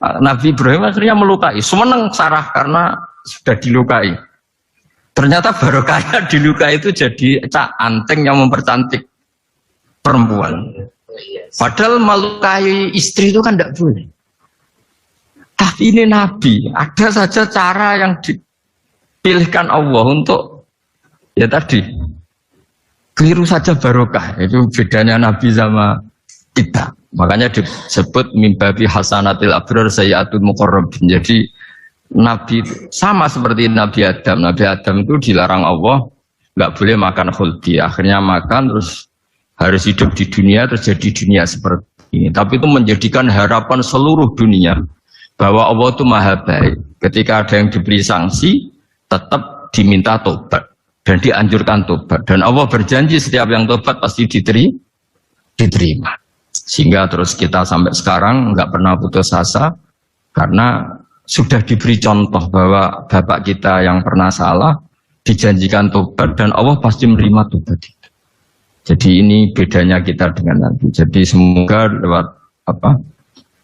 Nabi Ibrahim akhirnya melukai. Seneng Sarah karena sudah dilukai. Ternyata barokahnya dilukai itu jadi anting yang mempercantik perempuan. Padahal melukai istri itu kan tidak boleh. Tapi ini Nabi, ada saja cara yang dipilihkan Allah untuk ya tadi keliru saja barokah. Itu bedanya Nabi sama kita. Makanya disebut mimbabi hasanatil abrar sayyatul muqarrabin. Jadi Nabi sama seperti Nabi Adam. Nabi Adam itu dilarang Allah nggak boleh makan khuldi. Akhirnya makan terus harus hidup di dunia, terjadi dunia seperti ini. Tapi itu menjadikan harapan seluruh dunia bahwa Allah itu maha baik. Ketika ada yang diberi sanksi, tetap diminta tobat dan dianjurkan tobat. Dan Allah berjanji setiap yang tobat pasti diterima. Sehingga terus kita sampai sekarang nggak pernah putus asa karena sudah diberi contoh bahwa bapak kita yang pernah salah dijanjikan tobat dan Allah pasti menerima tobat itu. Jadi ini bedanya kita dengan Nabi. Jadi semoga lewat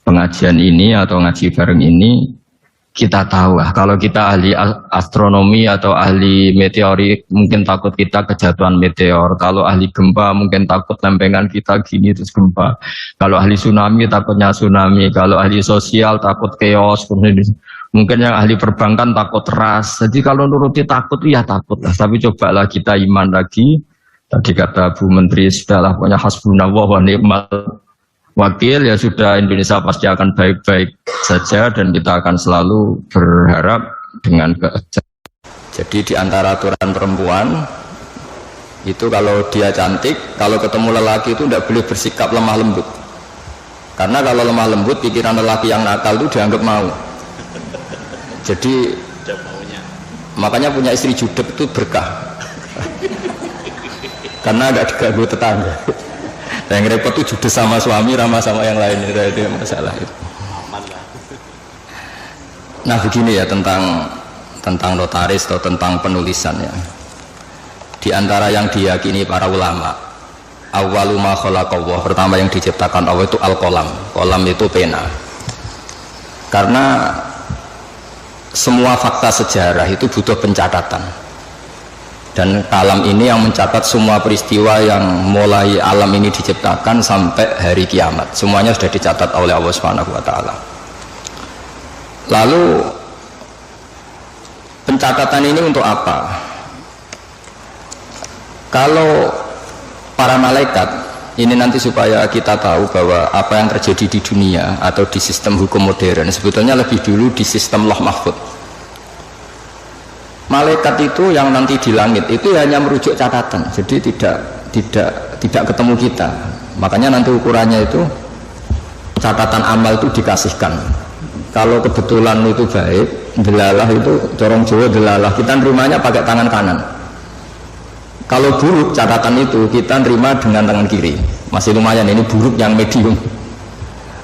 pengajian ini atau ngaji bareng ini kita tahu lah, kalau kita ahli astronomi atau ahli meteorik mungkin takut kita kejatuhan meteor, kalau ahli gempa mungkin takut lempengan kita gini terus gempa, kalau ahli tsunami takutnya tsunami, kalau ahli sosial takut chaos, mungkin yang ahli perbankan takut ras. Jadi kalau nuruti takut ya takut lah, tapi cobalah kita iman lagi. Tadi kata Bu Menteri sudahlah punya hasbunallah wa ni'mal wakil, ya sudah, Indonesia pasti akan baik-baik saja dan kita akan selalu berharap dengan keajaiban. Jadi di antara aturan perempuan itu kalau dia cantik, kalau ketemu lelaki itu tidak boleh bersikap lemah lembut. Karena kalau lemah lembut, pikiran lelaki yang nakal itu dianggap mau. Jadi makanya punya istri judek itu berkah. Karena tidak diganggu tetangga. Yang repot itu judes sama suami, ramah sama yang lain, itu masalah itu. Nah begini ya tentang notaris atau tentang penulisan ya. Di antara yang diyakini para ulama, awwalu ma khalaqallah, pertama yang diciptakan Allah itu al-qalam. Qalam itu pena. Karena semua fakta sejarah itu butuh pencatatan. Dan kalam ini yang mencatat semua peristiwa yang mulai alam ini diciptakan sampai hari kiamat. Semuanya sudah dicatat oleh Allah Subhanahu wa taala. Lalu pencatatan ini untuk apa? Kalau para malaikat ini nanti supaya kita tahu bahwa apa yang terjadi di dunia atau di sistem hukum modern sebetulnya lebih dulu di sistem Lauh Mahfuz. Malaikat itu yang nanti di langit itu hanya merujuk catatan, jadi tidak ketemu kita. Makanya nanti ukurannya itu catatan amal itu dikasihkan. Kalau kebetulan itu baik, delalah itu corong Jawa delalah, kita nerimanya pakai tangan kanan. Kalau buruk catatan itu kita nerima dengan tangan kiri, masih lumayan, ini buruk yang medium.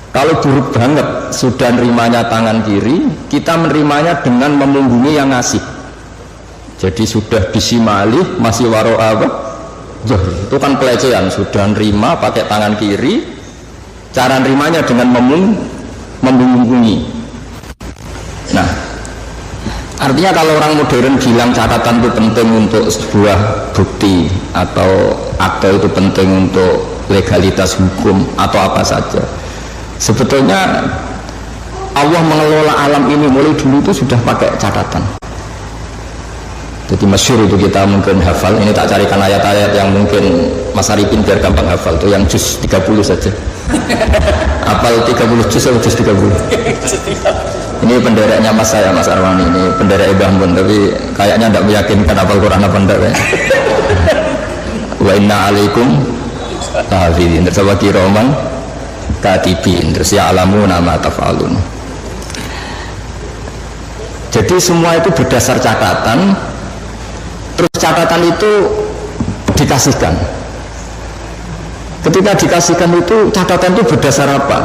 Kalau buruk banget sudah nerimanya tangan kiri, kita menerimanya dengan memunggungi yang ngasih. Jadi sudah disimali masih waro'a apa? Itu kan pelecehan, sudah nerima pakai tangan kiri Cara nerimanya dengan membungkungi. Nah, artinya kalau orang modern bilang catatan itu penting untuk sebuah bukti atau akte itu penting untuk legalitas hukum atau apa saja, sebetulnya Allah mengelola alam ini mulai dulu itu sudah pakai catatan. Jadi masyhur itu kita mungkin hafal, ini tak carikan ayat-ayat yang mungkin Mas Arifin biar gampang hafal, tuh yang juz 30 saja. Apal 30 juz atau juz 30? Ini pendereknya Mas saya, Mas Arwani, ini penderek Mbah Mun, tapi kayaknya tidak meyakinkan hafal Quran apa enggak ya. Wa inna alaikum tahfidin, terus wa kiraman katibin, terus ya'lamu nama taf'alun. Jadi semua itu berdasar catatan. Terus catatan itu dikasihkan. Ketika dikasihkan itu catatan itu berdasar apa?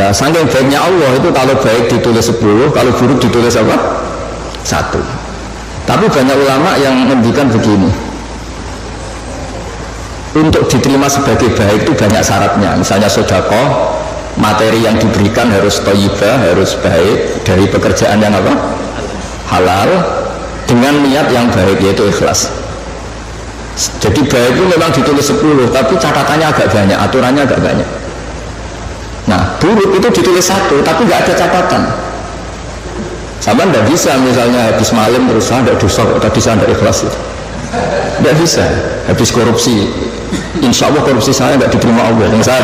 Lah saking baiknya Allah itu kalau baik ditulis 10, kalau buruk ditulis apa? 1. Tapi banyak ulama yang menghentikan begini. Untuk diterima sebagai baik itu banyak syaratnya. Misalnya sedekah, materi yang diberikan harus thayyibah, harus baik, dari pekerjaan yang apa? Halal, dengan niat yang baik, yaitu ikhlas. Jadi baik itu memang ditulis 10, tapi catatannya agak banyak, aturannya agak banyak. Nah, buruk itu ditulis 1, tapi nggak ada catatan. Sama nggak bisa, misalnya habis malam terus ada dosa, tadi saya ada ikhlas itu. Nggak bisa. Habis korupsi, insya Allah korupsi saya nggak diterima Allah, yang saya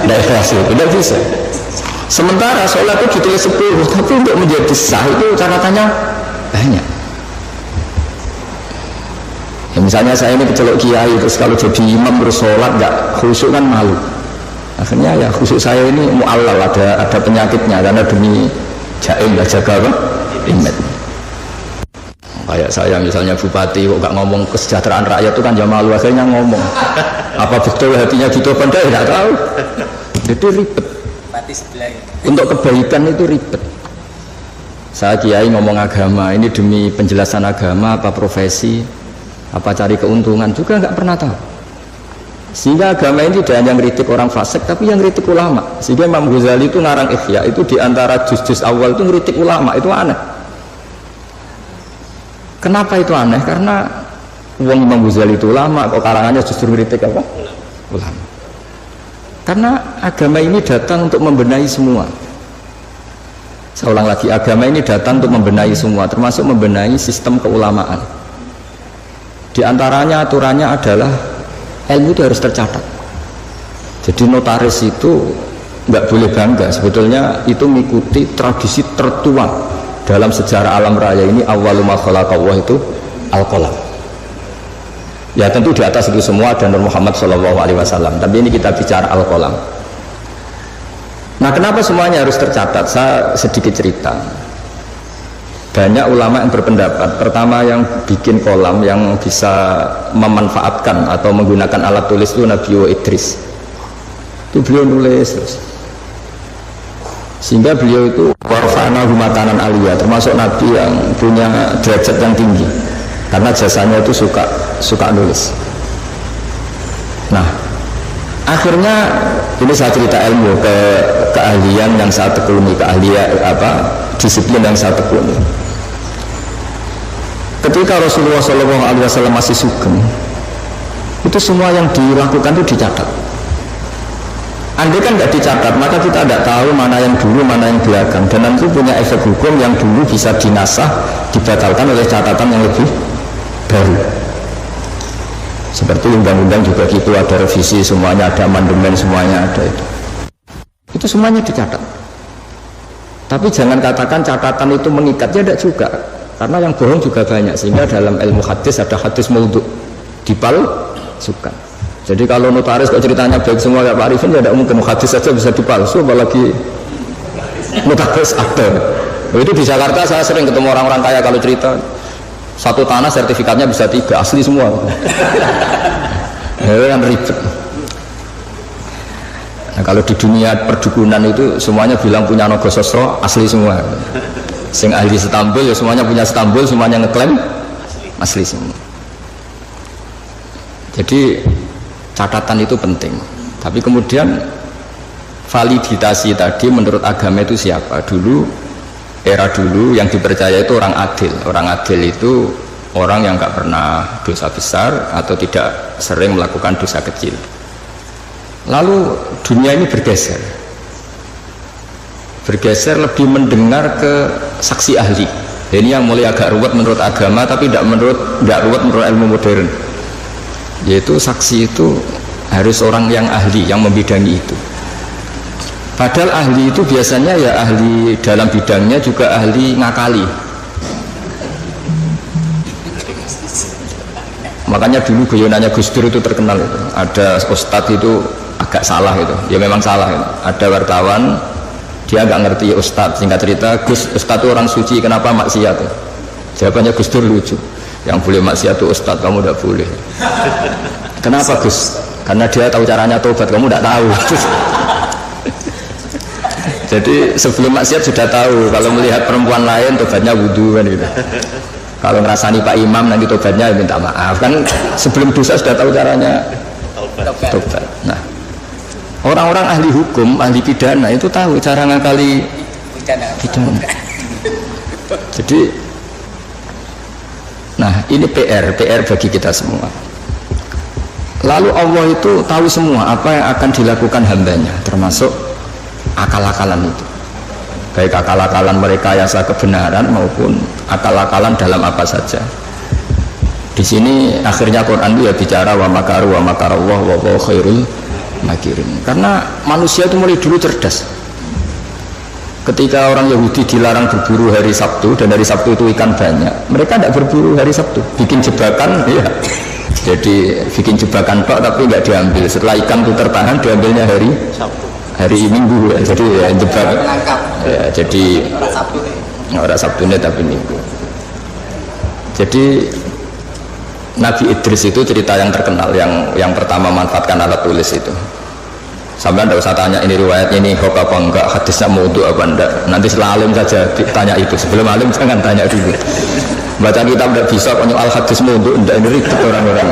nggak ikhlas itu. Nggak bisa. Sementara sholat itu ditulis 10, tapi untuk menjadi sah itu catatannya banyak. Ya, misalnya saya ini kecelok kiai, terus kalau jadi imam terus sholat nggak khusyuk kan malu. Akhirnya ya khusyuk saya ini mu'allal, ada penyakitnya karena demi jaim lah, jaga apa? Imam. Kayak saya misalnya bupati kok nggak ngomong kesejahteraan rakyat itu kan ya malu, akhirnya ngomong. Apa betul hatinya gitu apa enggak? Tidak tahu. Jadi ribet. Untuk kebaikan itu ribet. Saya kiai ngomong agama ini demi penjelasan agama apa profesi, apa cari keuntungan juga nggak pernah tahu. Sehingga agama ini tidak hanya ngeritik orang fasik, tapi yang ngeritik ulama. Sehingga Imam Ghazali itu ngarang Ihya itu diantara juz-juz awal itu ngeritik ulama, itu aneh. Kenapa itu aneh? Karena uang Imam Ghazali itu ulama, kok karangannya justru ngeritik apa? Ulama. Karena agama ini datang untuk membenahi semua. Saya ulang lagi, agama ini datang untuk membenahi semua, termasuk membenahi sistem keulamaan. Di antaranya aturannya adalah ilmu itu harus tercatat. Jadi notaris itu nggak boleh bangga, sebetulnya itu mengikuti tradisi tertua dalam sejarah alam raya ini. Awwalu ma khalaqallahu itu al-qalam. Ya tentu di atas itu semua dan Muhammad SAW, tapi ini kita bicara al-qalam. Nah, kenapa semuanya harus tercatat? Saya sedikit cerita. Banyak ulama yang berpendapat, pertama yang bikin kolam yang bisa memanfaatkan atau menggunakan alat tulis itu Nabi Idris. Itu beliau nulis terus. Sehingga beliau itu warfa'na humatanan aliyah, termasuk Nabi yang punya derajat yang tinggi. Karena jasanya itu suka nulis. Nah, akhirnya ini saya cerita ilmu keahlian yang saya tekuni, keahlian disiplin yang saya tekuni. Ketika Rasulullah SAW masih sugeng, itu semua yang dilakukan itu dicatat. Andai kan nggak dicatat, maka kita tidak tahu mana yang dulu, mana yang belakang, dan nanti punya efek hukum yang dulu bisa dinasah, dibatalkan oleh catatan yang lebih baru. Seperti undang-undang juga gitu, ada revisi, semuanya ada amandemen, semuanya ada itu. Itu semuanya dicatat. Tapi jangan katakan catatan itu mengikat, ya tidak juga. Karena yang bohong juga banyak, sehingga dalam ilmu hadis ada hadis maudhu, dipalsukan. Jadi kalau notaris kok ceritanya baik semua ya Pak Arifin, ya tidak mungkin hadis saja bisa dipalsu, apalagi notaris ada. Itu di Jakarta saya sering ketemu orang-orang kaya kalau cerita satu tanah sertifikatnya bisa 3, asli semua. Ya kan ribet. Nah, kalau di dunia perdukunan itu semuanya bilang punya Nogo Sosro, asli semua. Sing ahli Istanbul ya semuanya punya Istanbul, semuanya ngeklaim asli semua. Jadi catatan itu penting, Tapi kemudian validitasi tadi menurut agama itu siapa? Era dulu yang dipercaya itu orang adil. Orang adil itu orang yang nggak pernah dosa besar atau tidak sering melakukan dosa kecil. Lalu dunia ini bergeser lebih mendengar ke saksi ahli. Ini yang mulai agak ruwet menurut agama, tapi tidak ruwet menurut ilmu modern. Yaitu saksi itu harus orang yang ahli, yang membidangi itu. Padahal ahli itu biasanya ya ahli dalam bidangnya, juga ahli ngakali. Makanya dulu guyonannya Gus Dur itu terkenal itu. Ada ustadz itu agak salah itu, ya memang salah itu. Ada wartawan, dia agak ngerti ustadz, singkat cerita, ustadz itu orang suci, kenapa maksiat? Jawabannya Gus Dur lucu, yang boleh maksiat itu ustadz, kamu tidak boleh. Kenapa Gus? Karena dia tahu caranya tobat, kamu tidak tahu. Jadi sebelum maksiat sudah tahu, kalau melihat perempuan lain tobatnya wudhu kan gitu. Kalau ngerasani Pak Imam nanti tobatnya minta maaf kan, sebelum dosa sudah tahu caranya tobat. Nah, orang-orang ahli hukum, ahli pidana itu tahu cara ngakali pidana. Jadi, nah ini PR bagi kita semua. Lalu Allah itu tahu semua apa yang akan dilakukan hambanya, termasuk akal-akalan itu, baik akal-akalan merekayasa kebenaran maupun akal-akalan dalam apa saja. Di sini akhirnya Quran itu ya bicara wa makaru wa makarallah wa huwa khairul makirin. Karena manusia itu mulai dulu cerdas. Ketika orang Yahudi dilarang berburu hari Sabtu, dan hari Sabtu itu ikan banyak, mereka tidak berburu hari Sabtu, bikin jebakan, ya. Jadi bikin jebakan pak tapi nggak diambil. Setelah ikan itu tertahan, diambilnya hari Sabtu, hari Minggu ya. Jadi ya jebak ya, jadi orang Sabtu ini tapi Minggu. Jadi Nabi Idris itu cerita yang terkenal, yang pertama manfaatkan alat tulis itu. Sampai anda usah tanya ini riwayatnya ini hoax apa enggak, hadisnya maudhu apa enggak, nanti setelah alim saja ditanya itu. Sebelum alim jangan tanya dulu, baca kitab tidak bisa al hadis maudhu, enggak, ini ribet orang-orang.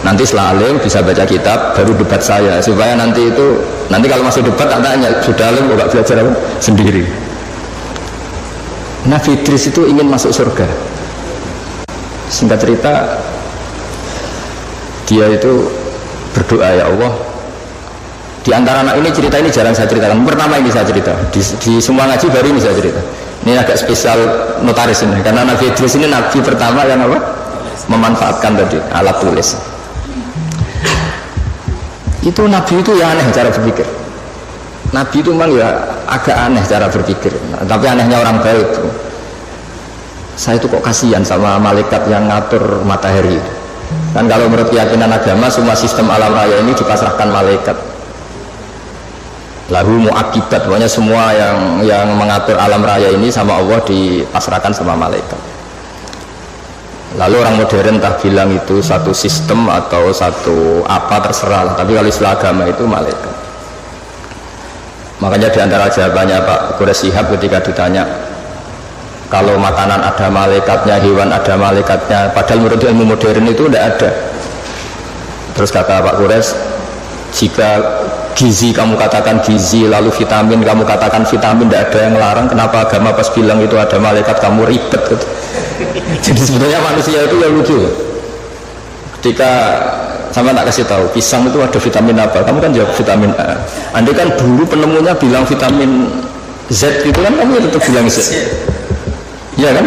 Nanti setelah alim bisa baca kitab baru debat saya, supaya nanti kalau masuk debat tak tanya sudah alim kok belajar apa? Sendiri. Nabi Idris itu ingin masuk surga. Singkat cerita, dia itu berdoa, ya Allah, di antara anak ini, cerita ini jarang saya ceritakan, pertama ini saya cerita di semua ngaji baru ini saya cerita. Ini agak spesial notaris ini, karena Nabi Idris ini nabi pertama yang apa? Memanfaatkan tadi alat tulis. Itu nabi itu ya aneh cara berpikir. Nabi itu memang ya agak aneh cara berpikir, tapi anehnya orang baik itu. Saya itu kok kasihan sama malaikat yang ngatur matahari itu. Kan kalau menurut keyakinan agama semua sistem alam raya ini dipasrahkan malaikat. Lalu muakibat, pokoknya semua yang mengatur alam raya ini sama Allah dipasrahkan sama malaikat. Lalu orang modern tak bilang itu satu sistem atau satu apa terserah, tapi kalau istilah agama itu malaikat. Makanya diantara jawabannya Pak Quraisy Shihab ketika ditanya, kalau makanan ada malaikatnya, hewan ada malaikatnya, padahal menurut ilmu modern itu tidak ada. Terus kata Pak Quraisy, jika gizi kamu katakan gizi, lalu vitamin kamu katakan vitamin, tidak ada yang larang, kenapa agama pas bilang itu ada malaikat kamu ribet gitu. Jadi sebenarnya manusia itu ya lucu. Ketika sama tak kasih tahu pisang itu ada vitamin apa, kamu kan jawab vitamin A. Andai kan dulu penemunya bilang vitamin Z gitu kan, kamu tetap bilang Z. Ya kan?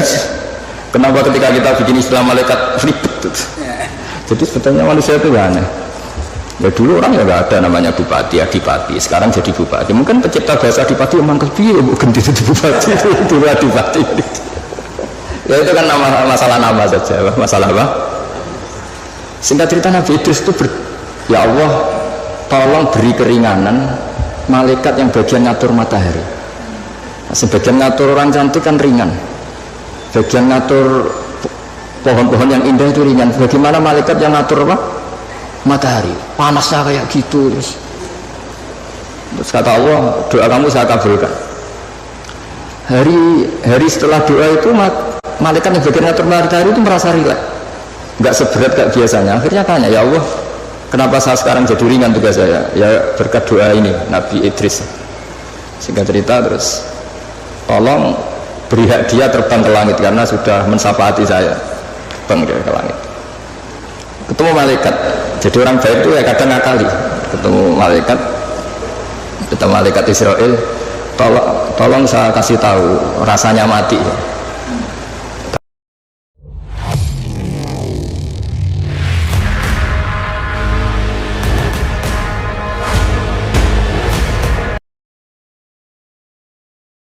Kenapa ketika kita bikin istilah malaikat ribet gitu. Jadi sebetulnya manusia itu aneh. Ya dulu orang ya nggak ada namanya bupati, adipati, sekarang jadi bupati. Mungkin pencipta bahasa adipati emang kepiye bukan jadi bupati itu dulu adipati. Ya itu kan masalah nama saja, masalah apa? Singkat cerita Nabi Idris itu ya Allah tolong beri keringanan malaikat yang bagian ngatur matahari. Sebagian ngatur orang cantik kan ringan, bagian ngatur pohon-pohon yang indah itu ringan. Bagaimana malaikat yang ngatur apa? Matahari, panasnya kayak gitu. Terus kata Allah, doa kamu saya kabulkan. Hari setelah doa itu malaikat yang bagian ngatur matahari itu merasa rileks, nggak seberat kayak biasanya. Akhirnya tanya, ya Allah, kenapa saya sekarang jadi ringan tugas saya? Ya berkat doa ini Nabi Idris. Singkat cerita terus tolong beri hak dia terbang ke langit karena sudah mensyafaati saya. Terbang dia ke langit. Ketemu malaikat. Jadi orang baik itu ya kadang ngakali. Ketemu malaikat Israel, tolong saya kasih tahu rasanya mati.